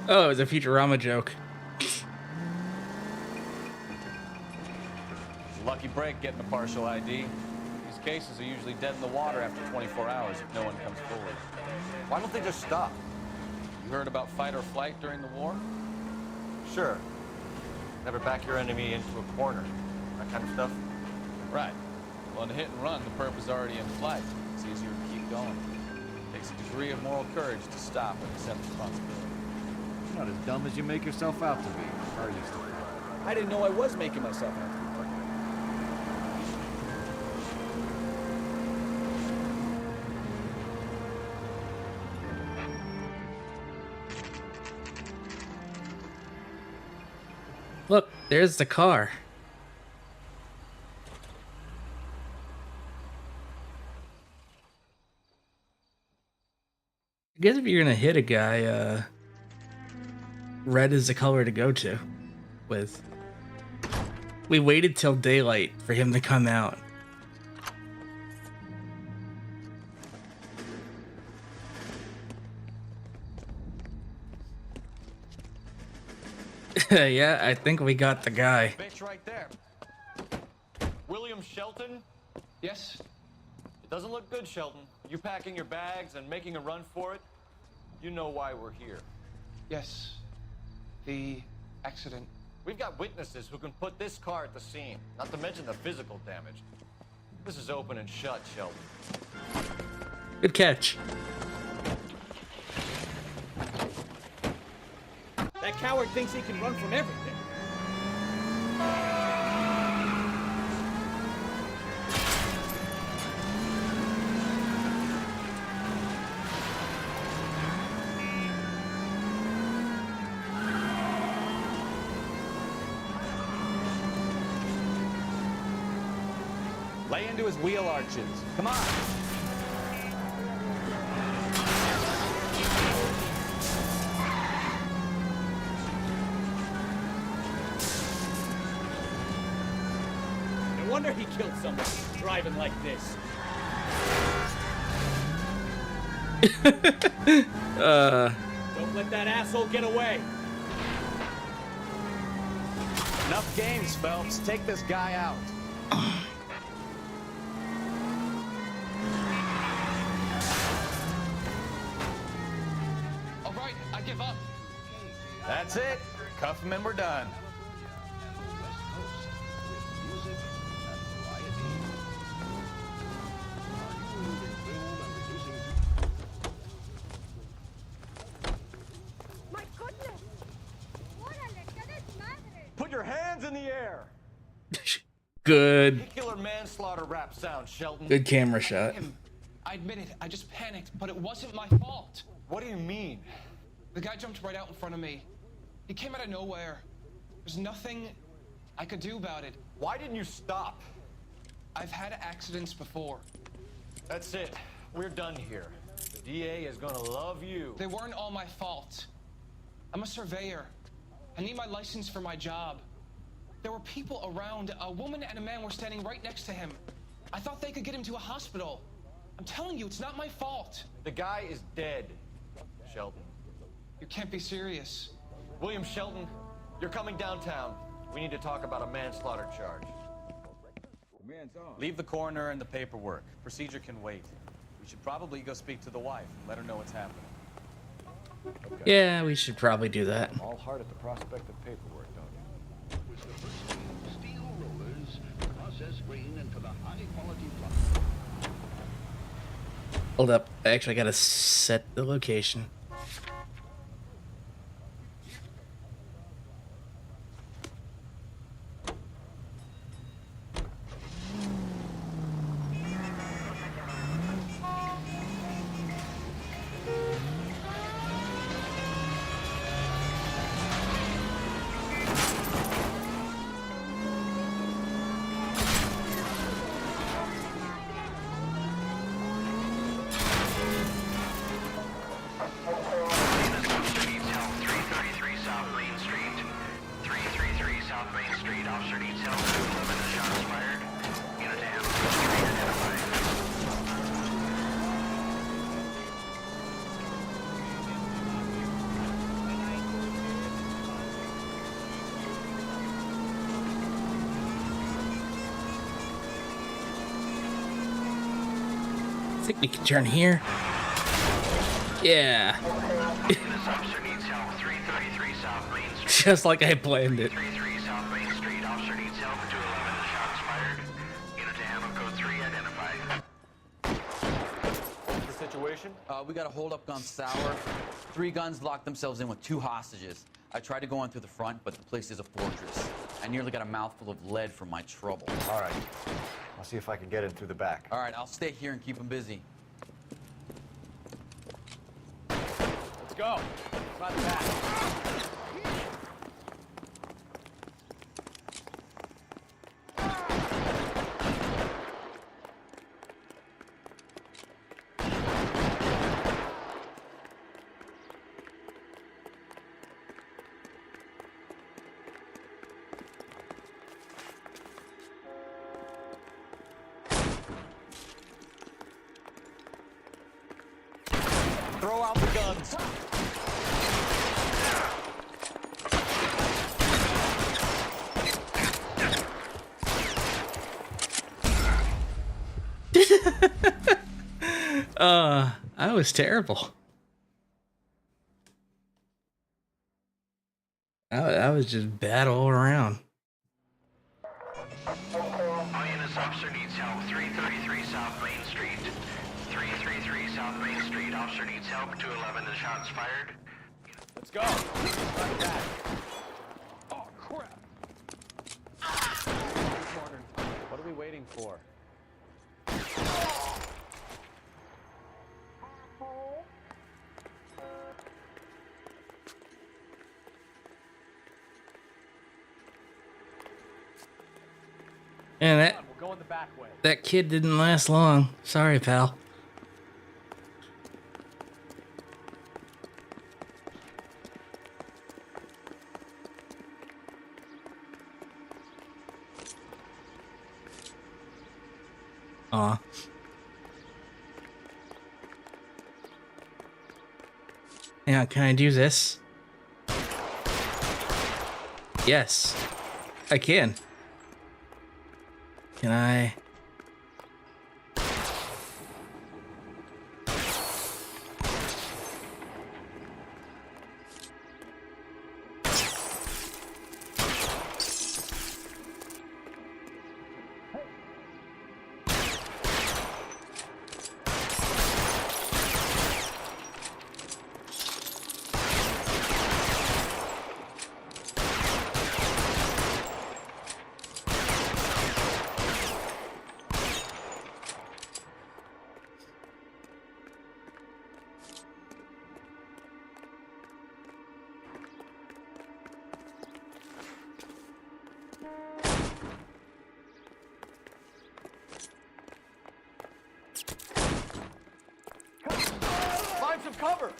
Oh, it was a Futurama joke. Lucky break getting a partial ID. These cases are usually dead in the water after 24 hours if no one comes forward. Why don't they just stop? You heard about fight or flight during the war? Sure. Never back your enemy into a corner. That kind of stuff. Right. Well, in a hit and run, the perp is already in flight. It's easier to keep going. Takes a degree of moral courage to stop and accept responsibility. You're not as dumb as you make yourself out to be, are you? I didn't know I was making myself out to be. Look, there's the car. I guess if you're gonna hit a guy, red is the color to go to. With, we waited till daylight for him to come out. Yeah, I think we got the guy. Bitch right there. William Shelton? Yes? It doesn't look good, Shelton. You packing your bags and making a run for it? You know why we're here. Yes. The accident. We've got witnesses who can put this car at the scene, not to mention the physical damage. This is open and shut, Shelton. Good catch. That coward thinks he can run from everything. Lay into his wheel arches. Come on. No wonder he killed someone driving like this. Don't let that asshole get away. Enough games, Phelps. Take this guy out. give up. That's it. Cuff him and we're done. My goodness! ¡Órale, qué desmadre! Put your hands in the air! Good. Vehicular manslaughter rap sound, Shelton. Good camera shot. I admit it, I just panicked, but it wasn't my fault. What do you mean? The guy jumped right out in front of me. He came out of nowhere. There's nothing I could do about it. Why didn't you stop? I've had accidents before. That's it. We're done here. The DA is gonna love you. They weren't all my fault. I'm a surveyor. I need my license for my job. There were people around. A woman and a man were standing right next to him. I thought they could get him to a hospital. I'm telling you, it's not my fault. The guy is dead, Shelton. You can't be serious. William Shelton, you're coming downtown. We need to talk about a manslaughter charge. Leave the coroner and the paperwork. Procedure can wait. We should probably go speak to the wife and let her know what's happening. Okay. Yeah, we should probably do that. All heart at the prospect of paperwork, don't you? Steel rollers, process grain into the high-quality block. Hold up. I actually gotta set the location. I think we can turn here. Yeah. Just like I planned it. What's the situation? We got a hold-up gone sour. 3 guns locked themselves in with 2 hostages. I tried to go in through the front, but the place is a fortress. I nearly got a mouthful of lead from my trouble. All right. I'll see if I can get in through the back. All right, I'll stay here and keep them busy. Let's go. Front back. Throw out the guns. I was terrible. I was just bad all around. INS officer needs help. 333 South Main Street. 333 South Main Street. Officer needs help. 211 and shots fired. Let's go. Front back. Oh, crap. What are we waiting for? And We're going the back way. that kid didn't last long. Sorry, pal. Aw. Yeah, can I do this? Yes, I can. Can I? Find some cover!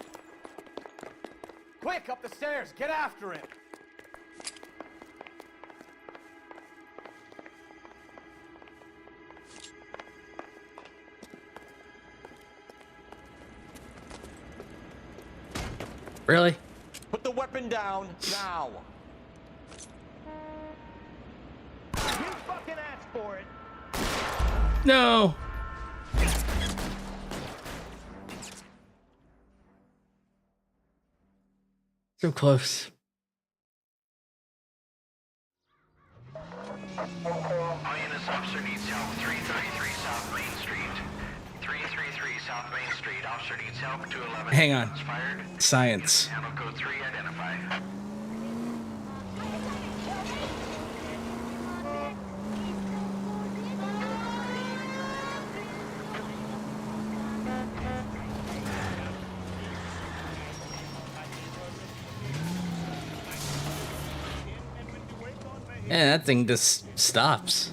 Quick, up the stairs! Get after him! Really? Put the weapon down now! You fucking asked for it! No! So close. All units, officer needs help. 333 South Main Street. 333 South Main Street. Officer needs help. 211. Hang on. Shots fired. Science. Handle code 3 identified. Yeah, that thing just stops.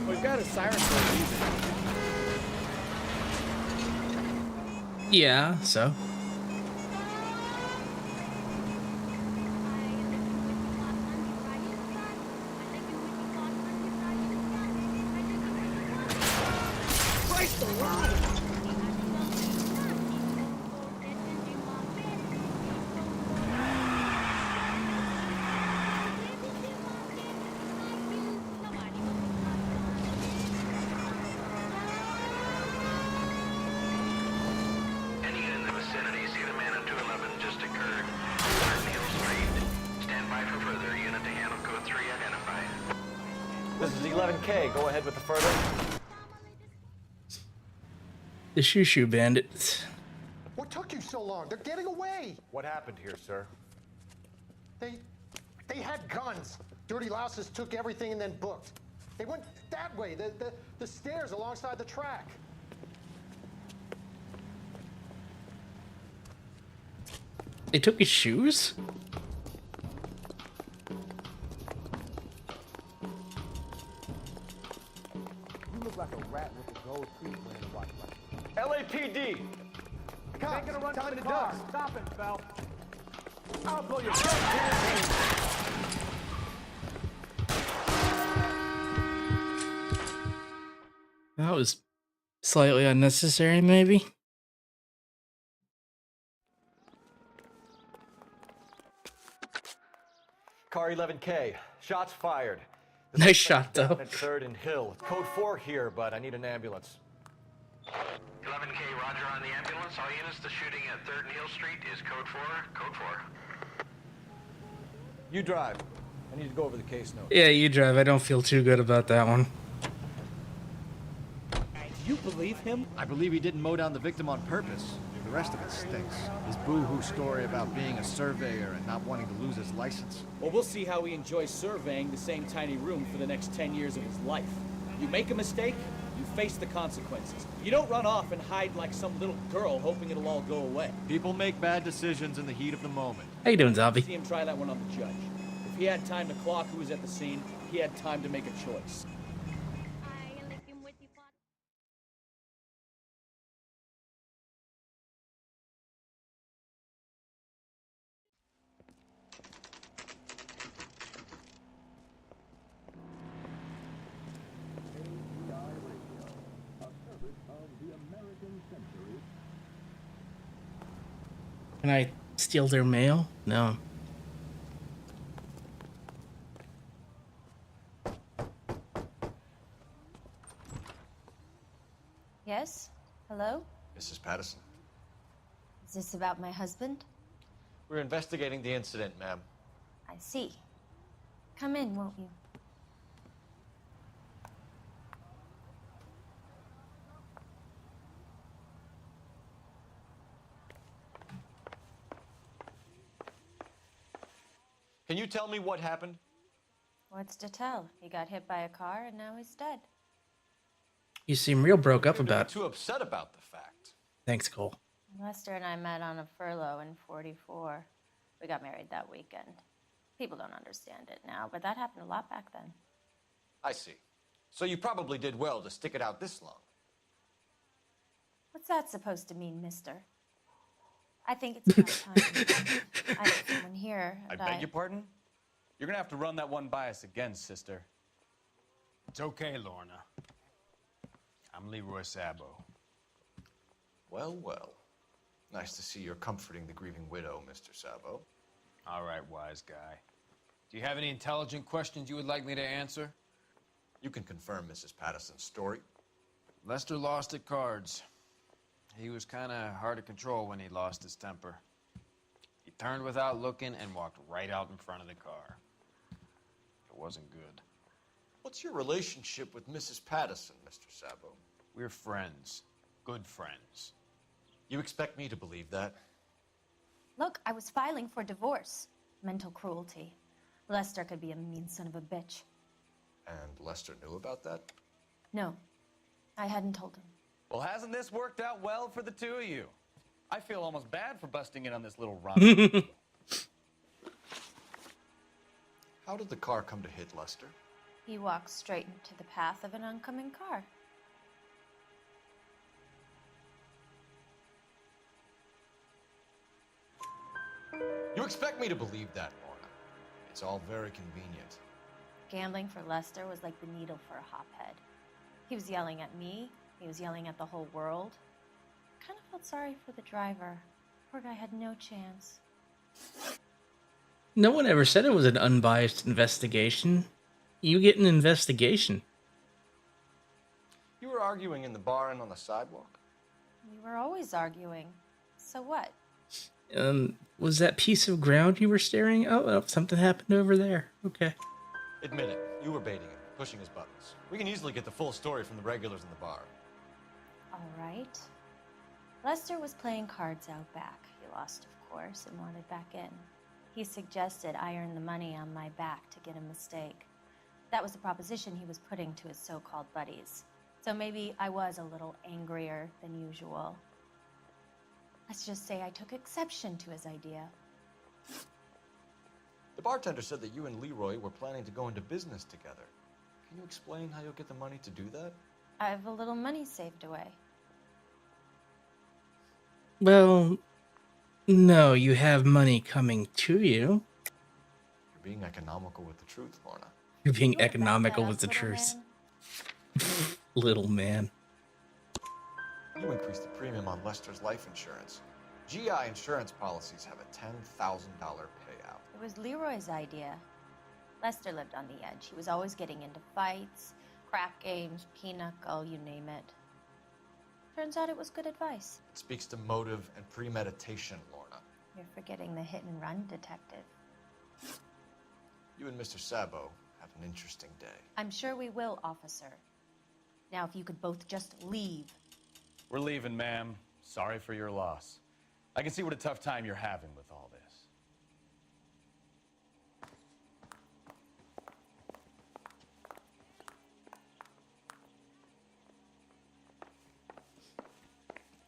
We've got a siren for a reason. Yeah, so. Christ alive! Any unit in the vicinity, see the man on 211 just occurred. Neil Street. Stand by for further. Unit to handle code 3 identified. This is 11K. Go ahead with the further. The Shoo Bandits. What took you so long? They're getting away. What happened here, sir? They had guns. Dirty louses took everything and then booked. They went that way, the stairs alongside the track. They took his shoes? You look like a rat with a gold tooth wearing a watch like LAPD! Cops, making a run for the car. Stop him, Phelps. I'll blow your That was slightly unnecessary, maybe. Car 11K. Shots fired. Nice shot, though. At 3rd and Hill. Code 4 here, but I need an ambulance. 11K, roger on the ambulance. All units, the shooting at 3rd and Hill Street is code 4. Code 4. You drive. I need to go over the case note. Yeah, you drive. I don't feel too good about that one. Do you believe him? I believe he didn't mow down the victim on purpose. The rest of it stinks. His boo-hoo story about being a surveyor and not wanting to lose his license. Well, we'll see how he enjoys surveying the same tiny room for the next 10 years of his life. You make a mistake, you face the consequences. You don't run off and hide like some little girl hoping it'll all go away. People make bad decisions in the heat of the moment. How you doing, Zombie? See him try that one on the judge. If he had time to clock who was at the scene, he had time to make a choice. Can I steal their mail? No. Yes? Hello? Mrs. Patterson. Is this about my husband? We're investigating the incident, ma'am. I see. Come in, won't you? Can you tell me what happened? What's to tell? He got hit by a car and now he's dead. You seem real broke up about it. Too upset about the fact. Thanks, Cole. Lester and I met on a furlough in '44. We got married that weekend. People don't understand it now, but that happened a lot back then. I see. So you probably did well to stick it out this long. What's that supposed to mean, mister? I think it's about time. I have someone here, I and beg your pardon? You're gonna have to run that one by us again, sister. It's okay, Lorna. I'm Leroy Sabo. Well, well. Nice to see you're comforting the grieving widow, Mr. Sabo. All right, wise guy. Do you have any intelligent questions you would like me to answer? You can confirm Mrs. Patterson's story. Lester lost at cards. He was kind of hard to control when he lost his temper. He turned without looking and walked right out in front of the car. It wasn't good. What's your relationship with Mrs. Patterson, Mr. Sabo? We're friends. Good friends. You expect me to believe that? look, I was filing for divorce. Mental cruelty. Lester could be a mean son of a bitch. And Lester knew about that? No, I hadn't told him. Well, hasn't this worked out well for the two of you? I feel almost bad for busting in on this little run. How did the car come to hit Lester? He walked straight into the path of an oncoming car. You expect me to believe that, Lorna? It's all very convenient. Gambling for Lester was like the needle for a hophead. He was yelling at me. He was yelling at the whole world. I kind of felt sorry for the driver. Poor guy had no chance. No one ever said it was an unbiased investigation. You get an investigation. You were arguing in the bar and on the sidewalk? We were always arguing. So what? Was that piece of ground you were staring at? Oh, something happened over there. Okay. Admit it, you were baiting him, pushing his buttons. We can easily get the full story from the regulars in the bar. All right. Lester was playing cards out back. He lost, of course, and wanted back in. He suggested I earn the money on my back to get a mistake. That was the proposition he was putting to his so-called buddies. So maybe I was a little angrier than usual. Let's just say I took exception to his idea. The bartender said that you and Leroy were planning to go into business together. Can you explain how you'll get the money to do that? I have a little money saved away. Well, no, you have money coming to you. You're being economical with the truth, Lorna. You're being economical with the truth. Little man. You increased the premium on Lester's life insurance. GI insurance policies have a $10,000 payout. It was Leroy's idea. Lester lived on the edge. He was always getting into fights, crap games, pinochle, you name it. Turns out it was good advice. It speaks to motive and premeditation, Lorna. You're forgetting the hit and run detective. You and Mr. Sabo have an interesting day. I'm sure we will, officer. Now, if you could both just leave. We're leaving, ma'am. Sorry for your loss. I can see what a tough time you're having with all this.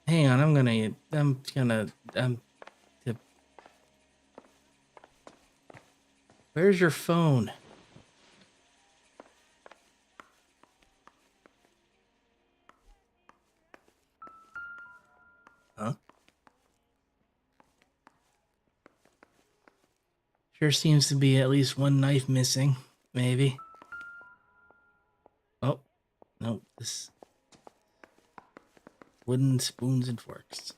Hang on, where's your phone? Huh? Sure seems to be at least one knife missing, maybe. Oh, no, this wooden spoons and forks.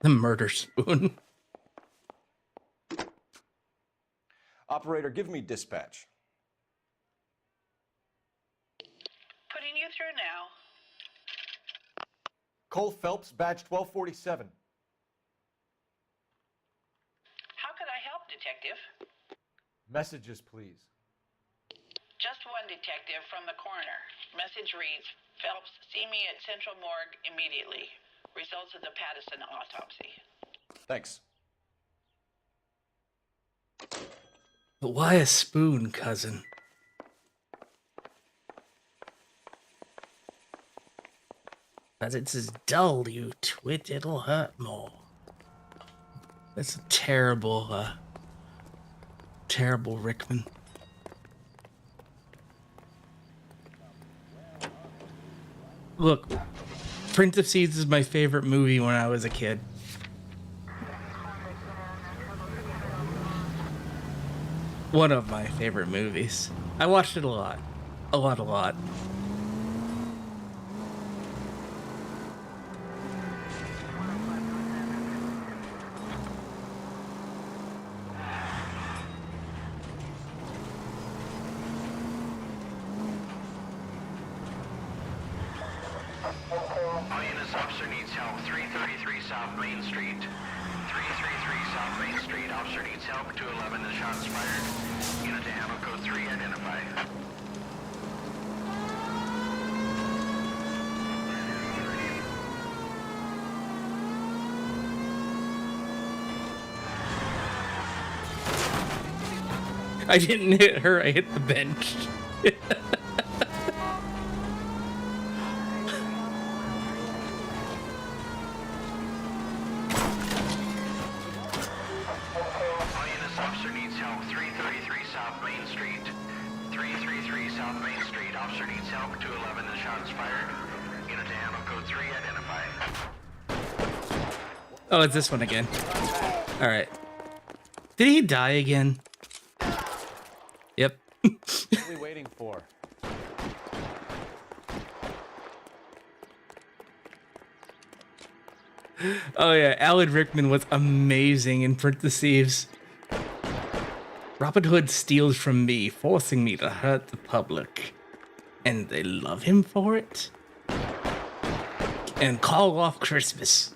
The murder spoon. Operator, give me dispatch. Putting you through now. Cole Phelps, badge 1247. How could I help, Detective? Messages, please. Just one detective from the coroner. Message reads, Phelps, see me at Central Morgue immediately. Results of the Patterson autopsy. Thanks. But why a spoon, cousin? As it's as dull, you twit, it'll hurt more. That's a terrible, terrible Rickman. Look, Prince of Thieves is my favorite movie when I was a kid. One of my favorite movies. I watched it a lot. A lot. All units, officer needs help. 333 South Main Street. 333 South Main Street. Officer needs help. 211 is shots fired. Unit to ammo code 3 identified. I didn't hit her, I hit the bench. Officer needs help. 333 South Main Street. 333 South Main Street. Officer needs help. 211 is shots fired. Unit to ammo code 3 identified. Oh, it's this one again. Alright. Did he die again? Yep. What are we waiting for? Oh yeah, Alan Rickman was amazing in Prince of Thieves. Robin Hood steals from me, forcing me to hurt the public. And they love him for it? And call off Christmas.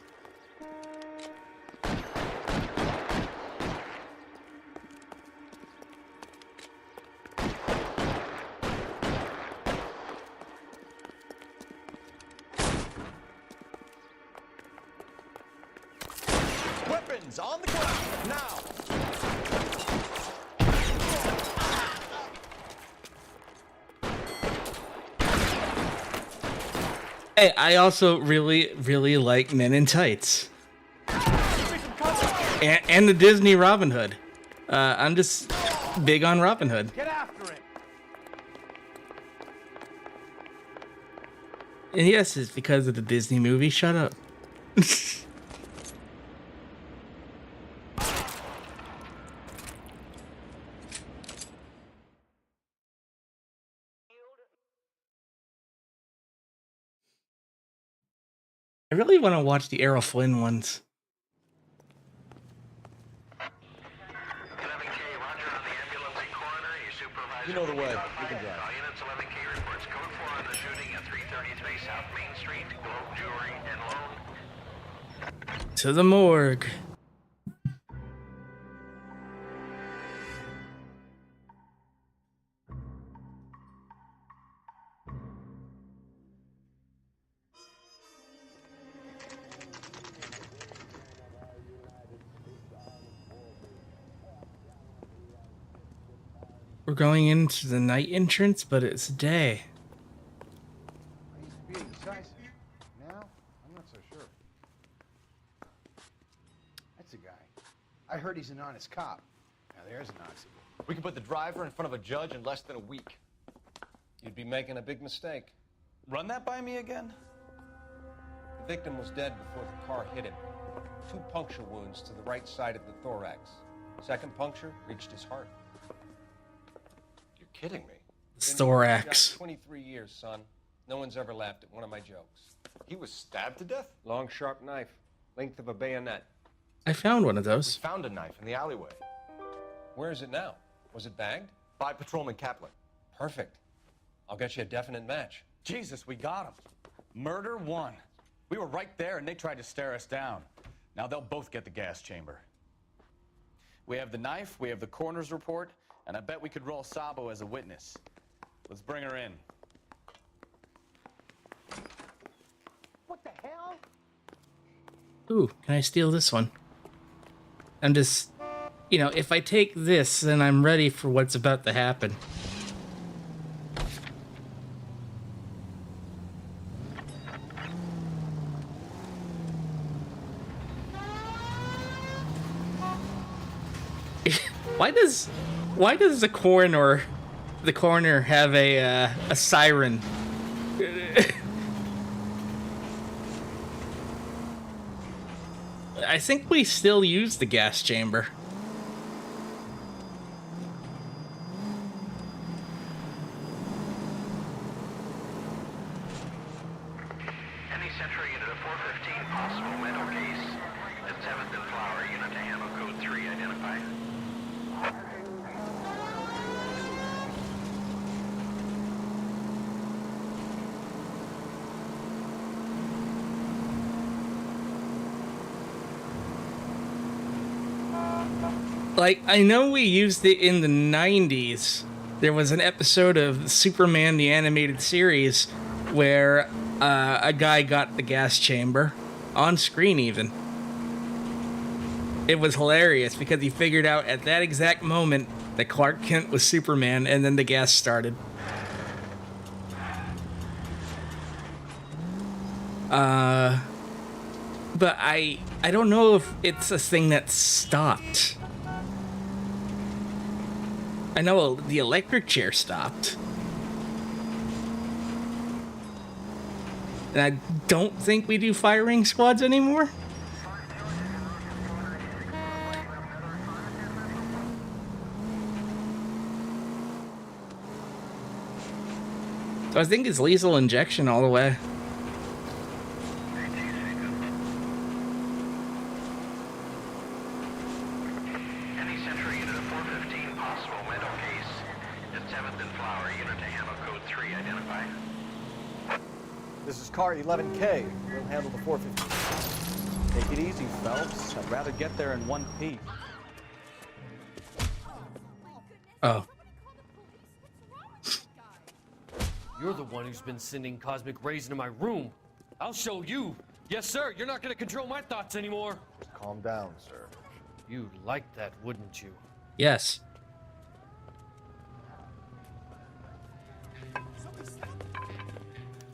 Weapons on the ground now. Hey, I also really like Men in Tights. And the Disney Robin Hood. I'm just big on Robin Hood. Get after it. And yes, it's because of the Disney movie. Shut up. I really want to watch the Errol Flynn ones. You know the way. You can drive. Units 11K reports code 4 on the shooting at 333 South Main Street. Gold jewelry and loan. To the morgue. We're going into the night entrance, but it's day. I used to be indecisive. Now, I'm not so sure. That's a guy. I heard he's an honest cop. Now there's an oxy. We can put the driver in front of a judge in less than a week. You'd be making a big mistake. Run that by me again? The victim was dead before the car hit him. 2 puncture wounds to the right side of the thorax. Second puncture reached his heart. You're kidding me. Thorax. 23 years, son. No one's ever laughed at one of my jokes. He was stabbed to death? Long, sharp knife. Length of a bayonet. I found one of those. We found a knife in the alleyway. Where is it now? Was it bagged? By Patrolman Kaplan. Perfect. I'll get you a definite match. Jesus, we got him. Murder 1. We were right there and they tried to stare us down. Now they'll both get the gas chamber. We have the knife, we have the coroner's report, and I bet we could roll Sabo as a witness. Let's bring her in. What the hell? Ooh, can I steal this one? I'm just, you know, if I take this, then I'm ready for what's about to happen. Why does the coroner have a siren? I think we still use the gas chamber. Any Central unit of 415 possible mental case at 7th and Flower, unit to handle code 3, identify. Like, I know we used it in the 90s. There was an episode of Superman the Animated Series where a guy got the gas chamber on screen even. It was hilarious because he figured out at that exact moment that Clark Kent was Superman, and then the gas started. But I don't know if it's a thing that stopped. I know the electric chair stopped. And I don't think we do firing squads anymore. So I think it's lethal injection all the way. Any Central unit of 415 possible mental case at 7th and Flower, unit to handle code 3, identify. This is car 11K. We'll handle the 450. Take it easy, Phelps. I'd rather get there in one piece. Oh. You're the one who's been sending cosmic rays into my room. I'll show you. Yes, sir. You're not going to control my thoughts anymore. Just calm down, sir. You'd like that, wouldn't you? Yes.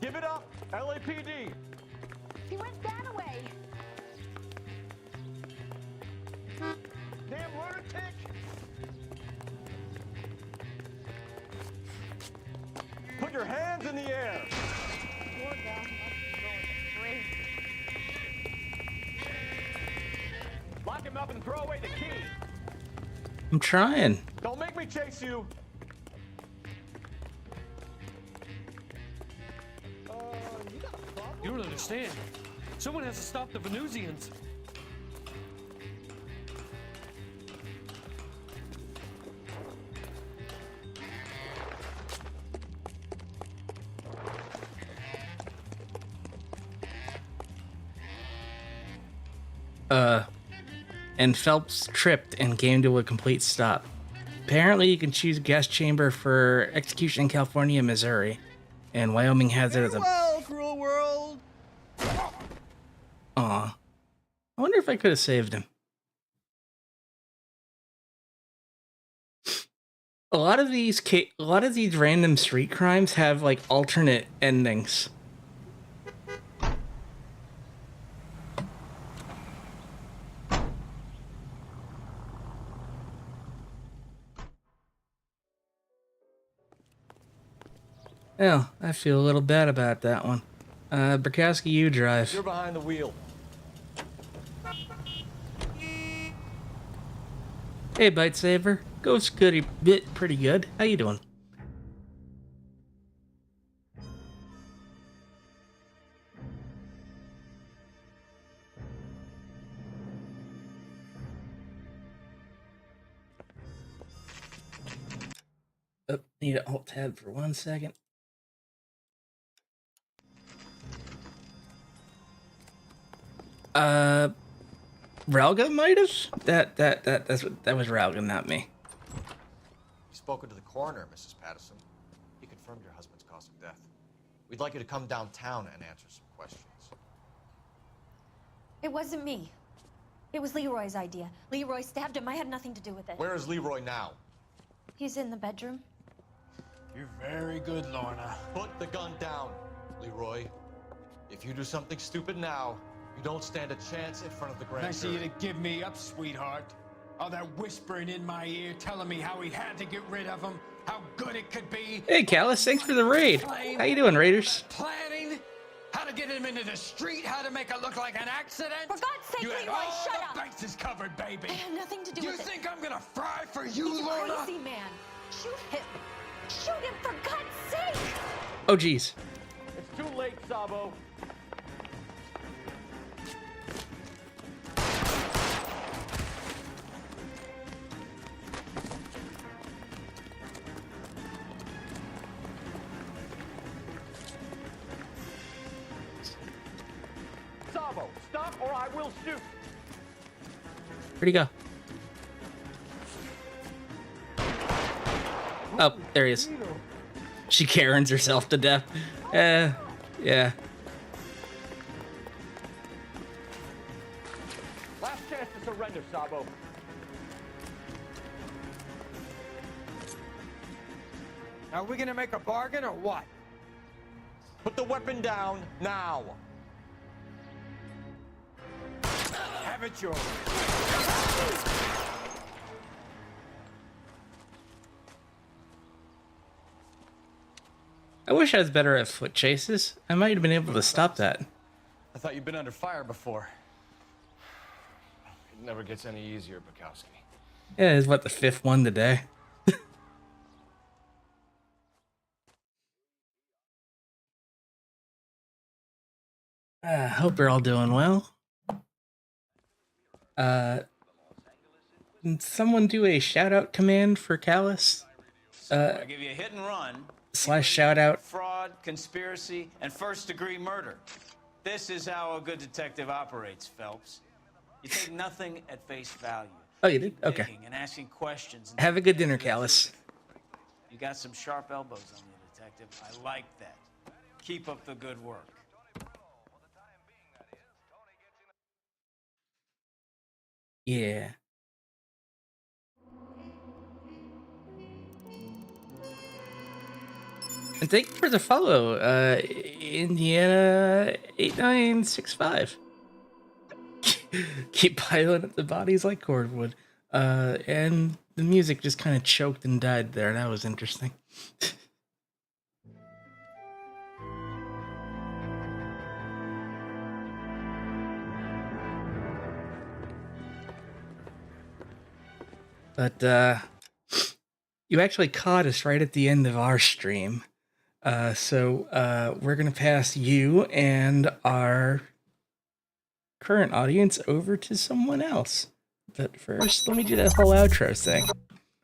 Give it up, LAPD. He went that way. Damn lunatic. Put your hands in the air. Poor guy must be going crazy. Lock him up and throw away the key. I'm trying. Don't make me chase you. You don't understand. Someone has to stop the Venusians. And Phelps tripped and came to a complete stop. Apparently, you can choose gas chamber for execution in California and Missouri, and Wyoming has it as a. Well, cruel world. Aw, I wonder if I could have saved him. A lot of these random street crimes have like alternate endings. Well, I feel a little bad about that one. Bukowski, you drive. You're behind the wheel. Hey, Bite Saver. Goes pretty good. How you doing? Oh, need to alt tab for 1 second. Ralga might have? That was Ralga, not me. You've spoken to the coroner, Mrs. Patterson. He confirmed your husband's cause of death. We'd like you to come downtown and answer some questions. It wasn't me. It was Leroy's idea. Leroy stabbed him. I had nothing to do with it. Where is Leroy now? He's in the bedroom. You're very good, Lorna. Put the gun down, Leroy. If you do something stupid now, you don't stand a chance in front of the grand Nice of you to give me up, sweetheart. All that whispering in my ear telling me how he had to get rid of him, how good it could be. Hey, Callus, thanks for the raid. How you doing, Raiders? Planning how to get him into the street, how to make it look like an accident. For God's sake, you had Leroy, all shut the up. bases covered, baby. I had nothing to do you with it. You think I'm gonna fry for you, He's Lorna? a crazy man. Shoot him. Shoot him, for God's sake. Oh, geez. It's too late, Sabo. Sabo, stop or I will shoot. Where'd he go? Oh, there he is. She Karens herself to death. Yeah. Last chance to surrender, Sabo. Are we gonna make a bargain or what? Put the weapon down now. Have it your way. I wish I was better at foot chases. I might have been able to stop that. I thought you'd been under fire before. It never gets any easier, Bukowski. Yeah, it's what, the 5th one today? Hope you're all doing well. Can someone do a shout out command for Callus? I'll give you a hit and run. / shout out. Fraud, conspiracy, and first-degree murder. This is how a good detective operates, Phelps. You take nothing at face value. Oh, you did? Okay. Digging and asking questions. Have a good dinner, Callus. You got some sharp elbows on you, detective. I like that. Keep up the good work. Yeah. And thank you for the follow, Indiana8965. Keep piling up the bodies like cordwood. And the music just kind of choked and died there. That was interesting. But you actually caught us right at the end of our stream. So we're going to pass you and our current audience over to someone else. But first, let me do that whole outro thing.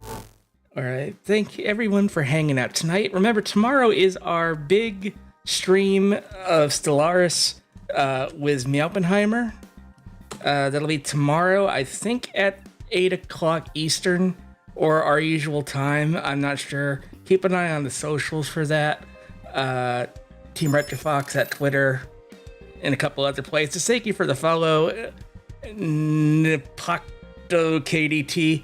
All right. Thank you everyone for hanging out tonight. Remember, tomorrow is our big stream of Stellaris with Meowpenheimer. That'll be tomorrow, I think at 8 o'clock Eastern, or our usual time. I'm not sure. Keep an eye on the socials for that. Team Retrofox at Twitter and a couple other places. Thank you for the follow. Nipocto KDT.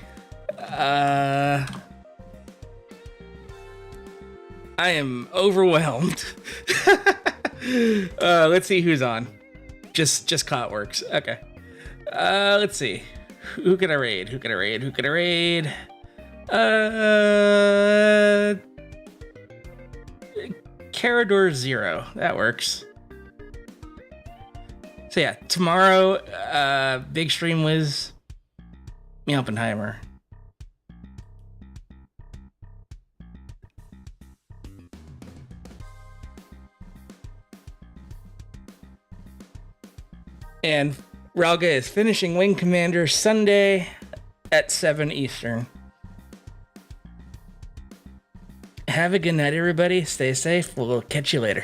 I am overwhelmed. Let's see who's on. Just Cotworks. Okay. Let's see. Who can I raid? Carador 0. That works. So yeah, tomorrow, big stream with Meowpenheimer. And Ralga is finishing Wing Commander Sunday at 7 Eastern. Have a good night, everybody. Stay safe. We'll catch you later.